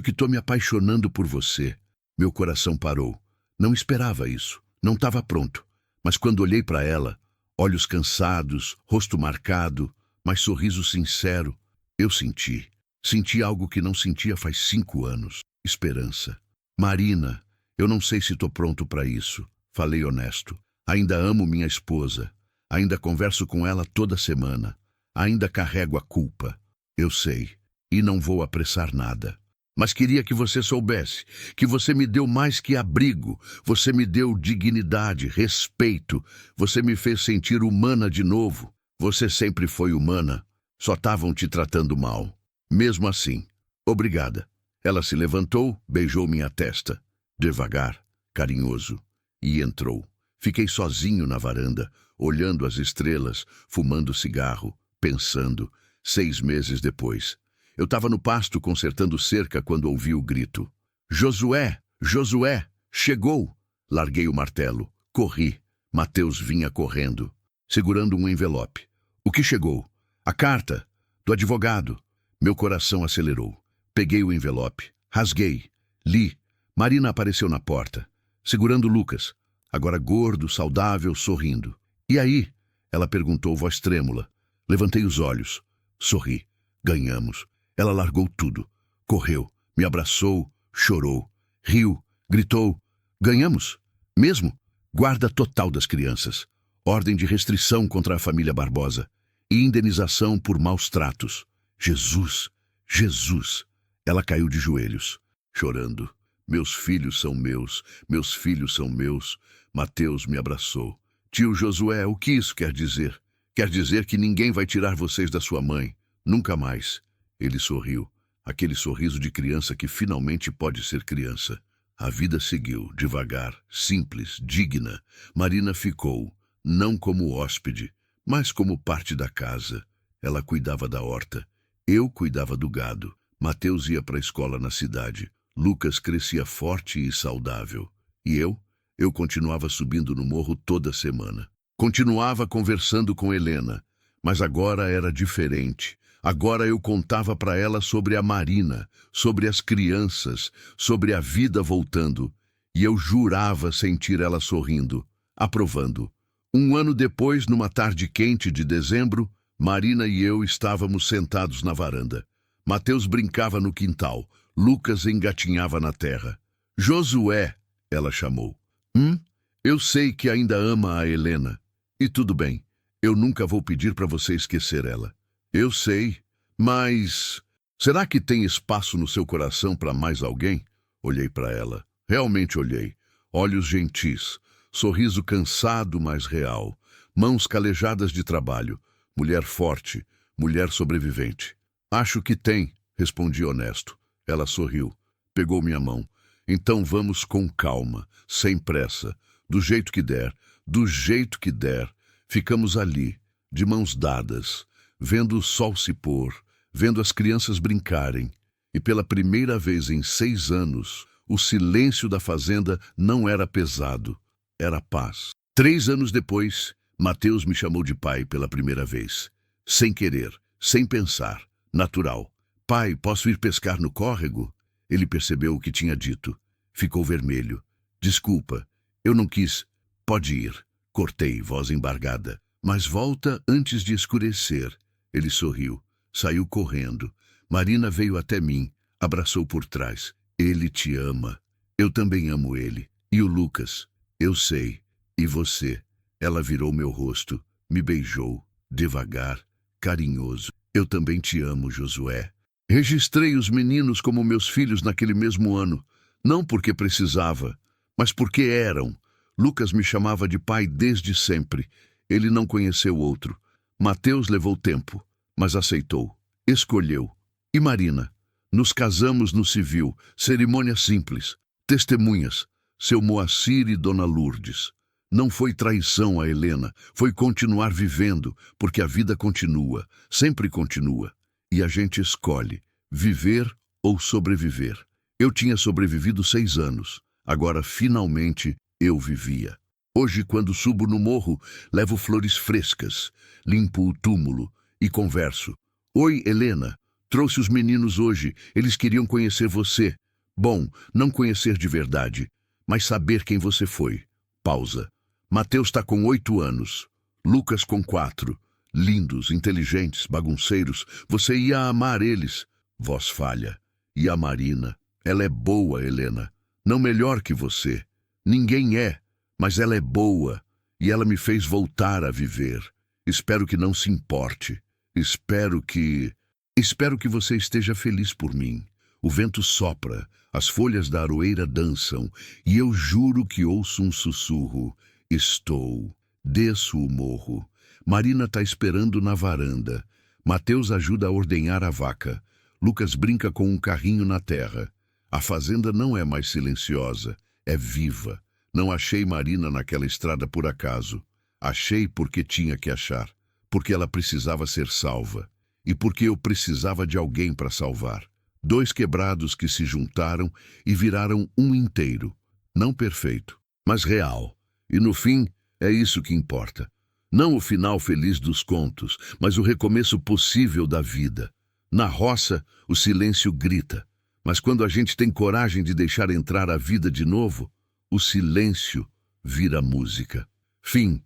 que tô me apaixonando por você." Meu coração parou. Não esperava isso. Não estava pronto. Mas quando olhei para ela, olhos cansados, rosto marcado, mas sorriso sincero, eu senti. Senti algo que não sentia faz 5 anos. Esperança. "Marina, eu não sei se estou pronto para isso." Falei honesto. "Ainda amo minha esposa. Ainda converso com ela toda semana. Ainda carrego a culpa. Eu sei. E não vou apressar nada. Mas queria que você soubesse que você me deu mais que abrigo. Você me deu dignidade, respeito. Você me fez sentir humana de novo. Você sempre foi humana. Só estavam te tratando mal. Mesmo assim, obrigada." Ela se levantou, beijou minha testa. Devagar, carinhoso. E entrou. Fiquei sozinho na varanda, olhando as estrelas, fumando cigarro, pensando. 6 meses depois. Eu estava no pasto consertando cerca quando ouvi o grito. "Josué! Josué! Chegou!" Larguei o martelo. Corri. Mateus vinha correndo, segurando um envelope. "O que chegou?" "A carta. Do advogado." Meu coração acelerou. Peguei o envelope. Rasguei. Li. Marina apareceu na porta, segurando Lucas, agora gordo, saudável, sorrindo. "E aí?" ela perguntou, voz trêmula. Levantei os olhos. Sorri. Ganhamos. Ela largou tudo. Correu, me abraçou, chorou, riu, gritou. "Ganhamos? Mesmo?" Guarda total das crianças. Ordem de restrição contra a família Barbosa. E indenização por maus tratos. Jesus! Jesus! Ela caiu de joelhos, chorando. "Meus filhos são meus, meus filhos são meus." Mateus me abraçou. "Tio Josué, o que isso quer dizer?" "Quer dizer que ninguém vai tirar vocês da sua mãe. Nunca mais." Ele sorriu, aquele sorriso de criança que finalmente pode ser criança. A vida seguiu, devagar, simples, digna. Marina ficou, não como hóspede, mas como parte da casa. Ela cuidava da horta. Eu cuidava do gado. Mateus ia para a escola na cidade. Lucas crescia forte e saudável. E eu continuava subindo no morro toda semana. Continuava conversando com Helena, mas agora era diferente. Agora eu contava para ela sobre a Marina, sobre as crianças, sobre a vida voltando. E eu jurava sentir ela sorrindo, aprovando. Um ano depois, numa tarde quente de dezembro, Marina e eu estávamos sentados na varanda. Mateus brincava no quintal, Lucas engatinhava na terra. Josué, ela chamou. Eu sei que ainda ama a Helena. E tudo bem, eu nunca vou pedir para você esquecer ela. Eu sei, mas será que tem espaço no seu coração para mais alguém? Olhei para ela. Realmente olhei. Olhos gentis, sorriso cansado, mas real. Mãos calejadas de trabalho. Mulher forte, mulher sobrevivente. Acho que tem, respondi honesto. Ela sorriu, pegou minha mão. Então vamos com calma, sem pressa, do jeito que der, do jeito que der. Ficamos ali, de mãos dadas, vendo o sol se pôr, vendo as crianças brincarem. E pela primeira vez em 6 anos, o silêncio da fazenda não era pesado, era paz. 3 anos depois, Mateus me chamou de pai pela primeira vez. Sem querer, sem pensar, natural. Pai, posso ir pescar no córrego? Ele percebeu o que tinha dito. Ficou vermelho. Desculpa, eu não quis. Pode ir. Cortei, voz embargada. Mas volta antes de escurecer. Ele sorriu. Saiu correndo. Marina veio até mim. Abraçou por trás. Ele te ama. Eu também amo ele. E o Lucas? Eu sei. E você? Ela virou meu rosto. Me beijou. Devagar. Carinhoso. Eu também te amo, Josué. Registrei os meninos como meus filhos naquele mesmo ano. Não porque precisava, mas porque eram. Lucas me chamava de pai desde sempre. Ele não conheceu outro. Mateus levou tempo, mas aceitou. Escolheu. E Marina? Nos casamos no civil, cerimônia simples. Testemunhas, seu Moacir e Dona Lourdes. Não foi traição a Helena, foi continuar vivendo, porque a vida continua, sempre continua. E a gente escolhe, viver ou sobreviver. Eu tinha sobrevivido 6 anos, agora finalmente eu vivia. Hoje, quando subo no morro, levo flores frescas, limpo o túmulo e converso. Oi, Helena, trouxe os meninos hoje, eles queriam conhecer você. Bom, não conhecer de verdade, mas saber quem você foi. Pausa. Mateus está com 8 anos, Lucas com 4. Lindos, inteligentes, bagunceiros, você ia amar eles. Voz falha. E a Marina? Ela é boa, Helena. Não melhor que você. Ninguém é, mas ela é boa. E ela me fez voltar a viver. Espero que não se importe. Espero que você esteja feliz por mim. O vento sopra, as folhas da aroeira dançam, e eu juro que ouço um sussurro. Estou. Desço o morro. Marina está esperando na varanda. Mateus ajuda a ordenhar a vaca. Lucas brinca com um carrinho na terra. A fazenda não é mais silenciosa, é viva. Não achei Marina naquela estrada por acaso. Achei porque tinha que achar. Porque ela precisava ser salva. E porque eu precisava de alguém para salvar. 2 quebrados que se juntaram e viraram um inteiro. Não perfeito, mas real. E no fim, é isso que importa. Não o final feliz dos contos, mas o recomeço possível da vida. Na roça, o silêncio grita. Mas quando a gente tem coragem de deixar entrar a vida de novo, o silêncio vira música. Fim.